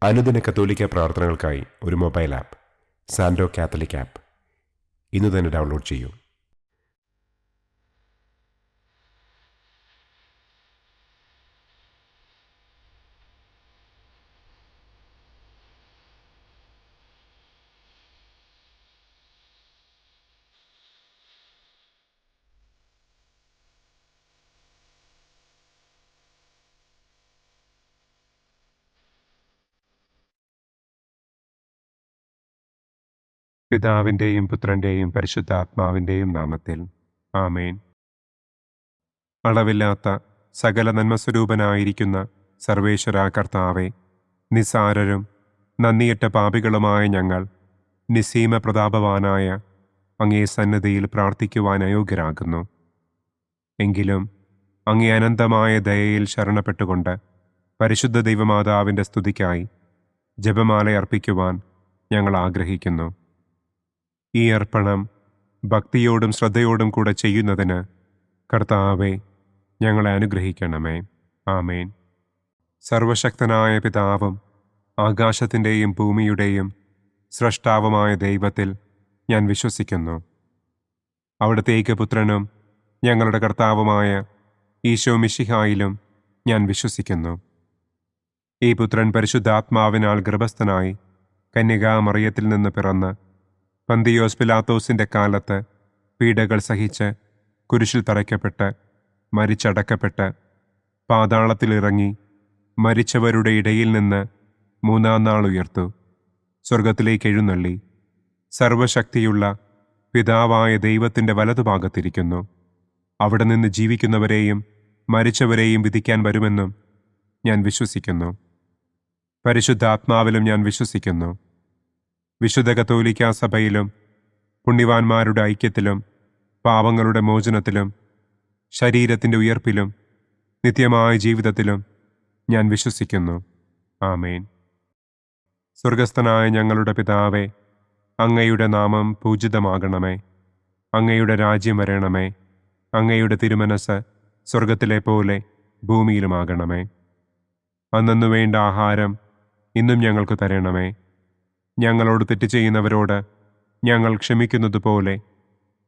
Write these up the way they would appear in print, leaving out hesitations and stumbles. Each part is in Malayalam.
അനുദിന കത്തോലിക്ക പ്രാർത്ഥനകൾക്കായി ഒരു മൊബൈൽ ആപ്പ് സാൻഡോ കാത്തലിക് ആപ്പ് ഇന്ന് തന്നെ ഡൗൺലോഡ് ചെയ്യൂ. പിതാവിൻ്റെയും പുത്രൻ്റെയും പരിശുദ്ധാത്മാവിൻ്റെയും നാമത്തിൽ ആമേൻ. അളവില്ലാത്ത സകല നന്മസ്വരൂപനായിരിക്കുന്ന സർവേശ്വര കർത്താവെ, നിസ്സാരരും നന്ദിയറ്റ പാപികളുമായ ഞങ്ങൾ നിസ്സീമ പ്രതാപവാനായ അങ്ങേ സന്നിധിയിൽ പ്രാർത്ഥിക്കുവാൻ അയോഗ്യരാകുന്നു. എങ്കിലും അങ്ങേ അനന്തമായ ദയയിൽ ശരണപ്പെട്ടുകൊണ്ട് പരിശുദ്ധ ദൈവമാതാവിൻ്റെ സ്തുതിക്കായി ജപമാല അർപ്പിക്കുവാൻ ഞങ്ങൾ ആഗ്രഹിക്കുന്നു. ഈ അർപ്പണം ഭക്തിയോടും ശ്രദ്ധയോടും കൂടെ ചെയ്യുന്നതിന് കർത്താവെ ഞങ്ങളെ അനുഗ്രഹിക്കണമേ. ആമേൻ. സർവശക്തനായ പിതാവും ആകാശത്തിൻ്റെയും ഭൂമിയുടെയും സ്രഷ്ടാവുമായ ദൈവത്തിൽ ഞാൻ വിശ്വസിക്കുന്നു. അവിടുത്തെ ഏകപുത്രനും ഞങ്ങളുടെ കർത്താവുമായ ഈശോ മിശിഹായിലും ഞാൻ വിശ്വസിക്കുന്നു. ഈ പുത്രൻ പരിശുദ്ധാത്മാവിനാൽ ഗർഭസ്ഥനായി കന്യകാമറിയത്തിൽ നിന്ന് പിറന്ന് പന്തിയോസ് പിലാത്തോസിൻ്റെ കാലത്ത് പീഡകൾ സഹിച്ച് കുരിശിൽ തറയ്ക്കപ്പെട്ട് മരിച്ചടക്കപ്പെട്ട് പാതാളത്തിലിറങ്ങി മരിച്ചവരുടെ ഇടയിൽ നിന്ന് മൂന്നാം നാൾ ഉയർത്തു, സ്വർഗത്തിലേക്ക് എഴുന്നള്ളി, സർവശക്തിയുള്ള പിതാവായ ദൈവത്തിൻ്റെ വലതുഭാഗത്തിരിക്കുന്നു. അവിടെ നിന്ന് ജീവിക്കുന്നവരെയും മരിച്ചവരെയും വിധിക്കാൻ വരുമെന്നും ഞാൻ വിശ്വസിക്കുന്നു. പരിശുദ്ധാത്മാവിലും ഞാൻ വിശ്വസിക്കുന്നു. വിശുദ്ധ കത്തോലിക്കാ സഭയിലും പുണ്യവാന്മാരുടെ ഐക്യത്തിലും പാപങ്ങളുടെ മോചനത്തിലും ശരീരത്തിൻ്റെ ഉയർപ്പിലും നിത്യമായ ജീവിതത്തിലും ഞാൻ വിശ്വസിക്കുന്നു. ആമേൻ. സ്വർഗസ്ഥനായ ഞങ്ങളുടെ പിതാവേ, അങ്ങയുടെ നാമം പൂജിതമാകണമേ. അങ്ങയുടെ രാജ്യം വരണമേ. അങ്ങയുടെ തിരുമനസ് സ്വർഗത്തിലെ പോലെ ഭൂമിയിലുമാകണമേ. അന്നന്നു വേണ്ട ആഹാരം ഇന്നും ഞങ്ങൾക്ക് തരണമേ. ഞങ്ങളോട് തെറ്റ് ചെയ്യുന്നവരോട് ഞങ്ങൾ ക്ഷമിക്കുന്നത് പോലെ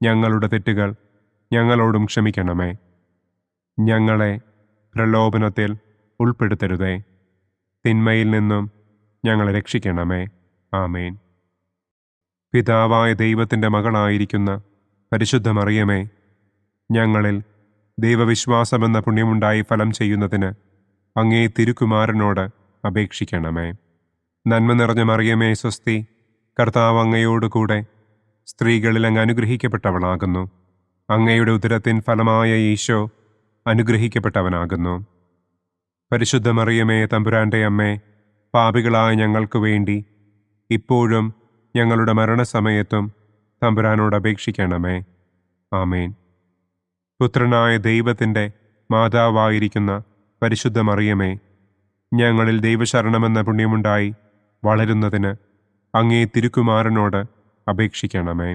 ഞങ്ങളുടെ തെറ്റുകൾ ഞങ്ങളോടും ക്ഷമിക്കണമേ. ഞങ്ങളെ പ്രലോഭനത്തിൽ ഉൾപ്പെടുത്തരുതേ, തിന്മയിൽ നിന്നും ഞങ്ങളെ രക്ഷിക്കണമേ. ആമേൻ. പിതാവായ ദൈവത്തിൻ്റെ മകളായിരിക്കുന്ന പരിശുദ്ധ മറിയമേ, ഞങ്ങളിൽ ദൈവവിശ്വാസമെന്ന പുണ്യമുണ്ടായി ഫലം ചെയ്യുന്നതിന് അങ്ങേ തിരുക്കുമാരനോട് അപേക്ഷിക്കണമേ. നന്മ നിറഞ്ഞ മറിയമേ സ്വസ്തി, കർത്താവ് അങ്ങയോടുകൂടെ സ്ത്രീകളിൽ അങ്ങ് അനുഗ്രഹിക്കപ്പെട്ടവളാകുന്നു. അങ്ങയുടെ ഉദരത്തിൻ ഫലമായ ഈശോ അനുഗ്രഹിക്കപ്പെട്ടവനാകുന്നു. പരിശുദ്ധ മറിയമേ തമ്പുരാൻ്റെ അമ്മേ, പാപികളായ ഞങ്ങൾക്ക് വേണ്ടി ഇപ്പോഴും ഞങ്ങളുടെ മരണസമയത്തും തമ്പുരാനോട് അപേക്ഷിക്കണമേ. ആമേൻ. പുത്രനായ ദൈവത്തിൻ്റെ മാതാവായിരിക്കുന്ന പരിശുദ്ധ മറിയമേ, ഞങ്ങളിൽ ദൈവശരണമെന്ന പുണ്യമുണ്ടായി വളരുന്നതിന് അങ്ങേ തിരുക്കുമാരനോട് അപേക്ഷിക്കണമേ.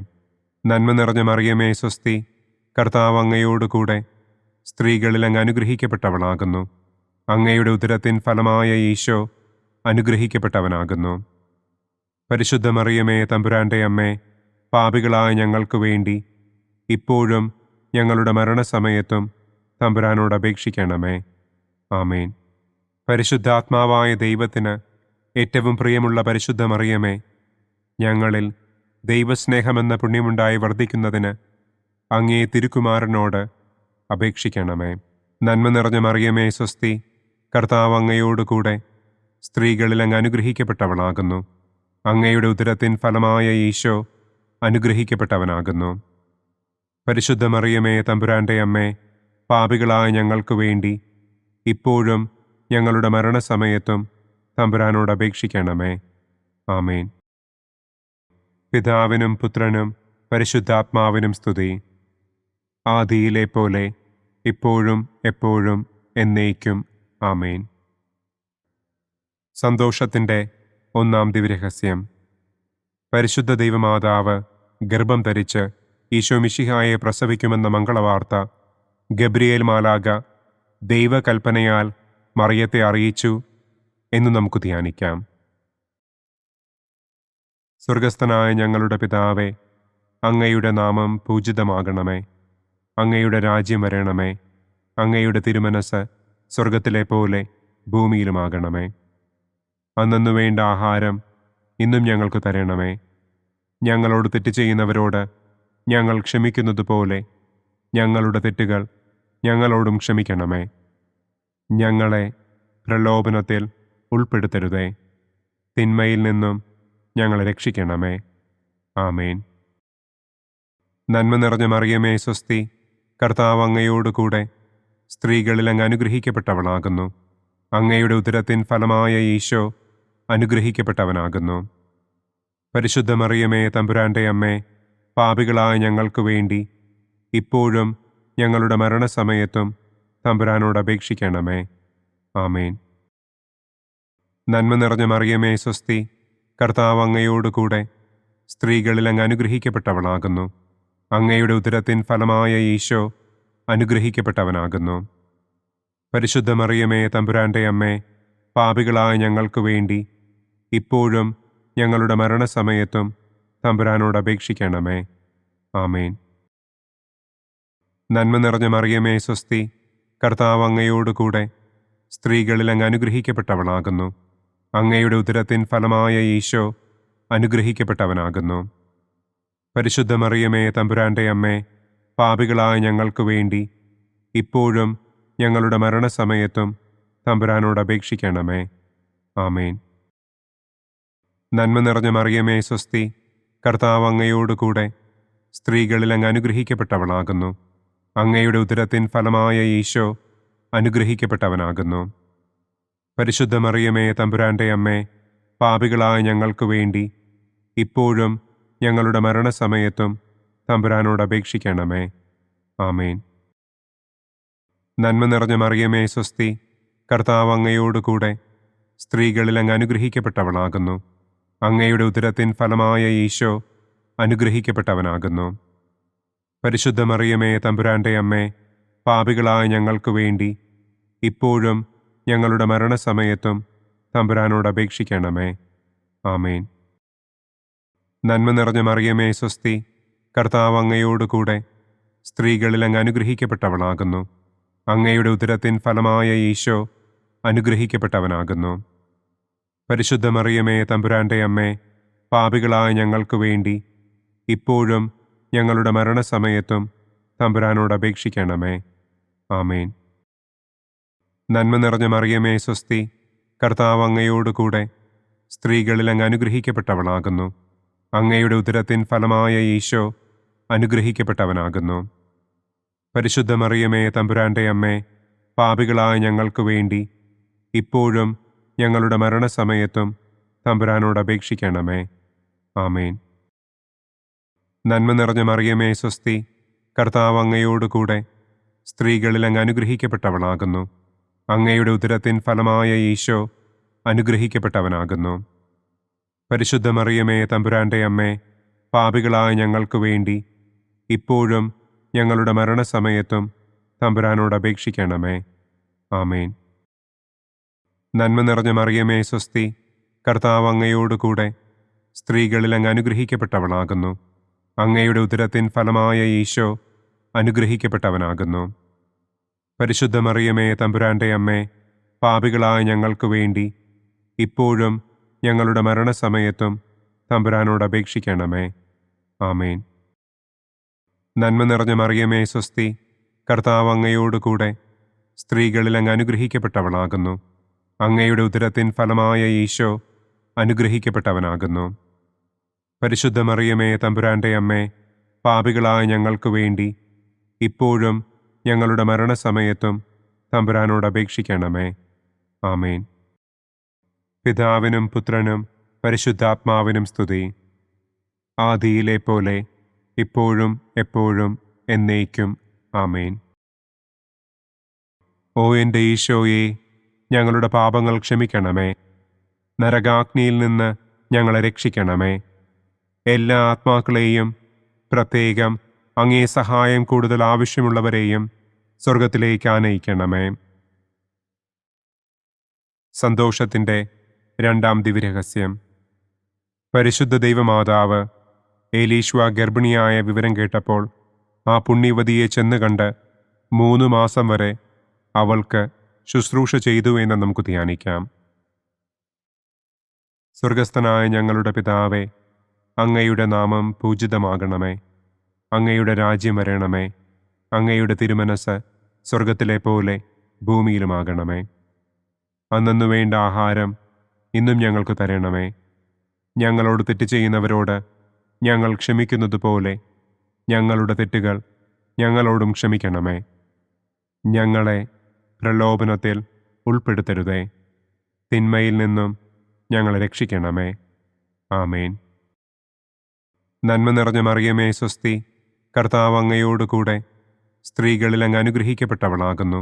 നന്മ നിറഞ്ഞ മറിയമേ സ്വസ്തി, കർത്താവ് അങ്ങയോടുകൂടെ സ്ത്രീകളിൽ അങ്ങ് അനുഗ്രഹിക്കപ്പെട്ടവളാകുന്നു. അങ്ങയുടെ ഉദരത്തിൻ ഫലമായ ഈശോ അനുഗ്രഹിക്കപ്പെട്ടവനാകുന്നു. പരിശുദ്ധ മറിയമേ തമ്പുരാൻ്റെ അമ്മേ, പാപികളായ ഞങ്ങൾക്ക് വേണ്ടി ഇപ്പോഴും ഞങ്ങളുടെ മരണസമയത്തും തമ്പുരാനോട് അപേക്ഷിക്കണമേ. ആമേൻ. പരിശുദ്ധാത്മാവായ ദൈവത്തിന് ഏറ്റവും പ്രിയമുള്ള പരിശുദ്ധ മറിയമേ, ഞങ്ങളിൽ ദൈവസ്നേഹമെന്ന പുണ്യമുണ്ടായി വർദ്ധിക്കുന്നതിന് അങ്ങേ തിരുക്കുമാരനോട് അപേക്ഷിക്കണമേ. നന്മ നിറഞ്ഞ മറിയമേ സ്വസ്തി, കർത്താവ് അങ്ങയോടുകൂടെ സ്ത്രീകളിൽ അങ്ങ് അനുഗ്രഹിക്കപ്പെട്ടവളാകുന്നു. അങ്ങയുടെ ഉദരത്തിൻ ഫലമായ ഈശോ അനുഗ്രഹിക്കപ്പെട്ടവനാകുന്നു. പരിശുദ്ധ മറിയമേ തമ്പുരാൻ്റെ അമ്മേ, പാപികളായ ഞങ്ങൾക്ക് വേണ്ടി ഇപ്പോഴും ഞങ്ങളുടെ മരണസമയത്തും തമ്പുരാനോട് അപേക്ഷിക്കണമേ. ആമേൻ. പിതാവിനും പുത്രനും പരിശുദ്ധാത്മാവിനും സ്തുതി, ആദിയിലെ പോലെ ഇപ്പോഴും എപ്പോഴും എന്നേക്കും. ആമേൻ. സന്തോഷത്തിൻ്റെ ഒന്നാം ദിവ്യരഹസ്യം. പരിശുദ്ധ ദൈവമാതാവ് ഗർഭം ധരിച്ച് ഈശോ മിശിഹായെ പ്രസവിക്കുമെന്ന മംഗളവാർത്ത ഗബ്രിയേൽ മാലാഖ ദൈവകൽപ്പനയാൽ മറിയത്തെ അറിയിച്ചു എന്ന് നമുക്ക് ധ്യാനിക്കാം. സ്വർഗസ്ഥനായ ഞങ്ങളുടെ പിതാവേ, അങ്ങയുടെ നാമം പൂജിതമാകണമേ. അങ്ങയുടെ രാജ്യം വരണമേ. അങ്ങയുടെ തിരുമനസ് സ്വർഗത്തിലെ പോലെ ഭൂമിയിലുമാകണമേ. അന്നന്നു വേണ്ട ആഹാരം ഇന്നും ഞങ്ങൾക്ക് തരണമേ. ഞങ്ങളോട് തെറ്റ് ചെയ്യുന്നവരോട് ഞങ്ങൾ ക്ഷമിക്കുന്നതുപോലെ ഞങ്ങളുടെ തെറ്റുകൾ ഞങ്ങളോടും ക്ഷമിക്കണമേ. ഞങ്ങളെ പ്രലോഭനത്തിൽ ഉൾപ്പെടുത്തരുതേ. തിന്മയിൽ നിന്നും ഞങ്ങളെ രക്ഷിക്കണമേ. ആമേൻ. നന്മ നിറഞ്ഞ മറിയമേ സ്വസ്തി, കർത്താവ് അങ്ങയോടുകൂടെ സ്ത്രീകളിൽ അങ്ങ് അനുഗ്രഹിക്കപ്പെട്ടവളാകുന്നു. അങ്ങയുടെ ഉദരത്തിൻ ഫലമായ ഈശോ അനുഗ്രഹിക്കപ്പെട്ടവനാകുന്നു. പരിശുദ്ധ മറിയമേ തമ്പുരാൻ്റെ അമ്മേ, പാപികളായ ഞങ്ങൾക്ക് വേണ്ടി ഇപ്പോഴും ഞങ്ങളുടെ മരണസമയത്തും തമ്പുരാനോട് അപേക്ഷിക്കണമേ. ആമേൻ. നന്മ നിറഞ്ഞ മറിയമേ സ്വസ്തി, കർത്താവ് അങ്ങയോടുകൂടെ സ്ത്രീകളിൽ അങ്ങ് അനുഗ്രഹിക്കപ്പെട്ടവളാകുന്നു. അങ്ങയുടെ ഉദരത്തിൻ ഫലമായ ഈശോ അനുഗ്രഹിക്കപ്പെട്ടവനാകുന്നു. പരിശുദ്ധ മറിയമേ തമ്പുരാൻ്റെ അമ്മേ, പാപികളായ ഞങ്ങൾക്ക് വേണ്ടി ഇപ്പോഴും ഞങ്ങളുടെ മരണസമയത്തും തമ്പുരാനോട് അപേക്ഷിക്കണമേ. ആമേൻ. നന്മ നിറഞ്ഞ മറിയമേ സ്വസ്തി, കർത്താവ് അങ്ങയോടുകൂടെ സ്ത്രീകളിൽ അങ്ങ് അനുഗ്രഹിക്കപ്പെട്ടവളാകുന്നു. അങ്ങയുടെ ഉദരത്തിൻ ഫലമായ ഈശോ അനുഗ്രഹിക്കപ്പെട്ടവനാകുന്നു. പരിശുദ്ധ മറിയമേ തമ്പുരാൻ്റെ അമ്മേ, പാപികളായ ഞങ്ങൾക്ക് വേണ്ടി ഇപ്പോഴും ഞങ്ങളുടെ മരണസമയത്തും തമ്പുരാനോട് അപേക്ഷിക്കണമേ. ആമേൻ. നന്മ നിറഞ്ഞ മറിയമേ സ്വസ്തി, കർത്താവ് അങ്ങയോടുകൂടെ സ്ത്രീകളിൽ അങ്ങ് അനുഗ്രഹിക്കപ്പെട്ടവളാകുന്നു. അങ്ങയുടെ ഉദരത്തിൻ ഫലമായ ഈശോ അനുഗ്രഹിക്കപ്പെട്ടവനാകുന്നു. പരിശുദ്ധ മറിയമേ തമ്പുരാൻ്റെ അമ്മേ, പാപികളായ ഞങ്ങൾക്ക് വേണ്ടി ഇപ്പോഴും ഞങ്ങളുടെ മരണസമയത്തും തമ്പുരാനോട് അപേക്ഷിക്കണമേ. ആമേൻ. നന്മ നിറഞ്ഞ മറിയമേ സ്വസ്തി, കർത്താവ് അങ്ങയോടുകൂടെ സ്ത്രീകളിൽ അങ്ങ് അനുഗ്രഹിക്കപ്പെട്ടവളാകുന്നു. അങ്ങയുടെ ഉദരത്തിൻ ഫലമായ ഈശോ അനുഗ്രഹിക്കപ്പെട്ടവനാകുന്നു. പരിശുദ്ധ മറിയമേ തമ്പുരാൻ്റെ അമ്മേ, പാപികളായ ഞങ്ങൾക്ക് വേണ്ടി ഇപ്പോഴും ഞങ്ങളുടെ മരണസമയത്തും തമ്പുരാനോട് അപേക്ഷിക്കണമേ. ആമേൻ. നന്മ നിറഞ്ഞ മറിയമേ സ്വസ്തി, കർത്താവ് അങ്ങയോടുകൂടെ സ്ത്രീകളിൽ അങ്ങ് അനുഗ്രഹിക്കപ്പെട്ടവളാകുന്നു. അങ്ങയുടെ ഉദരത്തിൻ ഫലമായ ഈശോ അനുഗ്രഹിക്കപ്പെട്ടവനാകുന്നു. പരിശുദ്ധ മറിയമേ തമ്പുരാൻ്റെ അമ്മേ, പാപികളായ ഞങ്ങൾക്ക് വേണ്ടി ഇപ്പോഴും ഞങ്ങളുടെ മരണസമയത്തും തമ്പുരാനോട് അപേക്ഷിക്കണമേ. ആമേൻ. നന്മ നിറഞ്ഞ മറിയമേ സ്വസ്തി, കർത്താവ് അങ്ങയോടുകൂടെ സ്ത്രീകളിൽ അങ്ങ് അനുഗ്രഹിക്കപ്പെട്ടവളാകുന്നു. അങ്ങയുടെ ഉദരത്തിൻ ഫലമായ ഈശോ അനുഗ്രഹിക്കപ്പെട്ടവനാകുന്നു. പരിശുദ്ധ മറിയമേ തമ്പുരാൻ്റെ അമ്മേ, പാപികളായ ഞങ്ങൾക്ക് വേണ്ടി ഇപ്പോഴും ഞങ്ങളുടെ മരണസമയത്തും തമ്പുരാനോട് അപേക്ഷിക്കണമേ. ആമേൻ. നന്മ നിറഞ്ഞ മറിയമേ സ്വസ്തി, കർത്താവ് അങ്ങയോടുകൂടെ സ്ത്രീകളിൽ അങ്ങ് അനുഗ്രഹിക്കപ്പെട്ടവളാകുന്നു. അങ്ങയുടെ ഉദരത്തിൻ ഫലമായ ഈശോ അനുഗ്രഹിക്കപ്പെട്ടവനാകുന്നു. പരിശുദ്ധ മറിയമേ തമ്പുരാൻ്റെ അമ്മേ, പാപികളായ ഞങ്ങൾക്ക് വേണ്ടി ഇപ്പോഴും ഞങ്ങളുടെ മരണസമയത്തും തമ്പുരാനോട് അപേക്ഷിക്കണമേ. ആമേൻ. നന്മ നിറഞ്ഞ മറിയമേ സ്വസ്തി, കർത്താവ് അങ്ങയോടുകൂടെ സ്ത്രീകളിൽ അങ്ങ് അനുഗ്രഹിക്കപ്പെട്ടവളാകുന്നു. അങ്ങയുടെ ഉദരത്തിൻ ഫലമായ ഈശോ അനുഗ്രഹിക്കപ്പെട്ടവനാകുന്നു. പരിശുദ്ധ മറിയമേ തമ്പുരാൻ്റെ അമ്മേ, പാപികളായ ഞങ്ങൾക്ക് വേണ്ടി ഇപ്പോഴും ഞങ്ങളുടെ മരണസമയത്തും തമ്പുരാനോട് അപേക്ഷിക്കണമേ. ആമേൻ. നന്മ നിറഞ്ഞ മറിയമേ സ്വസ്തി, കർത്താവ് അങ്ങയോടുകൂടെ സ്ത്രീകളിൽ അങ്ങ് അനുഗ്രഹിക്കപ്പെട്ടവളാകുന്നു. അങ്ങയുടെ ഉദരത്തിൻ ഫലമായ ഈശോ അനുഗ്രഹിക്കപ്പെട്ടവനാകുന്നു. പരിശുദ്ധ മറിയമേ തമ്പുരാൻ്റെ അമ്മേ, പാപികളായ ഞങ്ങൾക്ക് വേണ്ടി ഇപ്പോഴും ഞങ്ങളുടെ മരണസമയത്തും തമ്പുരാനോട് അപേക്ഷിക്കണമേ. ആമേൻ. പിതാവിനും പുത്രനും പരിശുദ്ധാത്മാവിനും സ്തുതി. ആദിയിലെ പോലെ ഇപ്പോഴും എപ്പോഴും എന്നേക്കും. ആമേൻ. ഓ എൻ്റെ ഈശോയെ, ഞങ്ങളുടെ പാപങ്ങൾ ക്ഷമിക്കണമേ. നരകാഗ്നിയിൽ നിന്ന് ഞങ്ങളെ രക്ഷിക്കണമേ. എല്ലാ ആത്മാക്കളെയും, പ്രത്യേകം അങ്ങേ സഹായം കൂടുതൽ ആവശ്യമുള്ളവരെയും സ്വർഗത്തിലേക്ക് ആനയിക്കണമേ. സന്തോഷത്തിൻ്റെ രണ്ടാം ദിവ്യരഹസ്യം. പരിശുദ്ധ ദൈവമാതാവ് ഏലീശ്വ ഗർഭിണിയായ വിവരം കേട്ടപ്പോൾ ആ പുണ്യവതിയെ ചെന്ന് കണ്ട് 3 മാസം വരെ അവൾക്ക് ശുശ്രൂഷ ചെയ്തു എന്ന് നമുക്ക് ധ്യാനിക്കാം. സ്വർഗസ്ഥനായ ഞങ്ങളുടെ പിതാവേ, അങ്ങയുടെ നാമം പൂജിതമാകണമേ. അങ്ങയുടെ രാജ്യം വരണമേ. അങ്ങയുടെ തിരുമനസ് സ്വർഗത്തിലെ പോലെ ഭൂമിയിലുമാകണമേ. അന്നന്നു വേണ്ട ആഹാരം ഇന്നും ഞങ്ങൾക്ക് തരണമേ. ഞങ്ങളോട് തെറ്റ് ചെയ്യുന്നവരോട് ഞങ്ങൾ ക്ഷമിക്കുന്നത് പോലെ ഞങ്ങളുടെ തെറ്റുകൾ ഞങ്ങളോടും ക്ഷമിക്കണമേ. ഞങ്ങളെ പ്രലോഭനത്തിൽ ഉൾപ്പെടുത്തരുതേ. തിന്മയിൽ നിന്നും ഞങ്ങളെ രക്ഷിക്കണമേ. ആമേൻ. നന്മ നിറഞ്ഞ മറിയമേ സ്വസ്തി, കർത്താവ് അങ്ങയോടുകൂടെ സ്ത്രീകളിൽ അങ്ങ് അനുഗ്രഹിക്കപ്പെട്ടവളാകുന്നു.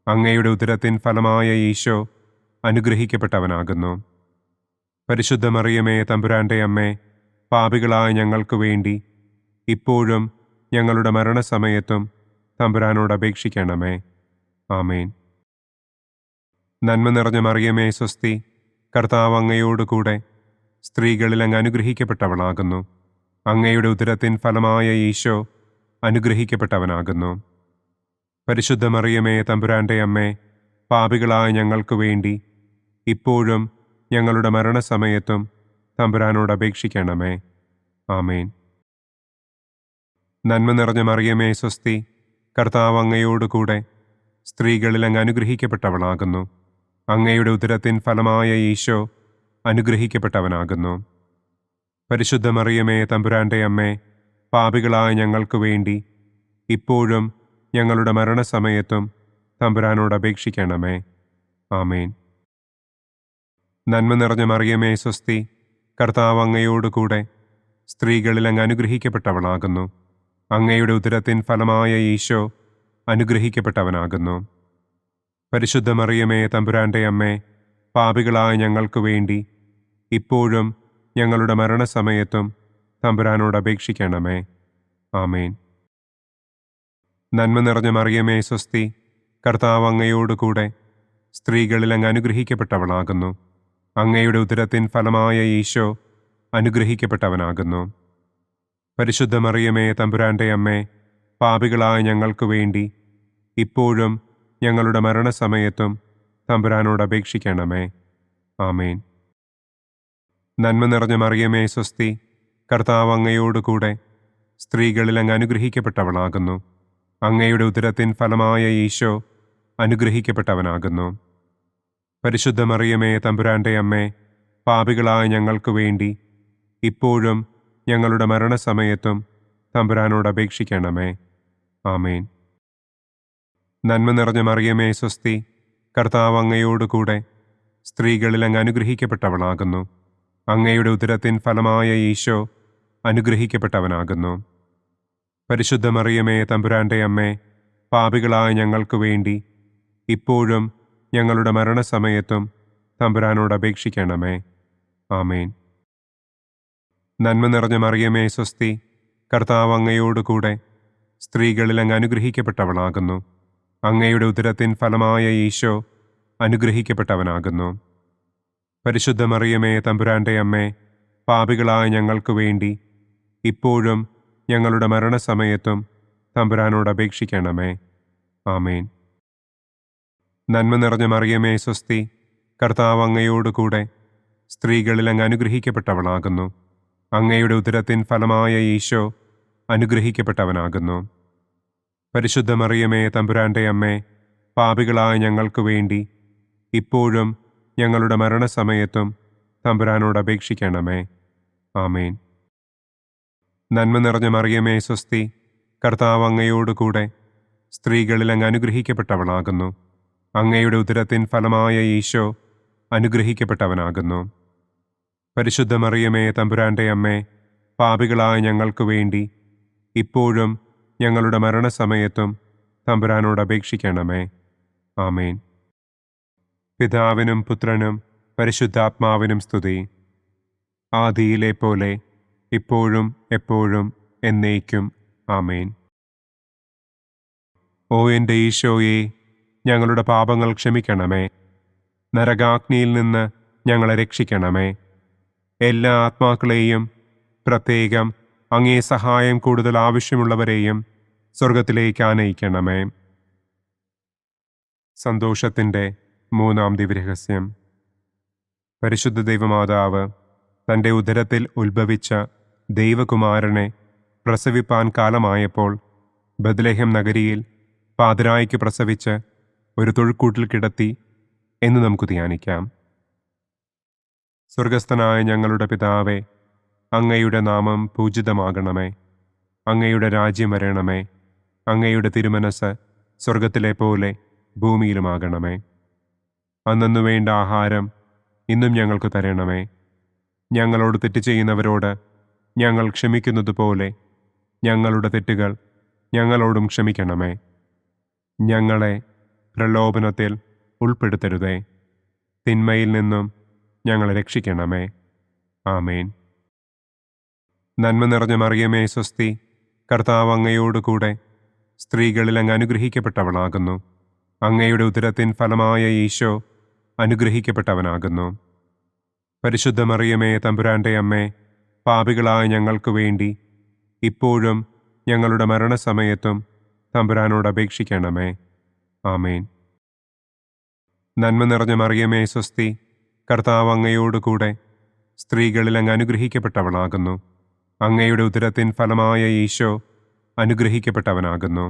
അങ്ങയുടെ ഉദരത്തിൻ ഫലമായ ഈശോ അനുഗ്രഹിക്കപ്പെട്ടവനാകുന്നു. പരിശുദ്ധ മറിയമേ തമ്പുരാൻ്റെ അമ്മേ, പാപികളായ ഞങ്ങൾക്ക് വേണ്ടി ഇപ്പോഴും ഞങ്ങളുടെ മരണസമയത്തും തമ്പുരാനോട് അപേക്ഷിക്കണമേ. ആമേൻ. നന്മ നിറഞ്ഞ മറിയമേ സ്വസ്തി, കർത്താവ് അങ്ങയോടുകൂടെ സ്ത്രീകളിൽ അങ്ങ് അനുഗ്രഹിക്കപ്പെട്ടവളാകുന്നു. അങ്ങയുടെ ഉദരത്തിൻ ഫലമായ ഈശോ അനുഗ്രഹിക്കപ്പെട്ടവനാകുന്നു. പരിശുദ്ധ മറിയമേ തമ്പുരാൻ്റെ അമ്മേ, പാപികളായ ഞങ്ങൾക്ക് വേണ്ടി ഇപ്പോഴും ഞങ്ങളുടെ മരണസമയത്തും തമ്പുരാനോട് അപേക്ഷിക്കണമേ. ആമേൻ. നന്മ നിറഞ്ഞ മറിയമേ സ്വസ്തി, കർത്താവ് അങ്ങയോടുകൂടെ സ്ത്രീകളിൽ അങ്ങ് അനുഗ്രഹിക്കപ്പെട്ടവളാകുന്നു. അങ്ങയുടെ ഉദരത്തിൻ ഫലമായ ഈശോ അനുഗ്രഹിക്കപ്പെട്ടവനാകുന്നു. പരിശുദ്ധ മറിയമേ തമ്പുരാൻ്റെ അമ്മേ, പാപികളായ ഞങ്ങൾക്ക് വേണ്ടി ഇപ്പോഴും ഞങ്ങളുടെ മരണസമയത്തും തമ്പുരാനോട് അപേക്ഷിക്കണമേ. ആമേൻ. നന്മ നിറഞ്ഞ മറിയമേ സ്വസ്തി, കർത്താവ് അങ്ങയോടുകൂടെ സ്ത്രീകളിൽ അങ്ങ് അനുഗ്രഹിക്കപ്പെട്ടവളാകുന്നു. അങ്ങയുടെ ഉദരത്തിൻ ഫലമായ ഈശോ അനുഗ്രഹിക്കപ്പെട്ടവനാകുന്നു. പരിശുദ്ധ മറിയമേ തമ്പുരാൻ്റെ അമ്മേ, പാപികളായ ഞങ്ങൾക്ക് വേണ്ടി ഇപ്പോഴും ഞങ്ങളുടെ മരണസമയത്തും തമ്പുരാനോട് അപേക്ഷിക്കണമേ. ആമേൻ. നന്മ നിറഞ്ഞ മറിയമേ സ്വസ്തി, കർത്താവ് അങ്ങയോടുകൂടെ സ്ത്രീകളിൽ അങ്ങ് അനുഗ്രഹിക്കപ്പെട്ടവളാകുന്നു. അങ്ങയുടെ ഉദരത്തിൻ ഫലമായ ഈശോ അനുഗ്രഹിക്കപ്പെട്ടവനാകുന്നു. പരിശുദ്ധ മറിയമേ തമ്പുരാൻ്റെ അമ്മേ, പാപികളായ ഞങ്ങൾക്ക് വേണ്ടി ഇപ്പോഴും ഞങ്ങളുടെ മരണസമയത്തും തമ്പുരാനോട് അപേക്ഷിക്കണമേ. ആമേൻ. നന്മ നിറഞ്ഞ മറിയമേ സ്വസ്തി, കർത്താവ് അങ്ങയോടുകൂടെ സ്ത്രീകളിൽ അങ്ങ് അനുഗ്രഹിക്കപ്പെട്ടവളാകുന്നു. അങ്ങയുടെ ഉദരത്തിൻ ഫലമായ ഈശോ അനുഗ്രഹിക്കപ്പെട്ടവനാകുന്നു. പരിശുദ്ധ മറിയമേ തമ്പുരാൻ്റെ അമ്മേ, പാപികളായ ഞങ്ങൾക്ക് വേണ്ടി ഇപ്പോഴും ഞങ്ങളുടെ മരണസമയത്തും തമ്പുരാനോട് അപേക്ഷിക്കണമേ. ആമേൻ. നന്മ നിറഞ്ഞ മറിയമേ സ്വസ്തി, കർത്താവ് അങ്ങയോടുകൂടെ സ്ത്രീകളിൽ അങ്ങ് അനുഗ്രഹിക്കപ്പെട്ടവളാകുന്നു. അങ്ങയുടെ ഉദരത്തിൻ ഫലമായ ഈശോ അനുഗ്രഹിക്കപ്പെട്ടവനാകുന്നു. പരിശുദ്ധ മറിയമേ തമ്പുരാൻ്റെ അമ്മേ, പാപികളായ ഞങ്ങൾക്ക് വേണ്ടി ഇപ്പോഴും ഞങ്ങളുടെ മരണസമയത്തും തമ്പുരാനോട് അപേക്ഷിക്കണമേ. ആമേൻ. നന്മ നിറഞ്ഞ മറിയമേ സ്വസ്തി, കർത്താവ് അങ്ങയോടുകൂടെ സ്ത്രീകളിൽ അങ്ങ് അനുഗ്രഹിക്കപ്പെട്ടവളാകുന്നു. അങ്ങയുടെ ഉദരത്തിൻ ഫലമായ ഈശോ അനുഗ്രഹിക്കപ്പെട്ടവനാകുന്നു. പരിശുദ്ധ മറിയമേ തമ്പുരാൻ്റെ അമ്മേ, പാപികളായ ഞങ്ങൾക്ക് വേണ്ടി ഇപ്പോഴും ഞങ്ങളുടെ മരണസമയത്തും തമ്പുരാനോട് അപേക്ഷിക്കണമേ. ആമേൻ. നന്മ നിറഞ്ഞ മറിയമേ സ്വസ്തി, കർത്താവ് അങ്ങയോടുകൂടെ സ്ത്രീകളിൽ അങ്ങ് അനുഗ്രഹിക്കപ്പെട്ടവളാകുന്നു. അങ്ങയുടെ ഉദരത്തിൻ ഫലമായ ഈശോ അനുഗ്രഹിക്കപ്പെട്ടവനാകുന്നു. പരിശുദ്ധ മറിയമേ തമ്പുരാൻ്റെ അമ്മേ, പാപികളായ ഞങ്ങൾക്ക് വേണ്ടി ഇപ്പോഴും ഞങ്ങളുടെ മരണസമയത്തും തമ്പുരാനോട് അപേക്ഷിക്കണമേ. ആമേൻ. നന്മ നിറഞ്ഞ മറിയമേ സ്വസ്തി, കർത്താവ് അങ്ങയോടുകൂടെ സ്ത്രീകളിൽ അങ്ങ് അനുഗ്രഹിക്കപ്പെട്ടവളാകുന്നു. അങ്ങയുടെ ഉദരത്തിൻ ഫലമായ ഈശോ അനുഗ്രഹിക്കപ്പെട്ടവനാകുന്നു. പരിശുദ്ധ മറിയമേ തമ്പുരാൻ്റെ അമ്മേ, പാപികളായ ഞങ്ങൾക്ക് വേണ്ടി ഇപ്പോഴും ഞങ്ങളുടെ മരണസമയത്തും തമ്പുരാനോട് അപേക്ഷിക്കണമേ. ആമേൻ. പിതാവിനും പുത്രനും പരിശുദ്ധാത്മാവിനും സ്തുതി. ആദിയിലെ പോലെ ഇപ്പോഴും എപ്പോഴും എന്നേക്കും. ആമേൻ. ഓ എൻ്റെ ഈശോയെ, ഞങ്ങളുടെ പാപങ്ങൾ ക്ഷമിക്കണമേ. നരകാഗ്നിയിൽ നിന്ന് ഞങ്ങളെ രക്ഷിക്കണമേ. എല്ലാ ആത്മാക്കളെയും, പ്രത്യേകം അങ്ങേ സഹായം കൂടുതൽ ആവശ്യമുള്ളവരെയും സ്വർഗത്തിലേക്ക് ആനയിക്കണമേ. സന്തോഷത്തിൻ്റെ മൂന്നാം ദിവ്യരഹസ്യം. പരിശുദ്ധ ദൈവമാതാവ് തൻ്റെ ഉദരത്തിൽ ഉത്ഭവിച്ച ദൈവകുമാരനെ പ്രസവിപ്പാൻ കാലമായപ്പോൾ ബത്ലഹേം നഗരിയിൽ പാതിരായ്ക്ക് പ്രസവിച്ച് ഒരു തൊഴുക്കൂട്ടിൽ കിടത്തി എന്ന് നമുക്ക് ധ്യാനിക്കാം. സ്വർഗസ്ഥനായ ഞങ്ങളുടെ പിതാവേ, അങ്ങയുടെ നാമം പൂജിതമാകണമേ. അങ്ങയുടെ രാജ്യം വരണമേ. അങ്ങയുടെ തിരുമനസ് സ്വർഗത്തിലെ പോലെ ഭൂമിയിലുമാകണമേ. അന്നന്നു വേണ്ട ആഹാരം ഇന്നും ഞങ്ങൾക്ക് തരണമേ. ഞങ്ങളോട് തെറ്റ് ചെയ്യുന്നവരോട് ഞങ്ങൾ ക്ഷമിക്കുന്നത് പോലെ ഞങ്ങളുടെ തെറ്റുകൾ ഞങ്ങളോടും ക്ഷമിക്കണമേ. ഞങ്ങളെ പ്രലോഭനത്തിൽ ഉൾപ്പെടുത്തരുതേ. തിന്മയിൽ നിന്നും ഞങ്ങളെ രക്ഷിക്കണമേ. ആമേൻ. നന്മ നിറഞ്ഞ മറിയമേ സ്വസ്തി, കർത്താവ് അങ്ങയോടുകൂടെ സ്ത്രീകളിൽ അങ്ങ് അനുഗ്രഹിക്കപ്പെട്ടവളാകുന്നു. അങ്ങയുടെ ഉദരത്തിൻ ഫലമായ ഈശോ അനുഗ്രഹിക്കപ്പെട്ടവനാകുന്നു. പരിശുദ്ധ മറിയമേ തമ്പുരാൻ്റെ അമ്മേ, പാപികളായ ഞങ്ങൾക്ക് വേണ്ടി ഇപ്പോഴും ഞങ്ങളുടെ മരണസമയത്തും തമ്പുരാനോട് അപേക്ഷിക്കണമേ. ആമേൻ. നന്മ നിറഞ്ഞ മറിയമേ സ്വസ്തി, കർത്താവ് അങ്ങയോടുകൂടെ സ്ത്രീകളിൽ അങ്ങ് അനുഗ്രഹിക്കപ്പെട്ടവളാകുന്നു. അങ്ങയുടെ ഉദരത്തിൻ ഫലമായ ഈശോ അനുഗ്രഹിക്കപ്പെട്ടവനാകുന്നു.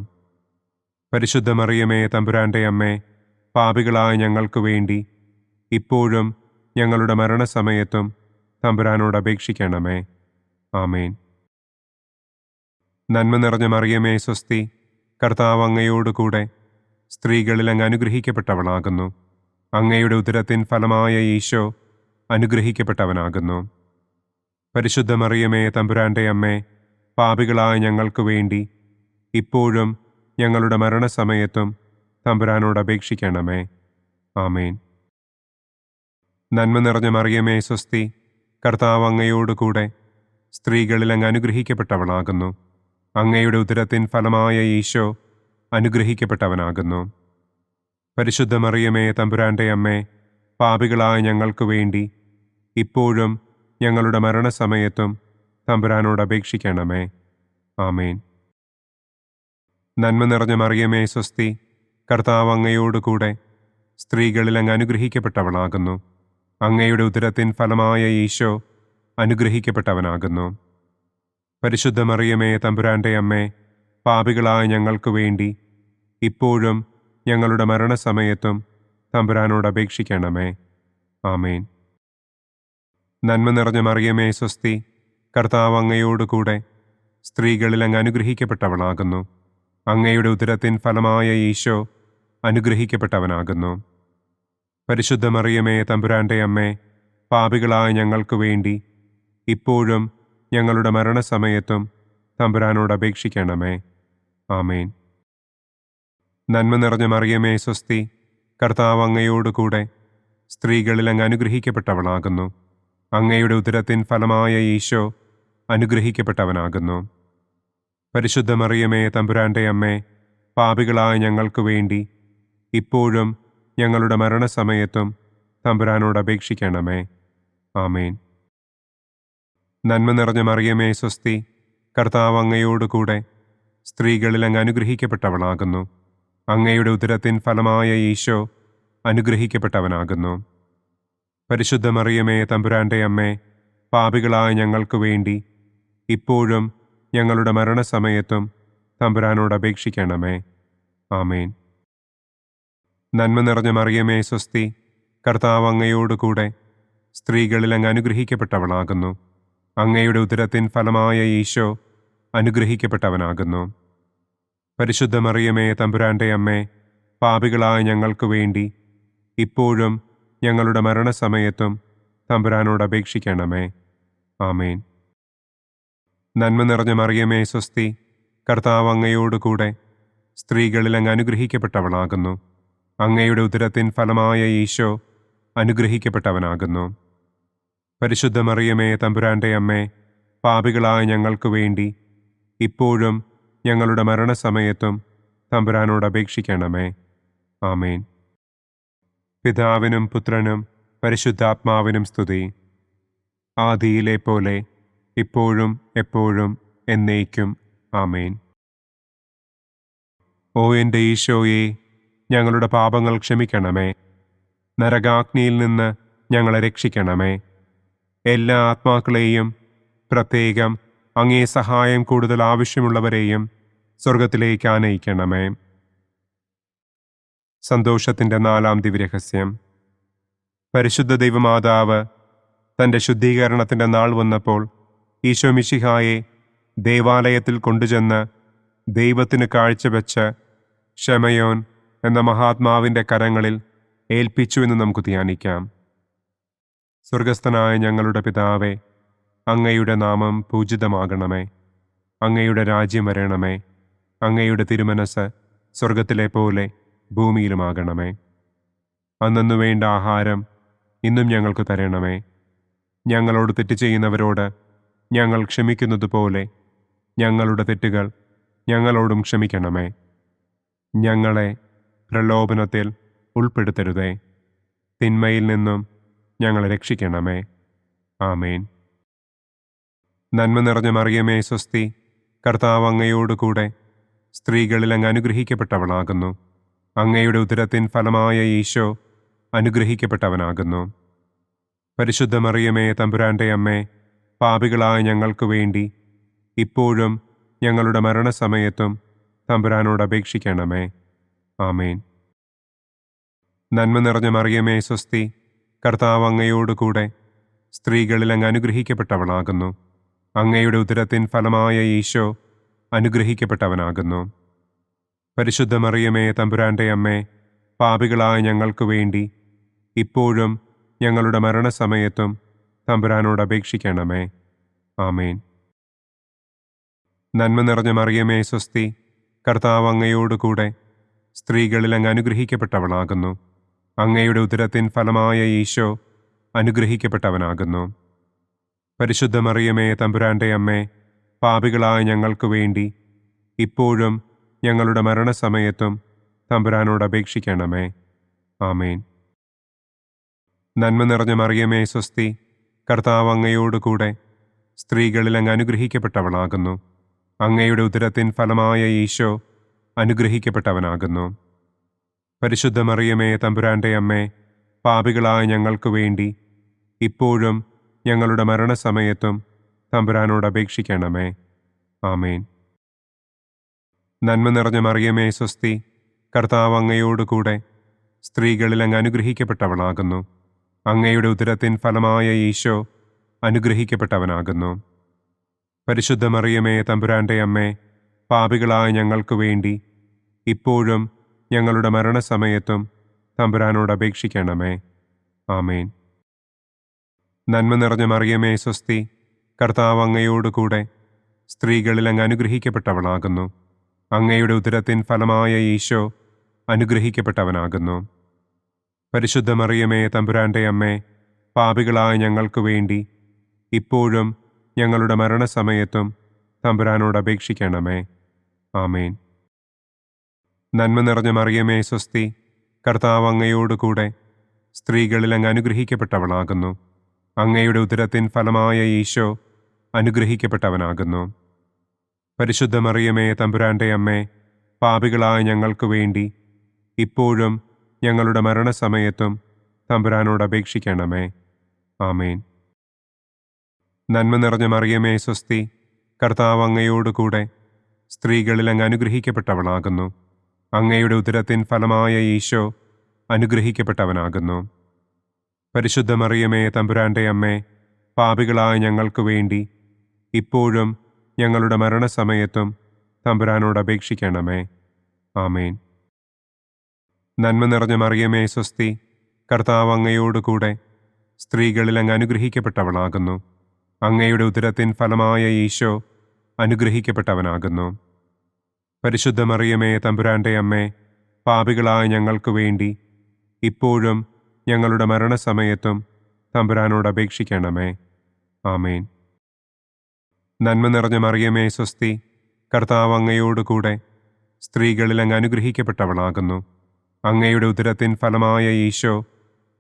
പരിശുദ്ധ മറിയമേ തമ്പുരാൻ്റെ അമ്മേ, പാപികളായ ഞങ്ങൾക്ക് വേണ്ടി ഇപ്പോഴും ഞങ്ങളുടെ മരണസമയത്തും തമ്പുരാനോട് അപേക്ഷിക്കണമേ. ആമേൻ. നന്മ നിറഞ്ഞ മറിയമേ സ്വസ്തി, കർത്താവ് അങ്ങയോടുകൂടെ സ്ത്രീകളിൽ അങ്ങ് അനുഗ്രഹിക്കപ്പെട്ടവളാകുന്നു. അങ്ങയുടെ ഉദരത്തിൻ ഫലമായ ഈശോ അനുഗ്രഹിക്കപ്പെട്ടവനാകുന്നു. പരിശുദ്ധ മറിയമേ തമ്പുരാൻ്റെ അമ്മേ, പാപികളായ ഞങ്ങൾക്ക് വേണ്ടി ഇപ്പോഴും ഞങ്ങളുടെ മരണസമയത്തും തമ്പുരാനോട് അപേക്ഷിക്കണമേ. ആമേൻ. നന്മ നിറഞ്ഞ മറിയമേ സ്വസ്തി, കർത്താവ് അങ്ങയോടുകൂടെ സ്ത്രീകളിൽ അങ്ങ് അനുഗ്രഹിക്കപ്പെട്ടവളാകുന്നു. അങ്ങയുടെ ഉദരത്തിൻ ഫലമായ ഈശോ അനുഗ്രഹിക്കപ്പെട്ടവനാകുന്നു. പരിശുദ്ധ മറിയമേ തമ്പുരാൻ്റെ അമ്മേ, പാപികളായ ഞങ്ങൾക്ക് വേണ്ടി ഇപ്പോഴും ഞങ്ങളുടെ മരണസമയത്തും തമ്പുരാനോട് അപേക്ഷിക്കണമേ. ആമേൻ. നന്മ നിറഞ്ഞ മറിയമേ സ്വസ്തി, കർത്താവ് അങ്ങയോടുകൂടെ സ്ത്രീകളിൽ അങ്ങ് അനുഗ്രഹിക്കപ്പെട്ടവളാകുന്നു. അങ്ങയുടെ ഉദരത്തിൻ ഫലമായ ഈശോ അനുഗ്രഹിക്കപ്പെട്ടവനാകുന്നു. പരിശുദ്ധ മറിയമേ തമ്പുരാൻ്റെ അമ്മേ, പാപികളായ ഞങ്ങൾക്ക് വേണ്ടി ഇപ്പോഴും ഞങ്ങളുടെ മരണസമയത്തും തമ്പുരാനോട് അപേക്ഷിക്കണമേ. ആമേൻ. നന്മ നിറഞ്ഞ മറിയമേ സ്വസ്തി, കർത്താവ് അങ്ങയോടുകൂടെ സ്ത്രീകളിൽ അങ്ങ് അനുഗ്രഹിക്കപ്പെട്ടവളാകുന്നു. അങ്ങയുടെ ഉദരത്തിൻ ഫലമായ ഈശോ അനുഗ്രഹിക്കപ്പെട്ടവനാകുന്നു. പരിശുദ്ധ മറിയമേ തമ്പുരാൻ്റെ അമ്മേ, പാപികളായ ഞങ്ങൾക്ക് വേണ്ടി ഇപ്പോഴും ഞങ്ങളുടെ മരണസമയത്തും തമ്പുരാനോട് അപേക്ഷിക്കണമേ. ആമേൻ. നന്മ നിറഞ്ഞ മറിയമേ സ്വസ്തി, കർത്താവ് അങ്ങയോടുകൂടെ സ്ത്രീകളിൽ അങ്ങ് അനുഗ്രഹിക്കപ്പെട്ടവളാകുന്നു. അങ്ങയുടെ ഉദരത്തിൻ ഫലമായ ഈശോ അനുഗ്രഹിക്കപ്പെട്ടവനാകുന്നു. പരിശുദ്ധ മറിയമേ തമ്പുരാൻ്റെ അമ്മേ, പാപികളായ ഞങ്ങൾക്ക് വേണ്ടി ഇപ്പോഴും ഞങ്ങളുടെ മരണസമയത്തും തമ്പുരാനോട് അപേക്ഷിക്കണമേ. ആമേൻ. നന്മ നിറഞ്ഞ മറിയമേ സ്വസ്തി, കർത്താവ് അങ്ങയോടുകൂടെ സ്ത്രീകളിൽ അങ്ങ് അനുഗ്രഹിക്കപ്പെട്ടവളാകുന്നു. അങ്ങയുടെ ഉദരത്തിൻ ഫലമായ ഈശോ അനുഗ്രഹിക്കപ്പെട്ടവനാകുന്നു. പരിശുദ്ധ മറിയമേ തമ്പുരാൻ്റെ അമ്മേ, പാപികളായ ഞങ്ങൾക്ക് വേണ്ടി ഇപ്പോഴും ഞങ്ങളുടെ മരണസമയത്തും തമ്പുരാനോട് അപേക്ഷിക്കണമേ. ആമേൻ. നന്മ നിറഞ്ഞ മറിയമേ സ്വസ്തി, കർത്താവ് അങ്ങയോടുകൂടെ സ്ത്രീകളിൽ അങ്ങ് അനുഗ്രഹിക്കപ്പെട്ടവളാകുന്നു. അങ്ങയുടെ ഉദരത്തിൻ ഫലമായ ഈശോ അനുഗ്രഹിക്കപ്പെട്ടവനാകുന്നു. പരിശുദ്ധ മറിയമേ തമ്പുരാൻ്റെ അമ്മേ, പാപികളായ ഞങ്ങൾക്ക് വേണ്ടി ഇപ്പോഴും ഞങ്ങളുടെ മരണസമയത്തും തമ്പുരാനോട് അപേക്ഷിക്കണമേ. ആമേൻ. നന്മ നിറഞ്ഞ മറിയമേ സ്വസ്തി, കർത്താവ് അങ്ങയോടുകൂടെ സ്ത്രീകളിൽ അങ്ങ് അനുഗ്രഹിക്കപ്പെട്ടവളാകുന്നു. അങ്ങയുടെ ഉദരത്തിൻ ഫലമായ ഈശോ അനുഗ്രഹിക്കപ്പെട്ടവനാകുന്നു. പരിശുദ്ധ മറിയമേ തമ്പുരാൻ്റെ അമ്മേ, പാപികളായ ഞങ്ങൾക്ക് വേണ്ടി ഇപ്പോഴും ഞങ്ങളുടെ മരണസമയത്തും തമ്പുരാനോട് അപേക്ഷിക്കണമേ. ആമേൻ. പിതാവിനും പുത്രനും പരിശുദ്ധാത്മാവിനും സ്തുതി. ആദിയിലെ പോലെ ഇപ്പോഴും എപ്പോഴും എന്നേക്കും. ആമേൻ. ഓ എൻ്റെ ഈശോയെ, ഞങ്ങളുടെ പാപങ്ങൾ ക്ഷമിക്കണമേ. നരകാഗ്നിയിൽ നിന്ന് ഞങ്ങളെ രക്ഷിക്കണമേ. എല്ലാ ആത്മാക്കളെയും, പ്രത്യേകം അങ്ങേ സഹായം കൂടുതൽ ആവശ്യമുള്ളവരെയും സ്വർഗത്തിലേക്ക് ആനയിക്കണമേ. സന്തോഷത്തിൻ്റെ 4-ാം ദിവ്യരഹസ്യം. പരിശുദ്ധ ദൈവമാതാവ് തൻ്റെ ശുദ്ധീകരണത്തിൻ്റെ നാൾ വന്നപ്പോൾ ഈശോ മിശിഹായെ ദേവാലയത്തിൽ കൊണ്ടുചെന്ന് ദൈവത്തിന് കാഴ്ചവെച്ച് ശമയോൻ എന്ന മഹാത്മാവിൻ്റെ കരങ്ങളിൽ ഏൽപ്പിച്ചു എന്ന് നമുക്ക് ധ്യാനിക്കാം. സ്വർഗസ്ഥനായ ഞങ്ങളുടെ പിതാവേ, അങ്ങയുടെ നാമം പൂജിതമാകണമേ. അങ്ങയുടെ രാജ്യം വരണമേ. അങ്ങയുടെ തിരുമനസ് സ്വർഗത്തിലെ പോലെ ഭൂമിയിലുമാകണമേ. അന്നന്നു വേണ്ട ആഹാരം ഇന്നും ഞങ്ങൾക്ക് തരണമേ. ഞങ്ങളോട് തെറ്റ് ചെയ്യുന്നവരോട് ഞങ്ങൾ ക്ഷമിക്കുന്നത് പോലെ ഞങ്ങളുടെ തെറ്റുകൾ ഞങ്ങളോടും ക്ഷമിക്കണമേ. ഞങ്ങളെ പ്രലോഭനത്തിൽ ഉൾപ്പെടുത്തരുതേ. തിന്മയിൽ നിന്നും ഞങ്ങളെ രക്ഷിക്കണമേ. ആമേൻ. നന്മ നിറഞ്ഞ മറിയമേ സ്വസ്തി, കർത്താവ് അങ്ങയോടുകൂടെ സ്ത്രീകളിൽ അങ്ങ് അനുഗ്രഹിക്കപ്പെട്ടവളാകുന്നു. അങ്ങയുടെ ഉദരത്തിൻ ഫലമായ ഈശോ അനുഗ്രഹിക്കപ്പെട്ടവനാകുന്നു. പരിശുദ്ധ മറിയമേ തമ്പുരാൻ്റെ അമ്മേ, പാപികളായ ഞങ്ങൾക്ക് വേണ്ടി ഇപ്പോഴും ഞങ്ങളുടെ മരണസമയത്തും തമ്പുരാനോട് അപേക്ഷിക്കണമേ. ആമേൻ. നന്മ നിറഞ്ഞ മറിയമേ സ്വസ്തി, കർത്താവ് അങ്ങയോടുകൂടെ സ്ത്രീകളിൽ അങ്ങ് അനുഗ്രഹിക്കപ്പെട്ടവളാകുന്നു. അങ്ങയുടെ ഉദരത്തിൻ ഫലമായ ഈശോ അനുഗ്രഹിക്കപ്പെട്ടവനാകുന്നു. പരിശുദ്ധ മറിയമേ തമ്പുരാൻ്റെ അമ്മേ, പാപികളായ ഞങ്ങൾക്ക് വേണ്ടി ഇപ്പോഴും ഞങ്ങളുടെ മരണസമയത്തും തമ്പുരാനോട് അപേക്ഷിക്കണമേ. ആമേൻ. നന്മ നിറഞ്ഞ മറിയമേ സ്വസ്തി, കർത്താവ് അങ്ങയോടുകൂടെ സ്ത്രീകളിൽ അങ്ങ് അനുഗ്രഹിക്കപ്പെട്ടവളാകുന്നു. അങ്ങയുടെ ഉദരത്തിൻ ഫലമായ ഈശോ അനുഗ്രഹിക്കപ്പെട്ടവനാകുന്നു. പരിശുദ്ധ മറിയമേ തമ്പുരാൻ്റെ അമ്മേ, പാപികളായ ഞങ്ങൾക്ക് വേണ്ടി ഇപ്പോഴും ഞങ്ങളുടെ മരണസമയത്തും തമ്പുരാനോട് അപേക്ഷിക്കണമേ. ആമേൻ. നന്മ നിറഞ്ഞ മറിയമേ സ്വസ്തി, കർത്താവ് അങ്ങയോടുകൂടെ സ്ത്രീകളിൽ അങ്ങ് അനുഗ്രഹിക്കപ്പെട്ടവളാകുന്നു. അങ്ങയുടെ ഉദരത്തിൻ ഫലമായ ഈശോ അനുഗ്രഹിക്കപ്പെട്ടവനാകുന്നു. പരിശുദ്ധ മറിയമേ തമ്പുരാൻ്റെ അമ്മേ, പാപികളായ ഞങ്ങൾക്ക് വേണ്ടി ഇപ്പോഴും ഞങ്ങളുടെ മരണസമയത്തും തമ്പുരാനോട് അപേക്ഷിക്കണമേ. ആമേൻ. നന്മ നിറഞ്ഞ മറിയമേ സ്വസ്തി, കർത്താവ് അങ്ങയോടുകൂടെ സ്ത്രീകളിൽ അങ്ങ് അനുഗ്രഹിക്കപ്പെട്ടവളാകുന്നു. അങ്ങയുടെ ഉദരത്തിൻ ഫലമായ ഈശോ അനുഗ്രഹിക്കപ്പെട്ടവനാകുന്നു. പരിശുദ്ധ മറിയമേ തമ്പുരാൻ്റെ അമ്മേ, പാപികളായ ഞങ്ങൾക്ക് വേണ്ടി ഇപ്പോഴും ഞങ്ങളുടെ മരണസമയത്തും തമ്പുരാനോട് അപേക്ഷിക്കണമേ. ആമേൻ. നന്മ നിറഞ്ഞ മറിയമേ സ്വസ്തി, കർത്താവ് അങ്ങയോടുകൂടെ സ്ത്രീകളിൽ അങ്ങ് അനുഗ്രഹിക്കപ്പെട്ടവളാകുന്നു. അങ്ങയുടെ ഉദരത്തിൻ ഫലമായ ഈശോ അനുഗ്രഹിക്കപ്പെട്ടവനാകുന്നു. പരിശുദ്ധ മറിയമേ തമ്പുരാൻ്റെ അമ്മേ, പാപികളായ ഞങ്ങൾക്ക് വേണ്ടി ഇപ്പോഴും ഞങ്ങളുടെ മരണസമയത്തും തമ്പുരാനോട് അപേക്ഷിക്കണമേ. ആമേൻ. നന്മ നിറഞ്ഞ മറിയമേ സ്വസ്തി, കർത്താവ് അങ്ങയോടുകൂടെ സ്ത്രീകളിൽ അങ്ങ് അനുഗ്രഹിക്കപ്പെട്ടവളാകുന്നു. അങ്ങയുടെ ഉദരത്തിൻ ഫലമായ ഈശോ അനുഗ്രഹിക്കപ്പെട്ടവനാകുന്നു. പരിശുദ്ധ മറിയമേ തമ്പുരാൻ്റെ അമ്മേ, പാപികളായ ഞങ്ങൾക്ക് വേണ്ടി ഇപ്പോഴും ഞങ്ങളുടെ മരണസമയത്തും തമ്പുരാനോട് അപേക്ഷിക്കണമേ. ആമേൻ. നന്മ നിറഞ്ഞ മറിയമേ സ്വസ്തി, കർത്താവ് അങ്ങയോടുകൂടെ സ്ത്രീകളിൽ അങ്ങ് അനുഗ്രഹിക്കപ്പെട്ടവളാകുന്നു. അങ്ങയുടെ ഉദരത്തിൻ ഫലമായ ഈശോ അനുഗ്രഹിക്കപ്പെട്ടവനാകുന്നു. പരിശുദ്ധ മറിയമേ തമ്പുരാൻ്റെ അമ്മേ, പാപികളായ ഞങ്ങൾക്ക് വേണ്ടി ഇപ്പോഴും ഞങ്ങളുടെ മരണസമയത്തും തമ്പുരാനോട് അപേക്ഷിക്കണമേ. ആമേൻ. നന്മ നിറഞ്ഞ മറിയമേ സ്വസ്തി, കർത്താവ് അങ്ങയോടുകൂടെ സ്ത്രീകളിൽ അങ്ങ് അനുഗ്രഹിക്കപ്പെട്ടവളാകുന്നു. അങ്ങയുടെ ഉദരത്തിൻ ഫലമായ ഈശോ അനുഗ്രഹിക്കപ്പെട്ടവനാകുന്നു. പരിശുദ്ധ മറിയമേ തമ്പുരാൻ്റെ അമ്മേ, പാപികളായ ഞങ്ങൾക്ക് വേണ്ടി ഇപ്പോഴും ഞങ്ങളുടെ മരണസമയത്തും തമ്പുരാനോട് അപേക്ഷിക്കണമേ. ആമേൻ. നന്മ നിറഞ്ഞ മറിയമേ സ്വസ്തി, കർത്താവ് അങ്ങയോടുകൂടെ സ്ത്രീകളിൽ അങ്ങ് അനുഗ്രഹിക്കപ്പെട്ടവളാകുന്നു. അങ്ങയുടെ ഉദരത്തിൻ ഫലമായ ഈശോ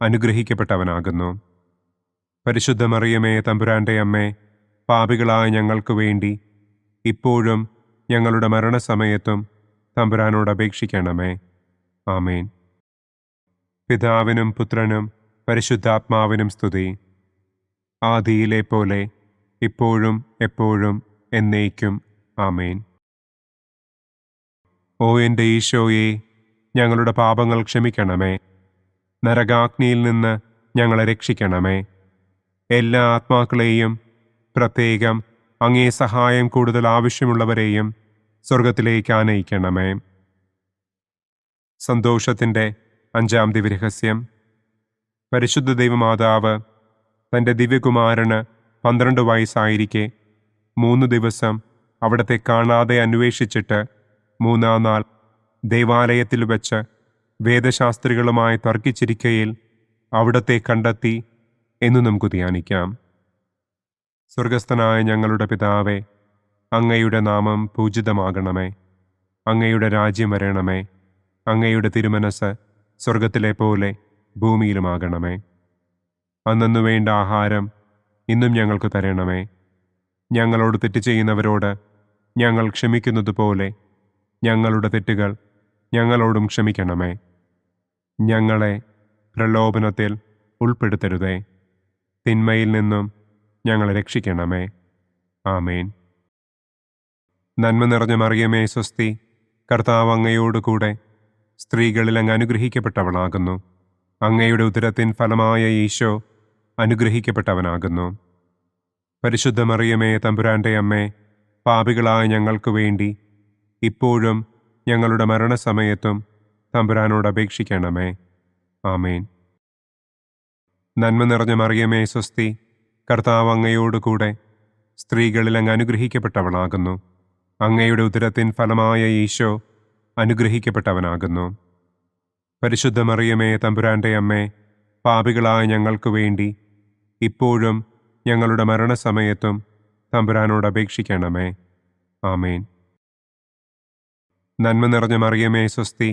അനുഗ്രഹിക്കപ്പെട്ടവനാകുന്നു. പരിശുദ്ധ മറിയമേ തമ്പുരാന്റെ അമ്മേ, പാപികളായ ഞങ്ങൾക്ക് വേണ്ടി ഇപ്പോഴും ഞങ്ങളുടെ മരണസമയത്തും തമ്പുരാനോട് അപേക്ഷിക്കണമേ. ആമേൻ. പിതാവിനും പുത്രനും പരിശുദ്ധാത്മാവിനും സ്തുതി. ആദിയിലെ പോലെ ഇപ്പോഴും എപ്പോഴും എന്നേക്കും. ആമേൻ. ഓ എൻ്റെ ഈശോയെ, ഞങ്ങളുടെ പാപങ്ങൾ ക്ഷമിക്കണമേ. നരകാഗ്നിയിൽ നിന്ന് ഞങ്ങളെ രക്ഷിക്കണമേ. എല്ലാ ആത്മാക്കളെയും, പ്രത്യേകം അങ്ങേ സഹായം കൂടുതൽ ആവശ്യമുള്ളവരെയും സ്വർഗത്തിലേക്ക് ആനയിക്കണമേ. സന്തോഷത്തിൻ്റെ 5-ാം ദിവ്യരഹസ്യം. പരിശുദ്ധ ദൈവമാതാവ് തൻ്റെ ദിവ്യകുമാരന് 12 വയസ്സായിരിക്കെ 3 ദിവസം അവിടത്തെ കാണാതെ അന്വേഷിച്ചിട്ട് 3-ാം നാൾ ദേവാലയത്തിൽ വച്ച് വേദശാസ്ത്രികളുമായി തർക്കിച്ചിരിക്കയിൽ അവിടത്തെ കണ്ടെത്തി എന്ന് നമുക്ക് ധ്യാനിക്കാം. സ്വർഗസ്ഥനായ ഞങ്ങളുടെ പിതാവേ, അങ്ങയുടെ നാമം പൂജിതമാകണമേ. അങ്ങയുടെ രാജ്യം വരണമേ. അങ്ങയുടെ തിരുമനസ് സ്വർഗത്തിലെ പോലെ ഭൂമിയിലുമാകണമേ. അന്നു വേണ്ട ആഹാരം ഇന്നും ഞങ്ങൾക്ക് തരണമേ. ഞങ്ങളോട് തെറ്റ് ചെയ്യുന്നവരോട് ഞങ്ങൾ ക്ഷമിക്കുന്നത് പോലെ ഞങ്ങളുടെ തെറ്റുകൾ ഞങ്ങളോടും ക്ഷമിക്കണമേ. ഞങ്ങളെ പ്രലോഭനത്തിൽ ഉൾപ്പെടുത്തരുതേ. തിന്മയിൽ നിന്നും ഞങ്ങളെ രക്ഷിക്കണമേ. ആമേൻ. നന്മ നിറഞ്ഞ മറിയമേ സ്വസ്തി, കർത്താവ് അങ്ങയോടുകൂടെ സ്ത്രീകളിൽ അങ്ങ് അനുഗ്രഹിക്കപ്പെട്ടവളാകുന്നു. അങ്ങയുടെ ഉദരത്തിൻ ഫലമായ ഈശോ അനുഗ്രഹിക്കപ്പെട്ടവനാകുന്നു. പരിശുദ്ധ മറിയമേ തമ്പുരാന്റെ അമ്മേ, പാപികളായ ഞങ്ങൾക്ക് വേണ്ടി ഇപ്പോഴും ഞങ്ങളുടെ മരണസമയത്തും തമ്പുരാനോട് അപേക്ഷിക്കണമേ. ആമേൻ. നന്മ നിറഞ്ഞ മറിയമേ സ്വസ്തി, കർത്താവ് അങ്ങയോടുകൂടെ സ്ത്രീകളിൽ അങ്ങ് അനുഗ്രഹിക്കപ്പെട്ടവളാകുന്നു. അങ്ങയുടെ ഉദരത്തിൻ ഫലമായ ഈശോ അനുഗ്രഹിക്കപ്പെട്ടവനാകുന്നു. പരിശുദ്ധ മറിയമേ തമ്പുരാന്റെ അമ്മേ, പാപികളായ ഞങ്ങൾക്ക് വേണ്ടി ഇപ്പോഴും ഞങ്ങളുടെ മരണസമയത്തും തമ്പുരാനോട് അപേക്ഷിക്കണമേ. ആമേൻ. നന്മ നിറഞ്ഞ മറിയമേ സ്വസ്തി,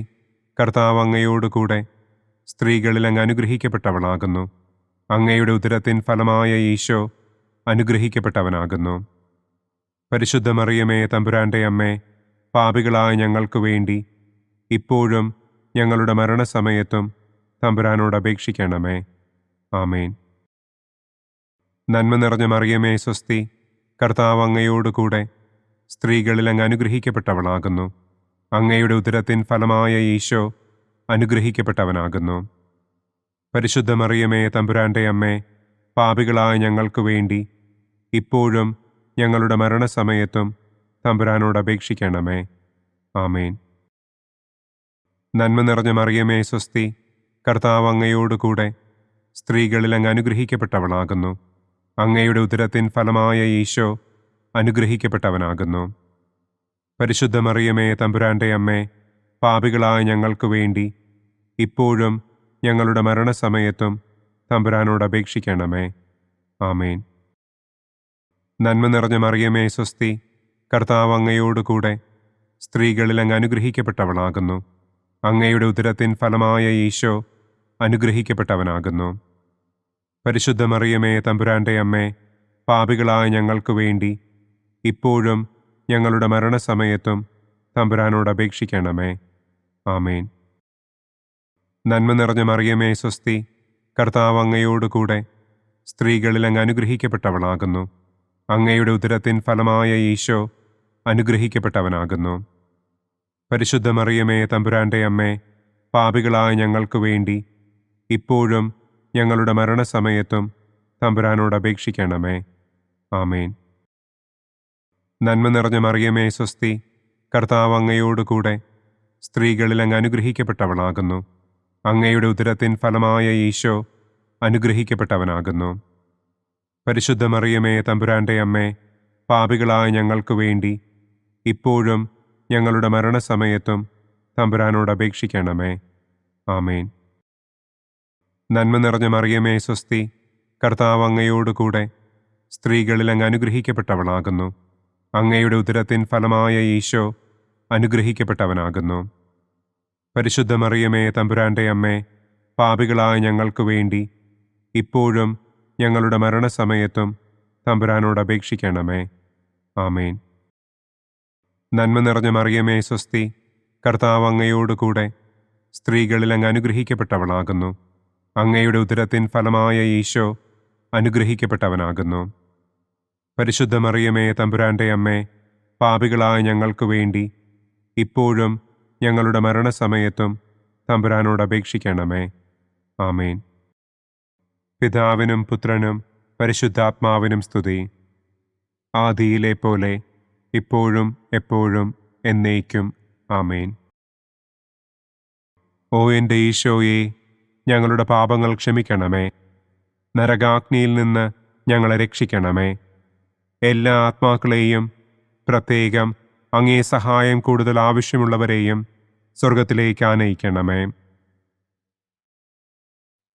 കർത്താവ് അങ്ങയോടുകൂടെ സ്ത്രീകളിൽ അങ്ങ് അനുഗ്രഹിക്കപ്പെട്ടവളാകുന്നു. അങ്ങയുടെ ഉദരത്തിൻ ഫലമായ ഈശോ അനുഗ്രഹിക്കപ്പെട്ടവനാകുന്നു. പരിശുദ്ധ മറിയമേ തമ്പുരാന്റെ അമ്മേ, പാപികളായ ഞങ്ങൾക്ക് വേണ്ടി ഇപ്പോഴും ഞങ്ങളുടെ മരണസമയത്തും തമ്പുരാനോട് അപേക്ഷിക്കണമേ. ആമേൻ. നന്മ നിറഞ്ഞ മറിയമേ സ്വസ്തി, കർത്താവ് അങ്ങയോടുകൂടെ സ്ത്രീകളിൽ അങ്ങ് അനുഗ്രഹിക്കപ്പെട്ടവളാകുന്നു. അങ്ങയുടെ ഉദരത്തിൻ ഫലമായ ഈശോ അനുഗ്രഹിക്കപ്പെട്ടവനാകുന്നു. പരിശുദ്ധ മറിയമേ തമ്പുരാന്റെ അമ്മേ, പാപികളായ ഞങ്ങൾക്ക് വേണ്ടി ഇപ്പോഴും ഞങ്ങളുടെ മരണസമയത്തും തമ്പുരാനോട് അപേക്ഷിക്കണമേ. ആമേൻ. നന്മ നിറഞ്ഞ മറിയമേ സ്വസ്തി, കർത്താവ് അങ്ങയോടുകൂടെ സ്ത്രീകളിൽ അങ്ങ് അനുഗ്രഹിക്കപ്പെട്ടവളാകുന്നു. അങ്ങയുടെ ഉദരത്തിൻ ഫലമായ ഈശോ അനുഗ്രഹിക്കപ്പെട്ടവനാകുന്നു. പരിശുദ്ധ മറിയമേ തമ്പുരാന്റെ അമ്മേ, പാപികളായ ഞങ്ങൾക്ക് വേണ്ടി ഇപ്പോഴും ഞങ്ങളുടെ മരണസമയത്തും തമ്പുരാനോട് അപേക്ഷിക്കണമേ. ആമേൻ. നന്മ നിറഞ്ഞ മറിയമേ സ്വസ്തി, കർത്താവ് അങ്ങയോടുകൂടെ സ്ത്രീകളിൽ അങ്ങ് അനുഗ്രഹിക്കപ്പെട്ടവളാകുന്നു. അങ്ങയുടെ ഉദരത്തിൻ ഫലമായ ഈശോ അനുഗ്രഹിക്കപ്പെട്ടവനാകുന്നു. പരിശുദ്ധ മറിയമേ തമ്പുരാന്റെ അമ്മേ, പാപികളായ ഞങ്ങൾക്ക് വേണ്ടി ഇപ്പോഴും ഞങ്ങളുടെ മരണസമയത്തും തമ്പുരാനോട് അപേക്ഷിക്കണമേ. ആമേൻ. നന്മ നിറഞ്ഞ മറിയമേ സ്വസ്തി, കർത്താവ് അങ്ങയോടുകൂടെ സ്ത്രീകളിൽ അങ്ങ് അനുഗ്രഹിക്കപ്പെട്ടവളാകുന്നു. അങ്ങയുടെ ഉദരത്തിൻ ഫലമായ ഈശോ അനുഗ്രഹിക്കപ്പെട്ടവനാകുന്നു. പരിശുദ്ധ മറിയമേ തമ്പുരാന്റെ അമ്മേ, പാപികളായ ഞങ്ങൾക്ക് വേണ്ടി ഇപ്പോഴും ഞങ്ങളുടെ മരണസമയത്തും തമ്പുരാനോട് അപേക്ഷിക്കണമേ. ആമേൻ. നന്മ നിറഞ്ഞ മറിയമേ സ്വസ്തി, കർത്താവ് അങ്ങയോടുകൂടെ സ്ത്രീകളിൽ അങ്ങ് അനുഗ്രഹിക്കപ്പെട്ടവളാകുന്നു. അങ്ങയുടെ ഉദരത്തിൻ ഫലമായ ഈശോ അനുഗ്രഹിക്കപ്പെട്ടവനാകുന്നു. പരിശുദ്ധ മറിയമേ തമ്പുരാന്റെ അമ്മേ, പാപികളായ ഞങ്ങൾക്ക് വേണ്ടി ഇപ്പോഴും ഞങ്ങളുടെ മരണസമയത്തും തമ്പുരാനോട് അപേക്ഷിക്കണമേ. ആമേൻ. നന്മ നിറഞ്ഞ മറിയമേ സ്വസ്തി, കർത്താവ് അങ്ങയോടുകൂടെ സ്ത്രീകളിൽ അങ്ങ് അനുഗ്രഹിക്കപ്പെട്ടവളാകുന്നു. അങ്ങയുടെ ഉദരത്തിൻ ഫലമായ ഈശോ അനുഗ്രഹിക്കപ്പെട്ടവനാകുന്നു. പരിശുദ്ധ മറിയമേ തമ്പുരാന്റെ അമ്മേ, പാപികളായ ഞങ്ങൾക്ക് വേണ്ടി ഇപ്പോഴും ഞങ്ങളുടെ മരണസമയത്തും തമ്പുരാനോട് അപേക്ഷിക്കണമേ. ആമേൻ. നന്മ നിറഞ്ഞ മറിയമേ സ്വസ്തി, കർത്താവ് അങ്ങയോടുകൂടെ സ്ത്രീകളിൽ അങ്ങ് അനുഗ്രഹിക്കപ്പെട്ടവളാകുന്നു. അങ്ങയുടെ ഉദരത്തിൻ ഫലമായ ഈശോ അനുഗ്രഹിക്കപ്പെട്ടവനാകുന്നു. പരിശുദ്ധ മറിയമേ തമ്പുരാന്റെ അമ്മേ, പാപികളായ ഞങ്ങൾക്ക് വേണ്ടി ഇപ്പോഴും ഞങ്ങളുടെ മരണസമയത്തും തമ്പുരാനോട് അപേക്ഷിക്കണമേ. ആമേൻ. പിതാവിനും പുത്രനും പരിശുദ്ധാത്മാവിനും സ്തുതി. ആദിയിലെ പോലെ ഇപ്പോഴും എപ്പോഴും എന്നേക്കും. ആമേൻ. ഓ എൻ്റെ ഈശോയെ, ഞങ്ങളുടെ പാപങ്ങൾ ക്ഷമിക്കണമേ. നരകാഗ്നിയിൽ നിന്ന് ഞങ്ങളെ രക്ഷിക്കണമേ. എല്ലാ ആത്മാക്കളെയും, പ്രത്യേകം അങ്ങേ സഹായം കൂടുതൽ ആവശ്യമുള്ളവരെയും സ്വർഗത്തിലേക്ക് ആനയിക്കണമേ.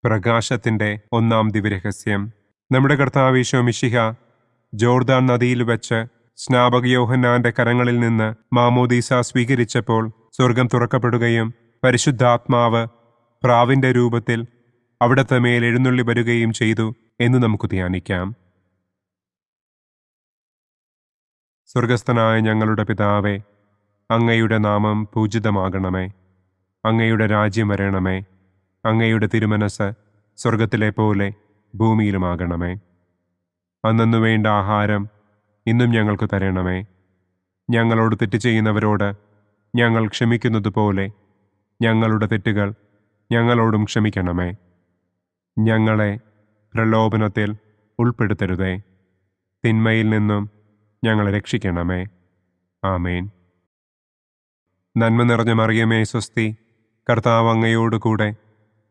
പ്രകാശത്തിൻ്റെ ഒന്നാം ദിവ്യരഹസ്യം. നമ്മുടെ കർത്താവ് ഈശോ മിശിഹ ജോർദാൻ നദിയിൽ വെച്ച് സ്നാപക യോഹന്നാന്റെ കരങ്ങളിൽ നിന്ന് മാമോദീസ സ്വീകരിച്ചപ്പോൾ സ്വർഗം തുറക്കപ്പെടുകയും പരിശുദ്ധാത്മാവ് പ്രാവിന്റെ രൂപത്തിൽ അവിടത്തെ മേൽ എഴുന്നള്ളി വരികയും ചെയ്തു എന്ന് നമുക്ക് ധ്യാനിക്കാം. സ്വർഗസ്ഥനായ ഞങ്ങളുടെ പിതാവേ, അങ്ങയുടെ നാമം പൂജിതമാകണമേ. അങ്ങയുടെ രാജ്യം വരണമേ. അങ്ങയുടെ തിരുമനസ് സ്വർഗത്തിലെ പോലെ ഭൂമിയിലുമാകണമേ. അന്നന്നു വേണ്ട ആഹാരം ഇന്നും ഞങ്ങൾക്ക് തരണമേ. ഞങ്ങളോട് തെറ്റ് ചെയ്യുന്നവരോട് ഞങ്ങൾ ക്ഷമിക്കുന്നത് പോലെ ഞങ്ങളുടെ തെറ്റുകൾ ഞങ്ങളോടും ക്ഷമിക്കണമേ. ഞങ്ങളെ പ്രലോഭനത്തിൽ ഉൾപ്പെടുത്തരുതേ, തിന്മയിൽ നിന്നും ഞങ്ങളെ രക്ഷിക്കണമേ. ആമേൻ. നന്മ നിറഞ്ഞ മറിയമേ സ്വസ്തി, കർത്താവ് അങ്ങയോടുകൂടെ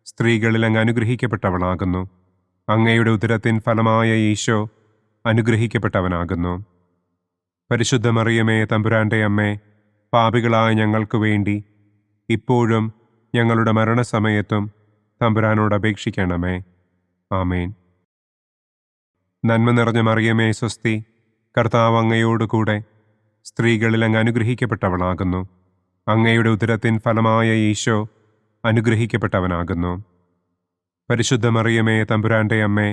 സ്ത്രീകളിൽ അങ്ങ് അനുഗ്രഹിക്കപ്പെട്ടവളാകുന്നു. അങ്ങയുടെ ഉദരത്തിൻ ഫലമായ ഈശോ അനുഗ്രഹിക്കപ്പെട്ടവനാകുന്നു. പരിശുദ്ധ മറിയമേ തമ്പുരാന്റെ അമ്മേ, പാപികളായ ഞങ്ങൾക്ക് വേണ്ടി ഇപ്പോഴും ഞങ്ങളുടെ മരണസമയത്തും തമ്പുരാനോട് അപേക്ഷിക്കണമേ. ആമേൻ. നന്മ നിറഞ്ഞ മറിയമേ സ്വസ്തി, കർത്താവ് അങ്ങയോടുകൂടെ സ്ത്രീകളിൽ അങ്ങ് അനുഗ്രഹിക്കപ്പെട്ടവളാകുന്നു. അങ്ങയുടെ ഉദരത്തിൻ ഫലമായ ഈശോ അനുഗ്രഹിക്കപ്പെട്ടവനാകുന്നു. പരിശുദ്ധ മറിയമേ തമ്പുരാന്റെ അമ്മേ,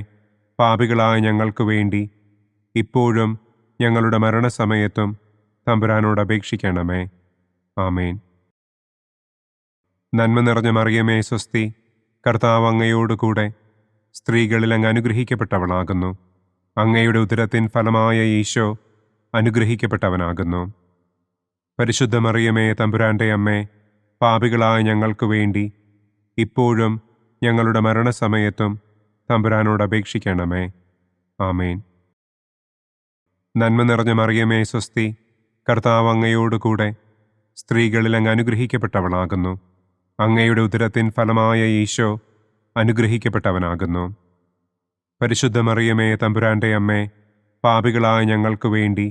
പാപികളായ ഞങ്ങൾക്ക് വേണ്ടി ഇപ്പോഴും ഞങ്ങളുടെ മരണസമയത്തും തമ്പുരാനോട് അപേക്ഷിക്കണമേ. ആമേൻ. നന്മ നിറഞ്ഞ മറിയമേ സ്വസ്തി, കർത്താവ് അങ്ങയോടുകൂടെ സ്ത്രീകളിൽ അങ്ങ് അനുഗ്രഹിക്കപ്പെട്ടവളാകുന്നു. അങ്ങയുടെ ഉദരത്തിൻ ഫലമായ ഈശോ അനുഗ്രഹിക്കപ്പെട്ടവനാകുന്നു. പരിശുദ്ധ മറിയമേ തമ്പുരാന്റെ അമ്മേ, പാപികളായ ഞങ്ങൾക്ക് വേണ്ടി ഇപ്പോഴും ഞങ്ങളുടെ മരണസമയത്തും തമ്പുരാനോട് അപേക്ഷിക്കണമേ. ആമേൻ. നന്മ നിറഞ്ഞ മറിയമേ സ്വസ്തി, കർത്താവ് അങ്ങയോടുകൂടെ സ്ത്രീകളിൽ അങ്ങ് അനുഗ്രഹിക്കപ്പെട്ടവളാകുന്നു. അങ്ങയുടെ ഉദരത്തിൻ ഫലമായ ഈശോ അനുഗ്രഹിക്കപ്പെട്ടവനാകുന്നു. പരിശുദ്ധ മറിയമേ തമ്പുരാന്റെ അമ്മേ, പാപികളായ ഞങ്ങൾക്ക് വേണ്ടി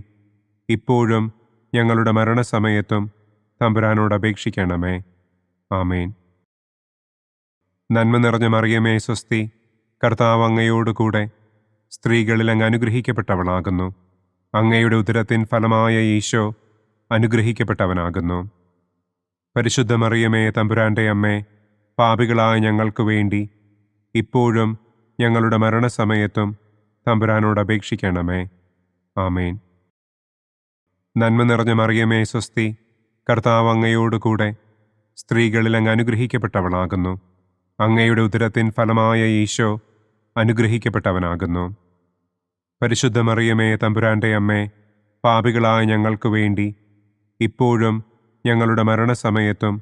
ഇപ്പോഴും ഞങ്ങളുടെ മരണസമയത്തും തമ്പുരാനോട് അപേക്ഷിക്കണമേ. ആമേൻ. നന്മ നിറഞ്ഞ മറിയമേ സ്വസ്തി, കർത്താവ് അങ്ങയോടുകൂടെ സ്ത്രീകളിൽ അങ്ങ് അനുഗ്രഹിക്കപ്പെട്ടവളാകുന്നു. അങ്ങയുടെ ഉദരത്തിൻ ഫലമായ ഈശോ അനുഗ്രഹിക്കപ്പെട്ടവനാകുന്നു. പരിശുദ്ധ മറിയമേ തമ്പുരാന്റെ അമ്മേ, പാപികളായ ഞങ്ങൾക്ക് വേണ്ടി ഇപ്പോഴും ഞങ്ങളുടെ മരണസമയത്തും തമ്പുരാനോട് അപേക്ഷിക്കണമേ. ആമേൻ. നന്മ നിറഞ്ഞ മറിയമേ സ്വസ്തി, കർത്താവ് അങ്ങയോടുകൂടെ സ്ത്രീകളിൽ അങ്ങ് അനുഗ്രഹിക്കപ്പെട്ടവളാകുന്നു. അങ്ങയുടെ ഉദരത്തിൻ ഫലമായ ഈശോ അനുഗ്രഹിക്കപ്പെട്ടവനാകുന്നു. പരിശുദ്ധ മറിയമേ തമ്പുരാന്റെ അമ്മേ, പാപികളായ ഞങ്ങൾക്ക് വേണ്ടി ഇപ്പോഴും ഞങ്ങളുടെ മരണസമയത്തും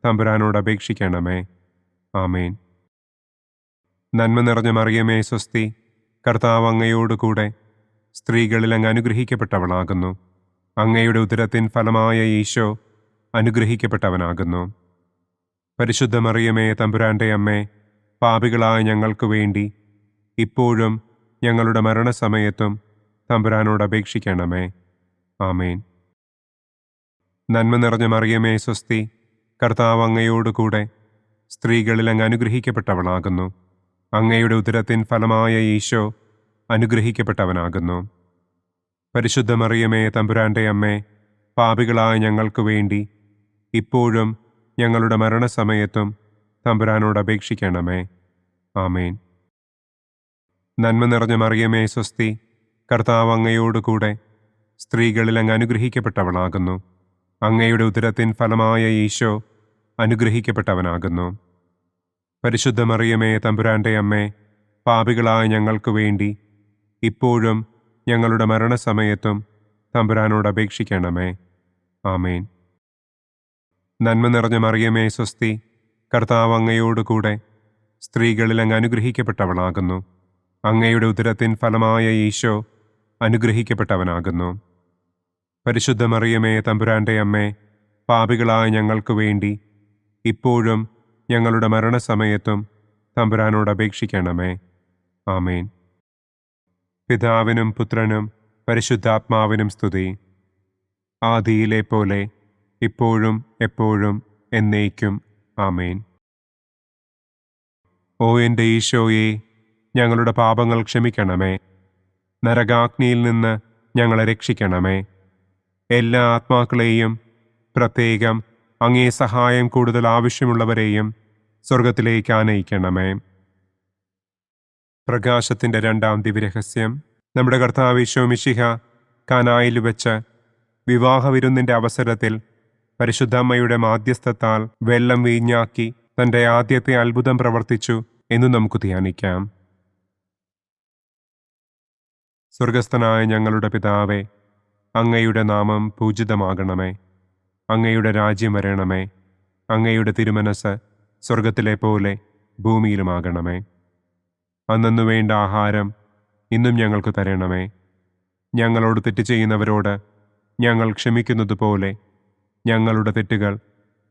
തമ്പുരാനോട് അപേക്ഷിക്കണമേ. ആമേൻ. നന്മ നിറഞ്ഞ മറിയമേ സ്വസ്തി, കർത്താവ് അങ്ങയോടുകൂടെ സ്ത്രീകളിൽ അങ്ങ് അനുഗ്രഹിക്കപ്പെട്ടവളാകുന്നു. അങ്ങയുടെ ഉദരത്തിൻ ഫലമായ ഈശോ അനുഗ്രഹിക്കപ്പെട്ടവനാകുന്നു. പരിശുദ്ധ മറിയമേ തമ്പുരാന്റെ അമ്മേ, പാപികളായ ഞങ്ങൾക്ക് വേണ്ടി ഇപ്പോഴും ഞങ്ങളുടെ മരണസമയത്തും തമ്പുരാനോട് അപേക്ഷിക്കണമേ. ആമേൻ. നന്മ നിറഞ്ഞ മറിയമേ സ്വസ്തി, കർത്താവ് അങ്ങയോടുകൂടെ സ്ത്രീകളിൽ അങ്ങ് അനുഗ്രഹിക്കപ്പെട്ടവളാകുന്നു. അങ്ങയുടെ ഉദരത്തിൻ ഫലമായ ഈശോ അനുഗ്രഹിക്കപ്പെട്ടവനാകുന്നു. പരിശുദ്ധ മറിയമേ തമ്പുരാന്റെ അമ്മേ, പാപികളായ ഞങ്ങൾക്ക് വേണ്ടി ഇപ്പോഴും ഞങ്ങളുടെ മരണസമയത്തും തമ്പുരാനോട് അപേക്ഷിക്കണമേ. ആമേൻ. നന്മ നിറഞ്ഞ മറിയമേ സ്വസ്തി, കർത്താവ് അങ്ങയോടുകൂടെ സ്ത്രീകളിൽ അങ്ങ് അനുഗ്രഹിക്കപ്പെട്ടവളാകുന്നു. അങ്ങയുടെ ഉദരത്തിൻ ഫലമായ ഈശോ അനുഗ്രഹിക്കപ്പെട്ടവനാകുന്നു. പരിശുദ്ധ മറിയമേ തമ്പുരാന്റെ അമ്മേ, പാപികളായ ഞങ്ങൾക്ക് വേണ്ടി ഇപ്പോഴും ഞങ്ങളുടെ മരണസമയത്തും തമ്പുരാനോട് അപേക്ഷിക്കണമേ. ആമേൻ. നന്മ നിറഞ്ഞ മറിയമേ സ്വസ്തി, കർത്താവ് അങ്ങയോടുകൂടെ സ്ത്രീകളിൽ അങ്ങ് അനുഗ്രഹിക്കപ്പെട്ടവളാകുന്നു. അങ്ങയുടെ ഉദരത്തിൻ ഫലമായ ഈശോ അനുഗ്രഹിക്കപ്പെട്ടവനാകുന്നു. പരിശുദ്ധ മറിയമേ തമ്പുരാന്റെ അമ്മേ, പാപികളായ ഞങ്ങൾക്ക് വേണ്ടി ഇപ്പോഴും ഞങ്ങളുടെ മരണസമയത്തും തമ്പുരാനോട് അപേക്ഷിക്കണമേ. ആമേൻ. പിതാവിനും പുത്രനും പരിശുദ്ധാത്മാവിനും സ്തുതി. ആദിയിലെ പോലെ ഇപ്പോഴും എപ്പോഴും എന്നേക്കും. ആമേൻ. ഓ എൻ്റെ ഈശോയെ, ഞങ്ങളുടെ പാപങ്ങൾ ക്ഷമിക്കണമേ. നരകാഗ്നിയിൽ നിന്ന് ഞങ്ങളെ രക്ഷിക്കണമേ. എല്ലാ ആത്മാക്കളെയും, പ്രത്യേകം അങ്ങേ സഹായം കൂടുതൽ ആവശ്യമുള്ളവരെയും സ്വർഗത്തിലേക്ക് ആനയിക്കണമേ. പ്രകാശത്തിൻ്റെ രണ്ടാം ദിവ്യരഹസ്യം. നമ്മുടെ കർത്താവ് ഈശോ മിശിഹ കാനായിൽ വെച്ച് വിവാഹവിരുന്നിൻ്റെ അവസരത്തിൽ പരിശുദ്ധമ്മയുടെ മാധ്യസ്ഥത്താൽ വെള്ളം വീഞ്ഞാക്കി തൻ്റെ ആദ്യത്തെ അത്ഭുതം പ്രവർത്തിച്ചു എന്ന് നമുക്ക് ധ്യാനിക്കാം. സ്വർഗസ്ഥനായ ഞങ്ങളുടെ പിതാവേ, അങ്ങയുടെ നാമം പൂജിതമാകണമേ. അങ്ങയുടെ രാജ്യം വരണമേ. അങ്ങയുടെ തിരുമനസ് സ്വർഗത്തിലെ പോലെ ഭൂമിയിലുമാകണമേ. അന്നു വേണ്ട ആഹാരം ഇന്നും ഞങ്ങൾക്ക് തരണമേ. ഞങ്ങളോട് തെറ്റ് ചെയ്യുന്നവരോട് ഞങ്ങൾ ക്ഷമിക്കുന്നത് പോലെ ഞങ്ങളുടെ തെറ്റുകൾ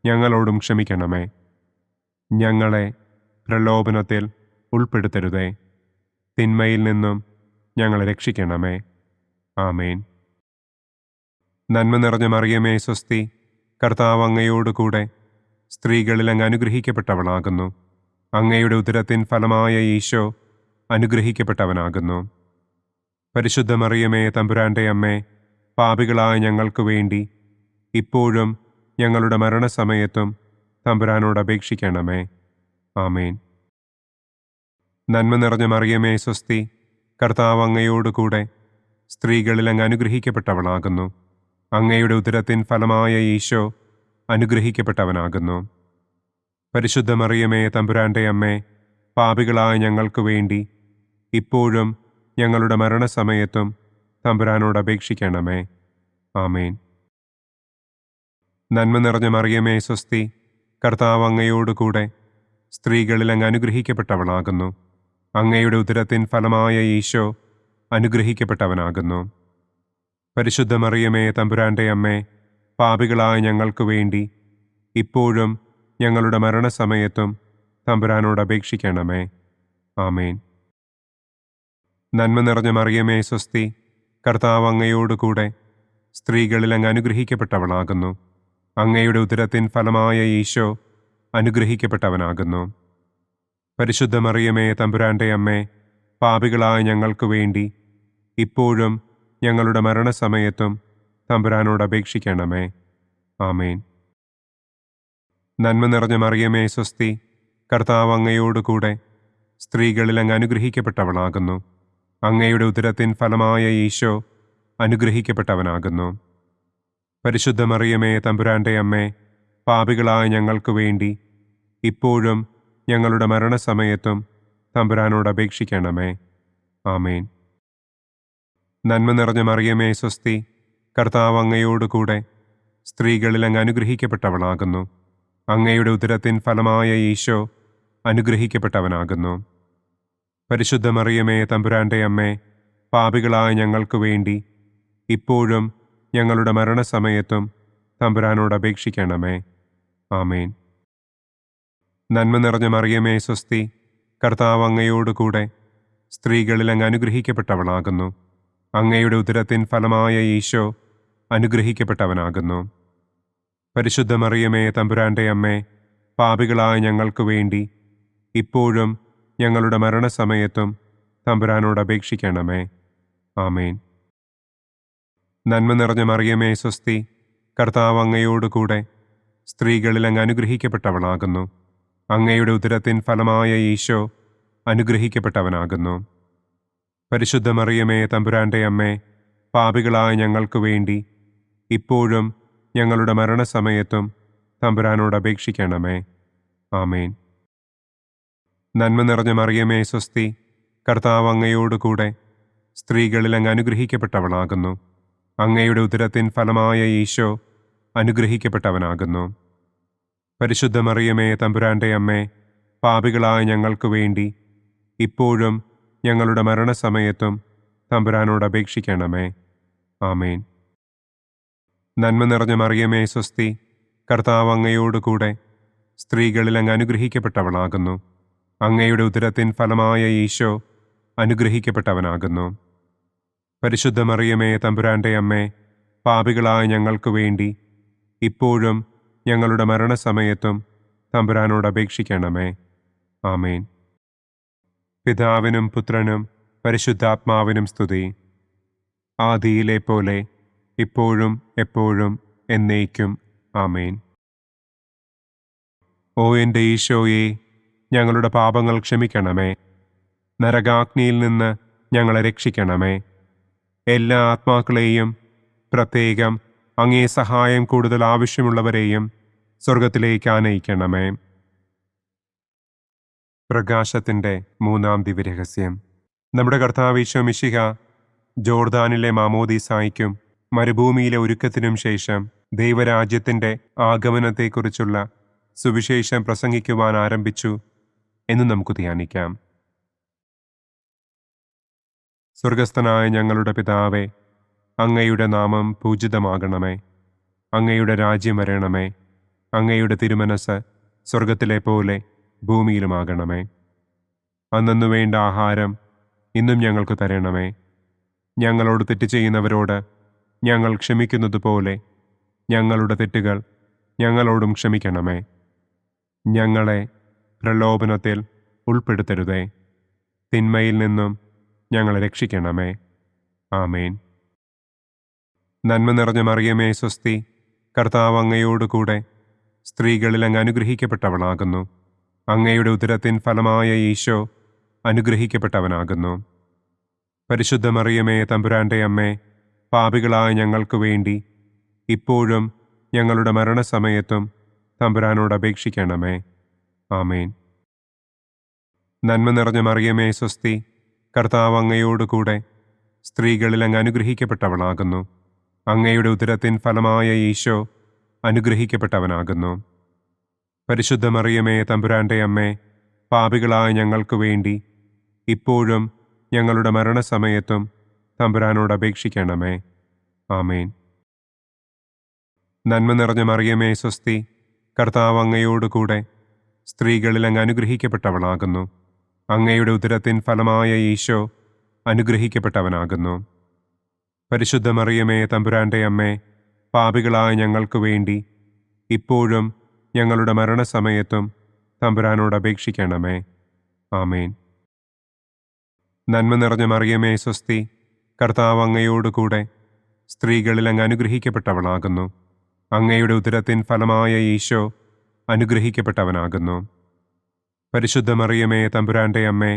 ഞങ്ങളോടും ക്ഷമിക്കണമേ. ഞങ്ങളെ പ്രലോഭനത്തിൽ ഉൾപ്പെടുത്തരുതേ. തിന്മയിൽ നിന്നും ഞങ്ങളെ രക്ഷിക്കണമേ. ആമേൻ. നന്മ നിറഞ്ഞ മറിയമേ സ്വസ്തി, കർത്താവ് അങ്ങയോടുകൂടെ സ്ത്രീകളിൽ അങ്ങ് അനുഗ്രഹിക്കപ്പെട്ടവളാകുന്നു. അങ്ങയുടെ ഉദരത്തിൻ ഫലമായ ഈശോ അനുഗ്രഹിക്കപ്പെട്ടവനാകുന്നു. പരിശുദ്ധ മറിയമേ തമ്പുരാന്റെ അമ്മേ, പാപികളായ ഞങ്ങൾക്ക് വേണ്ടി ഇപ്പോഴും ഞങ്ങളുടെ മരണസമയത്തും തമ്പുരാനോട് അപേക്ഷിക്കണമേ. ആമേൻ. നന്മ നിറഞ്ഞ മറിയമേ സ്വസ്തി, കർത്താവ് അങ്ങയോടുകൂടെ സ്ത്രീകളിൽ അങ്ങ് അനുഗ്രഹിക്കപ്പെട്ടവളാകുന്നു. അങ്ങയുടെ ഉദരത്തിൻ ഫലമായ ഈശോ അനുഗ്രഹിക്കപ്പെട്ടവനാകുന്നു. പരിശുദ്ധ മറിയമേ തമ്പുരാന്റെ അമ്മേ, പാപികളായ ഞങ്ങൾക്ക് വേണ്ടി ഇപ്പോഴും ഞങ്ങളുടെ മരണസമയത്തും തമ്പുരാനോട് അപേക്ഷിക്കണമേ. ആമേൻ. നന്മ നിറഞ്ഞ മറിയമേ സ്വസ്തി, കർത്താവ് അങ്ങയോടുകൂടെ സ്ത്രീകളിൽ അങ്ങ് അനുഗ്രഹിക്കപ്പെട്ടവളാകുന്നു. അങ്ങയുടെ ഉദരത്തിൻ ഫലമായ ഈശോ അനുഗ്രഹിക്കപ്പെട്ടവനാകുന്നു. പരിശുദ്ധ മറിയമേ തമ്പുരാന്റെ അമ്മേ, പാപികളായ ഞങ്ങൾക്ക് വേണ്ടി ഇപ്പോഴും ഞങ്ങളുടെ മരണസമയത്തും തമ്പുരാനോട് അപേക്ഷിക്കണമേ. ആമേൻ. നന്മ നിറഞ്ഞ മറിയമേ സ്വസ്തി, കർത്താവ് അങ്ങയോടുകൂടെ സ്ത്രീകളിൽ അങ്ങ് അനുഗ്രഹിക്കപ്പെട്ടവളാകുന്നു. അങ്ങയുടെ ഉദരത്തിൻ ഫലമായ ഈശോ അനുഗ്രഹിക്കപ്പെട്ടവനാകുന്നു. പരിശുദ്ധ മറിയമേ തമ്പുരാന്റെ അമ്മേ, പാപികളായ ഞങ്ങൾക്ക് വേണ്ടി ഇപ്പോഴും ഞങ്ങളുടെ മരണസമയത്തും തമ്പുരാനോട് അപേക്ഷിക്കണമേ. ആമേൻ. നന്മ നിറഞ്ഞ മറിയമേ സ്വസ്തി, കർത്താവ് അങ്ങയോടുകൂടെ സ്ത്രീകളിൽ അങ്ങ് അനുഗ്രഹിക്കപ്പെട്ടവളാകുന്നു. അങ്ങയുടെ ഉദരത്തിൻ ഫലമായ ഈശോ അനുഗ്രഹിക്കപ്പെട്ടവനാകുന്നു. പരിശുദ്ധ മറിയമേ തമ്പുരാന്റെ അമ്മേ, പാപികളായ ഞങ്ങൾക്ക് വേണ്ടി ഇപ്പോഴും ഞങ്ങളുടെ മരണസമയത്തും തമ്പുരാനോട് അപേക്ഷിക്കണമേ. ആമേൻ. നന്മ നിറഞ്ഞ മറിയമേ സ്വസ്തി, കർത്താവ് അങ്ങയോടുകൂടെ സ്ത്രീകളിൽ അങ്ങ് അനുഗ്രഹിക്കപ്പെട്ടവളാകുന്നു. അങ്ങയുടെ ഉദരത്തിൻ ഫലമായ ഈശോ അനുഗ്രഹിക്കപ്പെട്ടവനാകുന്നു. പരിശുദ്ധ മറിയമേ തമ്പുരാന്റെ അമ്മേ, പാപികളായ ഞങ്ങൾക്ക് വേണ്ടി ഇപ്പോഴും ഞങ്ങളുടെ മരണസമയത്തും തമ്പുരാനോട് അപേക്ഷിക്കണമേ. ആമേൻ. നന്മ നിറഞ്ഞ മറിയമേ സ്വസ്തി, കർത്താവ് അങ്ങയോടുകൂടെ സ്ത്രീകളിൽ അങ്ങ് അനുഗ്രഹിക്കപ്പെട്ടവളാകുന്നു. അങ്ങയുടെ ഉദരത്തിൻ ഫലമായ ഈശോ അനുഗ്രഹിക്കപ്പെട്ടവനാകുന്നു. പരിശുദ്ധ മറിയമേ തമ്പുരാന്റെ അമ്മേ, പാപികളായ ഞങ്ങൾക്ക് വേണ്ടി ഇപ്പോഴും ഞങ്ങളുടെ മരണസമയത്തും തമ്പുരാനോട് അപേക്ഷിക്കണമേ. ആമേൻ. നന്മ നിറഞ്ഞ മറിയമേ സ്വസ്തി, കർത്താവ് അങ്ങയോടുകൂടെ സ്ത്രീകളിൽ അങ്ങ് അനുഗ്രഹിക്കപ്പെട്ടവളാകുന്നു. അങ്ങയുടെ ഉദരത്തിൻ ഫലമായ ഈശോ അനുഗ്രഹിക്കപ്പെട്ടവനാകുന്നു. പരിശുദ്ധ മറിയമേ തമ്പുരാന്റെ അമ്മേ, പാപികളായ ഞങ്ങൾക്ക് വേണ്ടി ഇപ്പോഴും ഞങ്ങളുടെ മരണസമയത്തും തമ്പുരാനോട് അപേക്ഷിക്കണമേ. ആമേൻ. നന്മ നിറഞ്ഞ മറിയമേ സ്വസ്തി, കർത്താവ് അങ്ങയോടുകൂടെ സ്ത്രീകളിൽ അങ്ങ് അനുഗ്രഹിക്കപ്പെട്ടവളാകുന്നു. അങ്ങയുടെ ഉദരത്തിൻ ഫലമായ ഈശോ അനുഗ്രഹിക്കപ്പെട്ടവനാകുന്നു. പരിശുദ്ധ മറിയമേ തമ്പുരാന്റെ അമ്മേ, പാപികളായ ഞങ്ങൾക്ക് വേണ്ടി ഇപ്പോഴും ഞങ്ങളുടെ മരണസമയത്തും തമ്പുരാനോട് അപേക്ഷിക്കണമേ. ആമേൻ. നന്മ നിറഞ്ഞ മറിയമേ സ്വസ്തി, കർത്താവ് അങ്ങയോടുകൂടെ സ്ത്രീകളിൽ അങ്ങ് അനുഗ്രഹിക്കപ്പെട്ടവളാകുന്നു. അങ്ങയുടെ ഉദരത്തിൻ ഫലമായ ഈശോ അനുഗ്രഹിക്കപ്പെട്ടവനാകുന്നു. പരിശുദ്ധ മറിയമേ തമ്പുരാന്റെ അമ്മേ, പാപികളായ ഞങ്ങൾക്ക് വേണ്ടി ഇപ്പോഴും ഞങ്ങളുടെ മരണസമയത്തും തമ്പുരാനോട് അപേക്ഷിക്കണമേ. ആമേൻ. പിതാവിനും പുത്രനും പരിശുദ്ധാത്മാവിനും സ്തുതി. ആദിയിലെ പോലെ ഇപ്പോഴും എപ്പോഴും എന്നേക്കും. ആമേൻ. ഓ എൻ്റെ ഈശോയെ, ഞങ്ങളുടെ പാപങ്ങൾ ക്ഷമിക്കണമേ. നരകാഗ്നിയിൽ നിന്ന് ഞങ്ങളെ രക്ഷിക്കണമേ. എല്ലാ ആത്മാക്കളെയും, പ്രത്യേകം അങ്ങേ സഹായം കൂടുതൽ ആവശ്യമുള്ളവരെയും സ്വർഗത്തിലേക്ക് ആനയിക്കണമേ. പ്രകാശത്തിൻ്റെ മൂന്നാം ദിവ്യരഹസ്യം. നമ്മുടെ കർത്താവ് ഈശോ മിശിഹ ജോർദാനിലെ മാമോദീസായ്ക്കും മരുഭൂമിയിലെ ഒരുക്കത്തിനും ശേഷം ദൈവരാജ്യത്തിൻ്റെ ആഗമനത്തെക്കുറിച്ചുള്ള സുവിശേഷം പ്രസംഗിക്കുവാൻ ആരംഭിച്ചു എന്ന് നമുക്ക് ധ്യാനിക്കാം. സ്വർഗസ്ഥനായ ഞങ്ങളുടെ പിതാവേ, അങ്ങയുടെ നാമം പൂജിതമാകണമേ. അങ്ങയുടെ രാജ്യം വരണമേ. അങ്ങയുടെ തിരുമനസ് സ്വർഗത്തിലെ പോലെ ഭൂമിയിലുമാകണമേ. അന്നന്നു വേണ്ട ആഹാരം ഇന്നും ഞങ്ങൾക്ക് തരണമേ. ഞങ്ങളോട് തെറ്റ് ചെയ്യുന്നവരോട് ഞങ്ങൾ ക്ഷമിക്കുന്നതുപോലെ ഞങ്ങളുടെ തെറ്റുകൾ ഞങ്ങളോടും ക്ഷമിക്കണമേ. ഞങ്ങളെ പ്രലോഭനത്തിൽ ഉൾപ്പെടുത്തരുതേ. തിന്മയിൽ നിന്നും ഞങ്ങളെ രക്ഷിക്കണമേ. ആമേൻ. നന്മ നിറഞ്ഞ മറിയമേ സ്വസ്തി, കർത്താവ് അങ്ങയോടുകൂടെ സ്ത്രീകളിൽ അങ്ങ് അനുഗ്രഹിക്കപ്പെട്ടവളാകുന്നു. അങ്ങയുടെ ഉദരത്തിൻ ഫലമായ ഈശോ അനുഗ്രഹിക്കപ്പെട്ടവനാകുന്നു. പരിശുദ്ധ മറിയമേ തമ്പുരാന്റെ അമ്മേ, പാപികളായ ഞങ്ങൾക്ക് വേണ്ടി ഇപ്പോഴും ഞങ്ങളുടെ മരണസമയത്തും തമ്പുരാനോട് അപേക്ഷിക്കണമേ. ആമേൻ. നന്മ നിറഞ്ഞ മറിയമേ സ്വസ്തി, കർത്താവ് അങ്ങയോടുകൂടെ സ്ത്രീകളിൽ അങ്ങ് അനുഗ്രഹിക്കപ്പെട്ടവളാകുന്നു. അങ്ങയുടെ ഉദരത്തിൻ ഫലമായ ഈശോ അനുഗ്രഹിക്കപ്പെട്ടവനാകുന്നു. പരിശുദ്ധ മറിയമേ തമ്പുരാന്റെ അമ്മേ, പാപികളായ ഞങ്ങൾക്ക് വേണ്ടി ഇപ്പോഴും ഞങ്ങളുടെ മരണസമയത്തും തമ്പുരാനോട് അപേക്ഷിക്കണമേ. ആമേൻ. നന്മ നിറഞ്ഞ മറിയമേ സ്വസ്തി, കർത്താവ് അങ്ങയോടുകൂടെ സ്ത്രീകളിൽ അങ്ങ് അനുഗ്രഹിക്കപ്പെട്ടവളാകുന്നു. അങ്ങയുടെ ഉദരത്തിൻ ഫലമായ ഈശോ അനുഗ്രഹിക്കപ്പെട്ടവനാകുന്നു. പരിശുദ്ധ മറിയമേ തമ്പുരാന്റെ അമ്മേ, പാപികളായ ഞങ്ങൾക്ക് വേണ്ടി ഇപ്പോഴും ഞങ്ങളുടെ മരണസമയത്തും തമ്പുരാനോട് അപേക്ഷിക്കണമേ. ആമേൻ. നന്മ നിറഞ്ഞ മറിയമേ സ്വസ്തി, കർത്താവ് അങ്ങയോടുകൂടെ സ്ത്രീകളിൽ അങ്ങ് അനുഗ്രഹിക്കപ്പെട്ടവളാകുന്നു. അങ്ങയുടെ ഉദരത്തിൻ ഫലമായ ഈശോ അനുഗ്രഹിക്കപ്പെട്ടവനാകുന്നു. പരിശുദ്ധ മറിയമേ തമ്പുരാന്റെ അമ്മേ,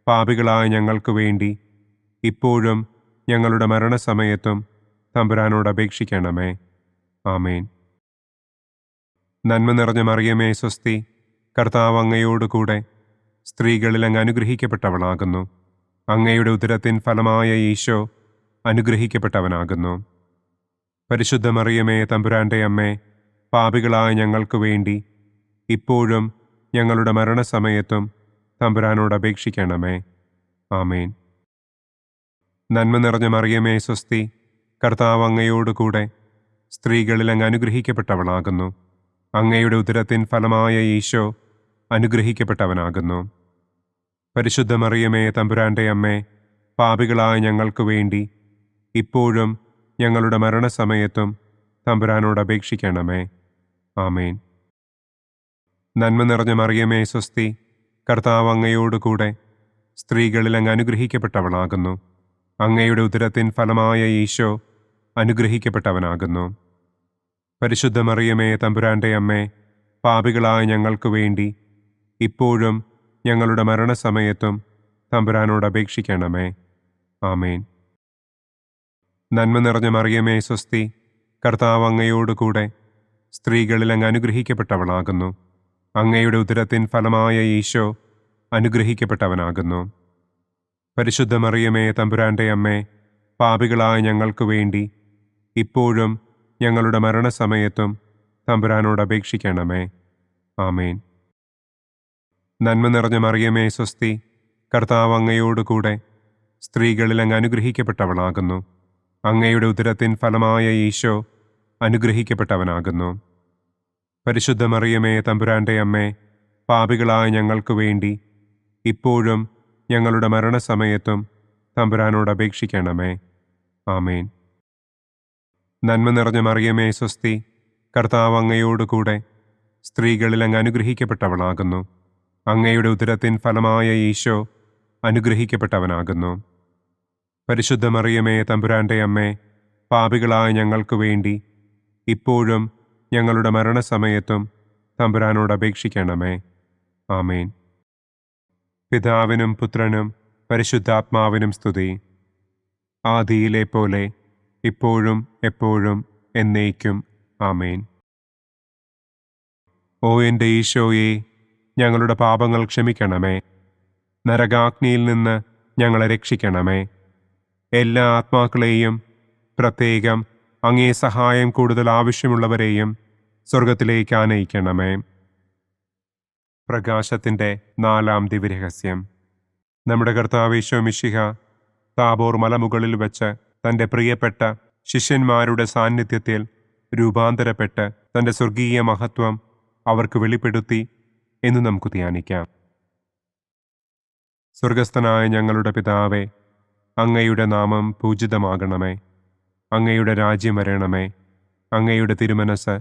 പാപികളായ ഞങ്ങൾക്ക് വേണ്ടി ഇപ്പോഴും ഞങ്ങളുടെ മരണസമയത്തും തമ്പുരാനോട് അപേക്ഷിക്കണമേ. ആമേൻ. നന്മ നിറഞ്ഞ മറിയമേ സ്വസ്തി, കർത്താവ് അങ്ങയോടുകൂടെ സ്ത്രീകളിൽ അങ്ങ് അനുഗ്രഹിക്കപ്പെട്ടവളാകുന്നു. അങ്ങയുടെ ഉദരത്തിൻ ഫലമായ ഈശോ അനുഗ്രഹിക്കപ്പെട്ടവനാകുന്നു. പരിശുദ്ധ മറിയമേ തമ്പുരാന്റെ അമ്മേ, പാപികളായ ഞങ്ങൾക്ക് വേണ്ടി ഇപ്പോഴും ഞങ്ങളുടെ മരണസമയത്തും തമ്പുരാനോട് അപേക്ഷിക്കണമേ. ആമേൻ. നന്മ നിറഞ്ഞ മറിയമേ സ്വസ്തി, കർത്താവ് അങ്ങയോടുകൂടെ സ്ത്രീകളിൽ അങ്ങ് അനുഗ്രഹിക്കപ്പെട്ടവളാകുന്നു. അങ്ങയുടെ ഉദരത്തിൻ ഫലമായ ഈശോ അനുഗ്രഹിക്കപ്പെട്ടവനാകുന്നു. പരിശുദ്ധ മറിയമേ തമ്പുരാന്റെ അമ്മേ, പാപികളായ ഞങ്ങൾക്ക് വേണ്ടി ഇപ്പോഴും ഞങ്ങളുടെ മരണസമയത്തും തമ്പുരാനോട് അപേക്ഷിക്കണമേ. ആമേൻ. നന്മ നിറഞ്ഞ മറിയമേ സ്വസ്തി, കർത്താവ് അങ്ങയോടുകൂടെ സ്ത്രീകളിൽ അങ്ങ് അനുഗ്രഹിക്കപ്പെട്ടവളാകുന്നു. അങ്ങയുടെ ഉദരത്തിൻ ഫലമായ ഈശോ അനുഗ്രഹിക്കപ്പെട്ടവനാകുന്നു. പരിശുദ്ധ മറിയമേ തമ്പുരാന്റെ അമ്മേ, പാപികളായ ഞങ്ങൾക്ക് വേണ്ടി ഇപ്പോഴും ഞങ്ങളുടെ മരണസമയത്തും തമ്പുരാനോട് അപേക്ഷിക്കണമേ. ആമേൻ. നന്മ നിറഞ്ഞ മറിയമേ സ്വസ്തി, കർത്താവ് അങ്ങയോടുകൂടെ സ്ത്രീകളിൽ അങ്ങ് അനുഗ്രഹിക്കപ്പെട്ടവളാകുന്നു. അങ്ങയുടെ ഉദരത്തിൻ ഫലമായ ഈശോ അനുഗ്രഹിക്കപ്പെട്ടവനാകുന്നു. പരിശുദ്ധ മറിയമേ തമ്പുരാന്റെ അമ്മേ, പാപികളായ ഞങ്ങൾക്ക് വേണ്ടി ഇപ്പോഴും ഞങ്ങളുടെ മരണസമയത്തും തമ്പുരാനോട് അപേക്ഷിക്കണമേ. ആമേൻ. നന്മ നിറഞ്ഞ മറിയമേ സ്വസ്തി, കർത്താവ് അങ്ങയോടുകൂടെ സ്ത്രീകളിൽ അങ്ങ് അനുഗ്രഹിക്കപ്പെട്ടവളാകുന്നു. അങ്ങയുടെ ഉദരത്തിൻ ഫലമായ ഈശോ അനുഗ്രഹിക്കപ്പെട്ടവനാകുന്നു. പരിശുദ്ധ മറിയമേ തമ്പുരാന്റെ അമ്മേ, പാപികളായ ഞങ്ങൾക്ക് വേണ്ടി ഇപ്പോഴും ഞങ്ങളുടെ മരണസമയത്തും തമ്പുരാനോട് അപേക്ഷിക്കണമേ. ആമേൻ. നന്മ നിറഞ്ഞ മറിയമേ സ്വസ്തി, കർത്താവ് അങ്ങയോടുകൂടെ സ്ത്രീകളിൽ അങ്ങ് അനുഗ്രഹിക്കപ്പെട്ടവളാകുന്നു. അങ്ങയുടെ ഉദരത്തിൻ ഫലമായ ഈശോ അനുഗ്രഹിക്കപ്പെട്ടവനാകുന്നു. പരിശുദ്ധ മറിയമേ തമ്പുരാന്റെ അമ്മേ, പാപികളായ ഞങ്ങൾക്ക് വേണ്ടി ഇപ്പോഴും ഞങ്ങളുടെ മരണസമയത്തും തമ്പുരാനോട് അപേക്ഷിക്കണമേ. ആമേൻ. പിതാവിനും പുത്രനും പരിശുദ്ധാത്മാവിനും സ്തുതി. ആദിയിലെ പോലെ ഇപ്പോഴും എപ്പോഴും എന്നേക്കും. ആമേൻ. ഓ എൻ്റെ ഈശോയെ, ഞങ്ങളുടെ പാപങ്ങൾ ക്ഷമിക്കണമേ. നരകാഗ്നിയിൽ നിന്ന് ഞങ്ങളെ രക്ഷിക്കണമേ. എല്ലാ ആത്മാക്കളെയും, പ്രത്യേകം അങ്ങേ സഹായം കൂടുതൽ ആവശ്യമുള്ളവരെയും സ്വർഗത്തിലേക്ക് ആനയിക്കണമേ. പ്രകാശത്തിൻ്റെ 4-ാം ദിവ്യരഹസ്യം. നമ്മുടെ കർത്താവ് ഈശോ മിശിഹ താബോർ മലമുകളിൽ വെച്ച് തൻ്റെ പ്രിയപ്പെട്ട ശിഷ്യന്മാരുടെ സാന്നിധ്യത്തിൽ രൂപാന്തരപ്പെട്ട് തൻ്റെ സ്വർഗീയ മഹത്വം അവർക്ക് വെളിപ്പെടുത്തി എന്ന് നമുക്ക് ധ്യാനിക്കാം. സ്വർഗസ്ഥനായ ഞങ്ങളുടെ പിതാവേ, അങ്ങയുടെ നാമം പൂജിതമാകണമേ. അങ്ങയുടെ രാജ്യം വരണമേ. അങ്ങയുടെ തിരുമനസ്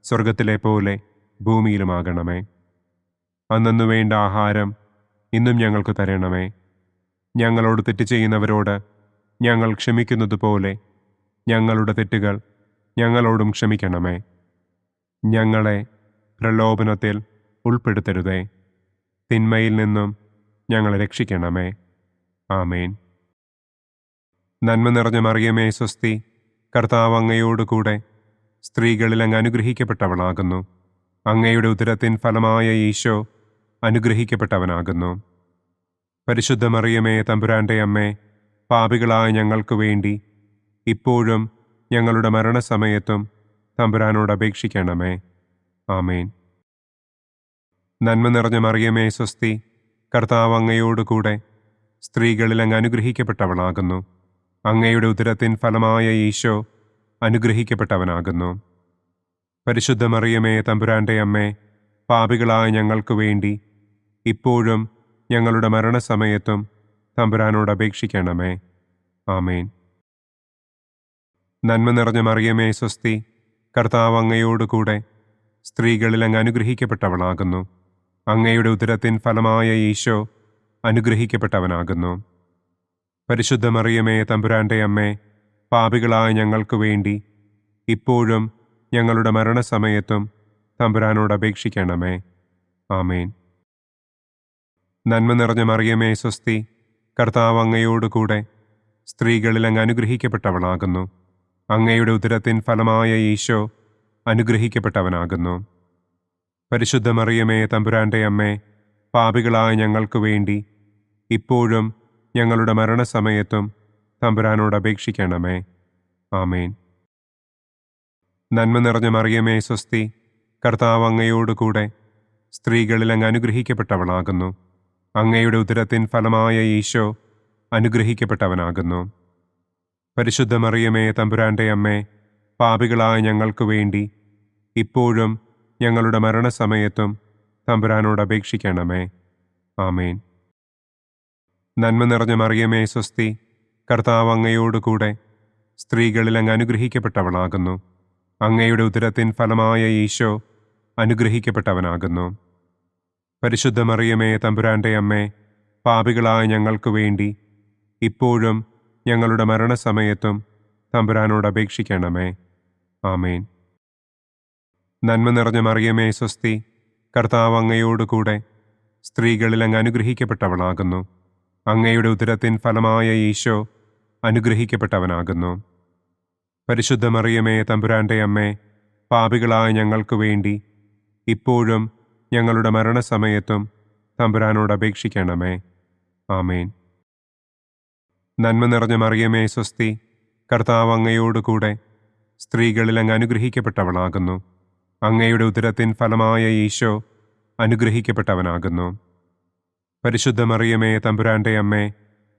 സ്വർഗത്തിലെ പോലെ ഭൂമിയിലുമാകണമേ. അന്നു വേണ്ട ആഹാരം ഇന്നും ഞങ്ങൾക്ക് തരണമേ. ഞങ്ങളോട് തെറ്റ് ചെയ്യുന്നവരോട് ഞങ്ങൾ ക്ഷമിക്കുന്നത് പോലെ ഞങ്ങളുടെ തെറ്റുകൾ ഞങ്ങളോടും ക്ഷമിക്കണമേ. ഞങ്ങളെ പ്രലോഭനത്തിൽ ഉൾപ്പെടുത്തരുതേ. തിന്മയിൽ നിന്നും ഞങ്ങളെ രക്ഷിക്കണമേ. ആമേൻ. നന്മ നിറഞ്ഞ മറിയമേ സ്വസ്തി, കർത്താവ് അങ്ങയോടുകൂടെ സ്ത്രീകളിൽ അങ്ങ് അനുഗ്രഹിക്കപ്പെട്ടവളാകുന്നു. അങ്ങയുടെ ഉദരത്തിൻ ഫലമായ ഈശോ അനുഗ്രഹിക്കപ്പെട്ടവനാകുന്നു. പരിശുദ്ധ മറിയമേ തമ്പുരാന്റെ അമ്മേ, പാപികളായ ഞങ്ങൾക്ക് വേണ്ടി ഇപ്പോഴും ഞങ്ങളുടെ മരണസമയത്തും തമ്പുരാനോട് അപേക്ഷിക്കണമേ. ആമേൻ. നന്മ നിറഞ്ഞ മറിയമേ സ്വസ്തി, കർത്താവ് അങ്ങയോടുകൂടെ സ്ത്രീകളിൽ അങ്ങ് അനുഗ്രഹിക്കപ്പെട്ടവളാകുന്നു. അങ്ങയുടെ ഉദരത്തിൻ ഫലമായ ഈശോ അനുഗ്രഹിക്കപ്പെട്ടവനാകുന്നു. പരിശുദ്ധ മറിയമേ തമ്പുരാന്റെ അമ്മേ, പാപികളായ ഞങ്ങൾക്ക് വേണ്ടി ഇപ്പോഴും ഞങ്ങളുടെ മരണസമയത്തും തമ്പുരാനോട് അപേക്ഷിക്കണമേ. ആമേൻ. നന്മ നിറഞ്ഞ മറിയമേ സ്വസ്തി, കർത്താവ് അങ്ങയോടുകൂടെ സ്ത്രീകളിൽ അങ്ങ് അനുഗ്രഹിക്കപ്പെട്ടവളാകുന്നു. അങ്ങയുടെ ഉദരത്തിൻ ഫലമായ ഈശോ അനുഗ്രഹിക്കപ്പെട്ടവനാകുന്നു. പരിശുദ്ധ മറിയമേ തമ്പുരാന്റെ അമ്മേ, പാപികളായ ഞങ്ങൾക്ക് വേണ്ടി ഇപ്പോഴും ഞങ്ങളുടെ മരണസമയത്തും തമ്പുരാനോട് അപേക്ഷിക്കണമേ. ആമേൻ. നന്മ നിറഞ്ഞ മറിയമേ സ്വസ്തി, കർത്താവ് അങ്ങയോടുകൂടെ സ്ത്രീകളിൽ അങ്ങ് അനുഗ്രഹിക്കപ്പെട്ടവളാകുന്നു. അങ്ങയുടെ ഉദരത്തിൻ ഫലമായ ഈശോ അനുഗ്രഹിക്കപ്പെട്ടവനാകുന്നു. പരിശുദ്ധ മറിയമേ തമ്പുരാന്റെ അമ്മേ, പാപികളായ ഞങ്ങൾക്ക് വേണ്ടി ഇപ്പോഴും ഞങ്ങളുടെ മരണസമയത്തും തമ്പുരാനോട് അപേക്ഷിക്കണമേ. ആമേൻ. നന്മ നിറഞ്ഞ മറിയമേ സ്വസ്തി, കർത്താവ് അങ്ങയോടുകൂടെ സ്ത്രീകളിൽ അങ്ങ് അനുഗ്രഹിക്കപ്പെട്ടവളാകുന്നു. അങ്ങയുടെ ഉദരത്തിൻ ഫലമായ ഈശോ അനുഗ്രഹിക്കപ്പെട്ടവനാകുന്നു. പരിശുദ്ധ മറിയമേ തമ്പുരാന്റെ അമ്മേ, പാപികളായ ഞങ്ങൾക്ക് വേണ്ടി ഇപ്പോഴും ഞങ്ങളുടെ മരണസമയത്തും തമ്പുരാനോട് അപേക്ഷിക്കണമേ. ആമേൻ. നന്മ നിറഞ്ഞ മറിയമേ സ്വസ്തി, കർത്താവ് അങ്ങയോടുകൂടെ സ്ത്രീകളിൽ അങ്ങ് അനുഗ്രഹിക്കപ്പെട്ടവളാകുന്നു. അങ്ങയുടെ ഉദരത്തിൻ ഫലമായ ഈശോ അനുഗ്രഹിക്കപ്പെട്ടവനാകുന്നു. പരിശുദ്ധ മറിയമേ തമ്പുരാന്റെ അമ്മേ, പാപികളായ ഞങ്ങൾക്ക് വേണ്ടി ഇപ്പോഴും ഞങ്ങളുടെ മരണസമയത്തും തമ്പുരാനോട് അപേക്ഷിക്കണമേ. ആമേൻ. നന്മ നിറഞ്ഞ മറിയമേ സ്വസ്തി, കർത്താവ് അങ്ങയോടുകൂടെ സ്ത്രീകളിൽ അങ്ങ് അനുഗ്രഹിക്കപ്പെട്ടവളാകുന്നു. അങ്ങയുടെ ഉദരത്തിൻ ഫലമായ ഈശോ അനുഗ്രഹിക്കപ്പെട്ടവനാകുന്നു. പരിശുദ്ധ മറിയമേ, തമ്പുരാന്റെ അമ്മേ, പാപികളായ ഞങ്ങൾക്ക് വേണ്ടി ഇപ്പോഴും ഞങ്ങളുടെ മരണസമയത്തും തമ്പുരാനോട് അപേക്ഷിക്കണമേ. ആമേൻ. നന്മ നിറഞ്ഞ മറിയമേ, സ്വസ്തി, കർത്താവ് അങ്ങയോടുകൂടെ സ്ത്രീകളിൽ അങ്ങ് അനുഗ്രഹിക്കപ്പെട്ടവളാകുന്നു. അങ്ങയുടെ ഉദരത്തിൻ ഫലമായ ഈശോ അനുഗ്രഹിക്കപ്പെട്ടവനാകുന്നു. പരിശുദ്ധ മറിയമേ, തമ്പുരാന്റെ അമ്മേ,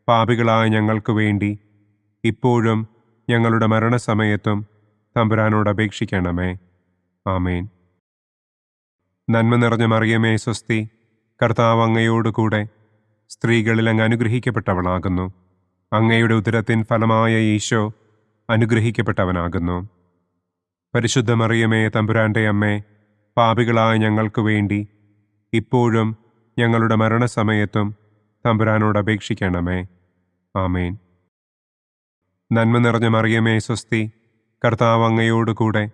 പാപികളായ ഞങ്ങൾക്ക് വേണ്ടി ഇപ്പോഴും ഞങ്ങളുടെ മരണസമയത്തും തമ്പുരാനോട് അപേക്ഷിക്കണമേ. ആമേൻ. നന്മ നിറഞ്ഞ മറിയമേ, സ്വസ്തി, കർത്താവ് അങ്ങയോടുകൂടെ സ്ത്രീകളിൽ അങ്ങ് അനുഗ്രഹിക്കപ്പെട്ടവളാകുന്നു. അങ്ങയുടെ ഉദരത്തിൻ ഫലമായ ഈശോ അനുഗ്രഹിക്കപ്പെട്ടവനാകുന്നു. പരിശുദ്ധ മറിയമേ, തമ്പുരാന്റെ അമ്മേ, പാപികളായ ഞങ്ങൾക്ക് വേണ്ടി ഇപ്പോഴും ഞങ്ങളുടെ മരണസമയത്തും തമ്പുരാനോട് അപേക്ഷിക്കണമേ. ആമേൻ. നന്മ നിറഞ്ഞ മറിയമേ, സ്വസ്തി, കർത്താവ് അങ്ങയോടുകൂടെ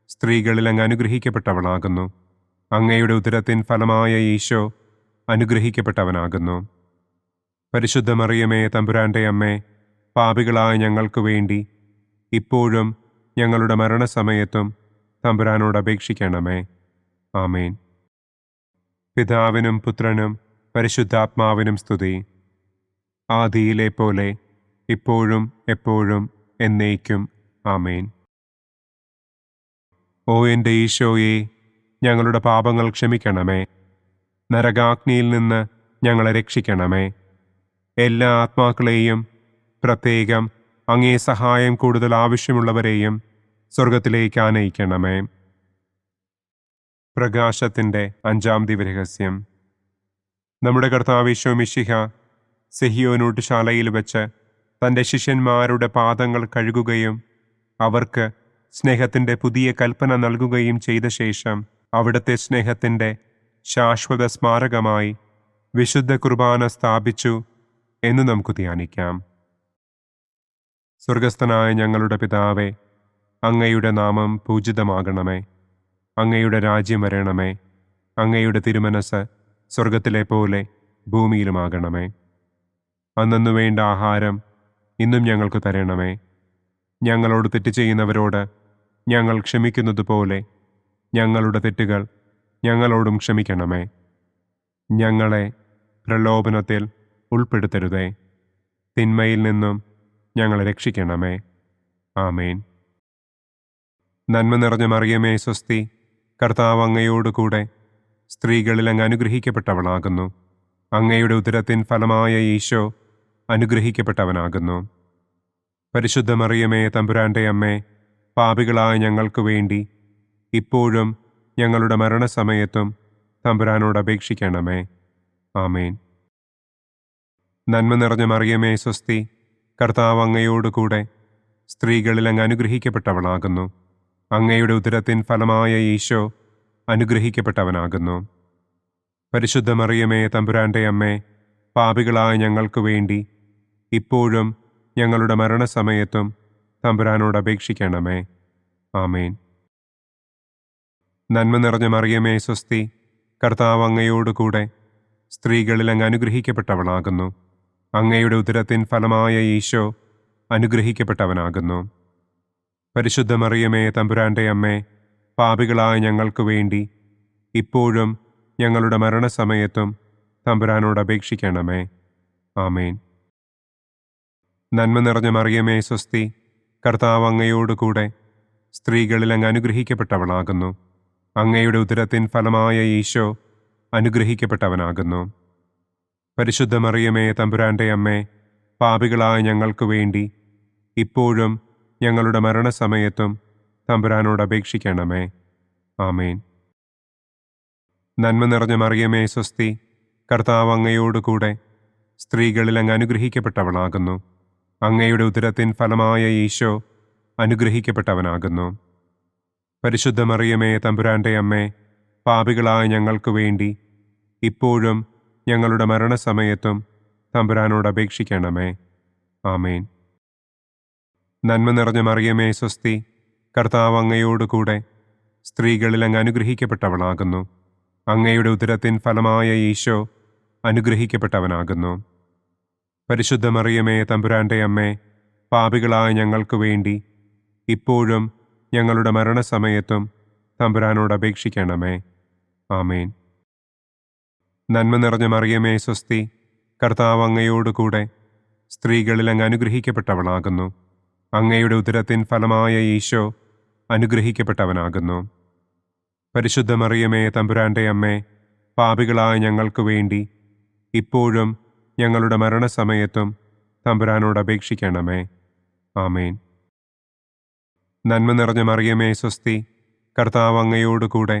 സ്ത്രീകളിൽ അങ്ങ് അനുഗ്രഹിക്കപ്പെട്ടവളാകുന്നു. അങ്ങയുടെ ഉദരത്തിൻ ഫലമായ ഈശോ അനുഗ്രഹിക്കപ്പെട്ടവനാകുന്നു. പരിശുദ്ധ മറിയമേ, തമ്പുരാന്റെ അമ്മേ, പാപികളായ ഞങ്ങൾക്ക് വേണ്ടി ഇപ്പോഴും ഞങ്ങളുടെ മരണസമയത്തും തമ്പുരാനോട് അപേക്ഷിക്കണമേ. ആമേൻ. പിതാവിനും പുത്രനും പരിശുദ്ധാത്മാവിനും സ്തുതി. ആദിയിലെ പോലെ ഇപ്പോഴും എപ്പോഴും എന്നേക്കും. ആമേൻ. ഓ എൻ്റെ ഈശോയെ, ഞങ്ങളുടെ പാപങ്ങൾ ക്ഷമിക്കണമേ. നരകാഗ്നിയിൽ നിന്ന് ഞങ്ങളെ രക്ഷിക്കണമേ. എല്ലാ ആത്മാക്കളെയും, പ്രത്യേകം അങ്ങേ സഹായം കൂടുതൽ ആവശ്യമുള്ളവരെയും സ്വർഗത്തിലേക്ക് ആനയിക്കണമേ. പ്രകാശത്തിൻ്റെ 5-ാം ദിവ്യരഹസ്യം. നമ്മുടെ കർത്താവ് ഈശോ മിശിഹ സെഹിയോനൂട്ടുശാലയിൽ വെച്ച് തൻ്റെ ശിഷ്യന്മാരുടെ പാദങ്ങൾ കഴുകുകയും അവർക്ക് സ്നേഹത്തിൻ്റെ പുതിയ കൽപ്പന നൽകുകയും ചെയ്ത ശേഷം അവിടുത്തെ സ്നേഹത്തിൻ്റെ ശാശ്വത സ്മാരകമായി വിശുദ്ധ കുർബാന സ്ഥാപിച്ചു എന്ന് നമുക്ക് ധ്യാനിക്കാം. സ്വർഗസ്ഥനായ ഞങ്ങളുടെ പിതാവേ, അങ്ങയുടെ നാമം പൂജിതമാകണമേ. അങ്ങയുടെ രാജ്യം വരണമേ. അങ്ങയുടെ തിരുമനസ് സ്വർഗത്തിലെ പോലെ ഭൂമിയിലുമാകണമേ. അന്നന്നു വേണ്ട ആഹാരം ഇന്നും ഞങ്ങൾക്ക് തരണമേ. ഞങ്ങളോട് തെറ്റ് ചെയ്യുന്നവരോട് ഞങ്ങൾ ക്ഷമിക്കുന്നത് പോലെ ഞങ്ങളുടെ തെറ്റുകൾ ഞങ്ങളോടും ക്ഷമിക്കണമേ. ഞങ്ങളെ പ്രലോഭനത്തിൽ ഉൾപ്പെടുത്തരുതേ. തിന്മയിൽ നിന്നും ഞങ്ങളെ രക്ഷിക്കണമേ. ആമേൻ. നന്മ നിറഞ്ഞ മറിയമേ, സ്വസ്തി, കർത്താവ് അങ്ങയോടുകൂടെ സ്ത്രീകളിൽ അങ്ങ് അനുഗ്രഹിക്കപ്പെട്ടവളാകുന്നു. അങ്ങയുടെ ഉദരത്തിൻ ഫലമായ ഈശോ അനുഗ്രഹിക്കപ്പെട്ടവനാകുന്നു. പരിശുദ്ധ മറിയമേ, തമ്പുരാന്റെ അമ്മേ, പാപികളായ ഞങ്ങൾക്ക് വേണ്ടി ഇപ്പോഴും ഞങ്ങളുടെ മരണസമയത്തും തമ്പുരാനോട് അപേക്ഷിക്കണമേ. ആമേൻ. നന്മ നിറഞ്ഞ മറിയമേ, സ്വസ്തി, കർത്താവ് അങ്ങയോടുകൂടെ സ്ത്രീകളിൽ അങ്ങ് അനുഗ്രഹിക്കപ്പെട്ടവളാകുന്നു. അങ്ങയുടെ ഉദരത്തിൻ ഫലമായ ഈശോ അനുഗ്രഹിക്കപ്പെട്ടവനാകുന്നു. പരിശുദ്ധ മറിയമേ, തമ്പുരാന്റെ അമ്മേ, പാപികളായ ഞങ്ങൾക്ക് വേണ്ടി ഇപ്പോഴും ഞങ്ങളുടെ മരണസമയത്തും തമ്പുരാനോട് അപേക്ഷിക്കണമേ. ആമേൻ. നന്മ നിറഞ്ഞ മറിയമേ, സ്വസ്തി, കർത്താവ് അങ്ങയോടുകൂടെ സ്ത്രീകളിൽ അങ്ങ് അനുഗ്രഹിക്കപ്പെട്ടവളാകുന്നു. അങ്ങയുടെ ഉദരത്തിൻ ഫലമായ ഈശോ അനുഗ്രഹിക്കപ്പെട്ടവനാകുന്നു. പരിശുദ്ധ മറിയമേ, തമ്പുരാന്റെ അമ്മേ, പാപികളായ ഞങ്ങൾക്ക് വേണ്ടി ഇപ്പോഴും ഞങ്ങളുടെ മരണസമയത്തും തമ്പുരാനോട് അപേക്ഷിക്കണമേ. ആമേൻ. നന്മ നിറഞ്ഞ മറിയമേ, സ്വസ്തി, കർത്താവ് അങ്ങയോടുകൂടെ സ്ത്രീകളിൽ അങ്ങ് അനുഗ്രഹിക്കപ്പെട്ടവളാകുന്നു. അങ്ങയുടെ ഉദരത്തിൻ ഫലമായ ഈശോ അനുഗ്രഹിക്കപ്പെട്ടവനാകുന്നു. പരിശുദ്ധ മറിയമേ, തമ്പുരാന്റെ അമ്മേ, പാപികളായ ഞങ്ങൾക്ക് വേണ്ടി ഇപ്പോഴും ഞങ്ങളുടെ മരണസമയത്തും തമ്പുരാനോട് അപേക്ഷിക്കണമേ. ആമേൻ. നന്മ നിറഞ്ഞ മറിയമേ, സ്വസ്തി, കർത്താവ് അങ്ങയോടുകൂടെ സ്ത്രീകളിൽ അങ്ങ് അനുഗ്രഹിക്കപ്പെട്ടവളാകുന്നു. അങ്ങയുടെ ഉദരത്തിൻ ഫലമായ ഈശോ അനുഗ്രഹിക്കപ്പെട്ടവനാകുന്നു. പരിശുദ്ധ മറിയമേ, തമ്പുരാന്റെ അമ്മേ, പാപികളായ ഞങ്ങൾക്ക് വേണ്ടി ഇപ്പോഴും ഞങ്ങളുടെ മരണസമയത്തും തമ്പുരാനോട് അപേക്ഷിക്കണമേ. ആമേൻ. നന്മ നിറഞ്ഞ മറിയമേ, സ്വസ്തി, കർത്താവ് അങ്ങയോടുകൂടെ സ്ത്രീകളിൽ അങ്ങ് അനുഗ്രഹിക്കപ്പെട്ടവളാകുന്നു. അങ്ങയുടെ ഉദരത്തിൻ ഫലമായ ഈശോ അനുഗ്രഹിക്കപ്പെട്ടവനാകുന്നു. പരിശുദ്ധ മറിയമേ, തമ്പുരാന്റെ അമ്മേ, പാപികളായ ഞങ്ങൾക്ക് വേണ്ടി ഇപ്പോഴും ഞങ്ങളുടെ മരണസമയത്തും തമ്പുരാനോട് അപേക്ഷിക്കണമേ. ആമേൻ. നന്മ നിറഞ്ഞ മറിയമേ സ്വസ്തി, കർത്താവ് അങ്ങയോട് കൂടെ സ്ത്രീകളിൽ അങ്ങ് അനുഗ്രഹിക്കപ്പെട്ടവളാകുന്നു. അങ്ങയുടെ ഉദരത്തിൻ ഫലമായ ഈശോ അനുഗ്രഹിക്കപ്പെട്ടവനാകുന്നു. പരിശുദ്ധ മറിയമേ തമ്പുരാൻ്റെ അമ്മേ, പാപികളായ ഞങ്ങൾക്ക് വേണ്ടി ഇപ്പോഴും ഞങ്ങളുടെ മരണസമയത്തും തമ്പുരാനോട് അപേക്ഷിക്കണമേ. ആമേൻ. നന്മ നിറഞ്ഞ മറിയമേ സ്വസ്തി, കർത്താവ് അങ്ങയോട് കൂടെ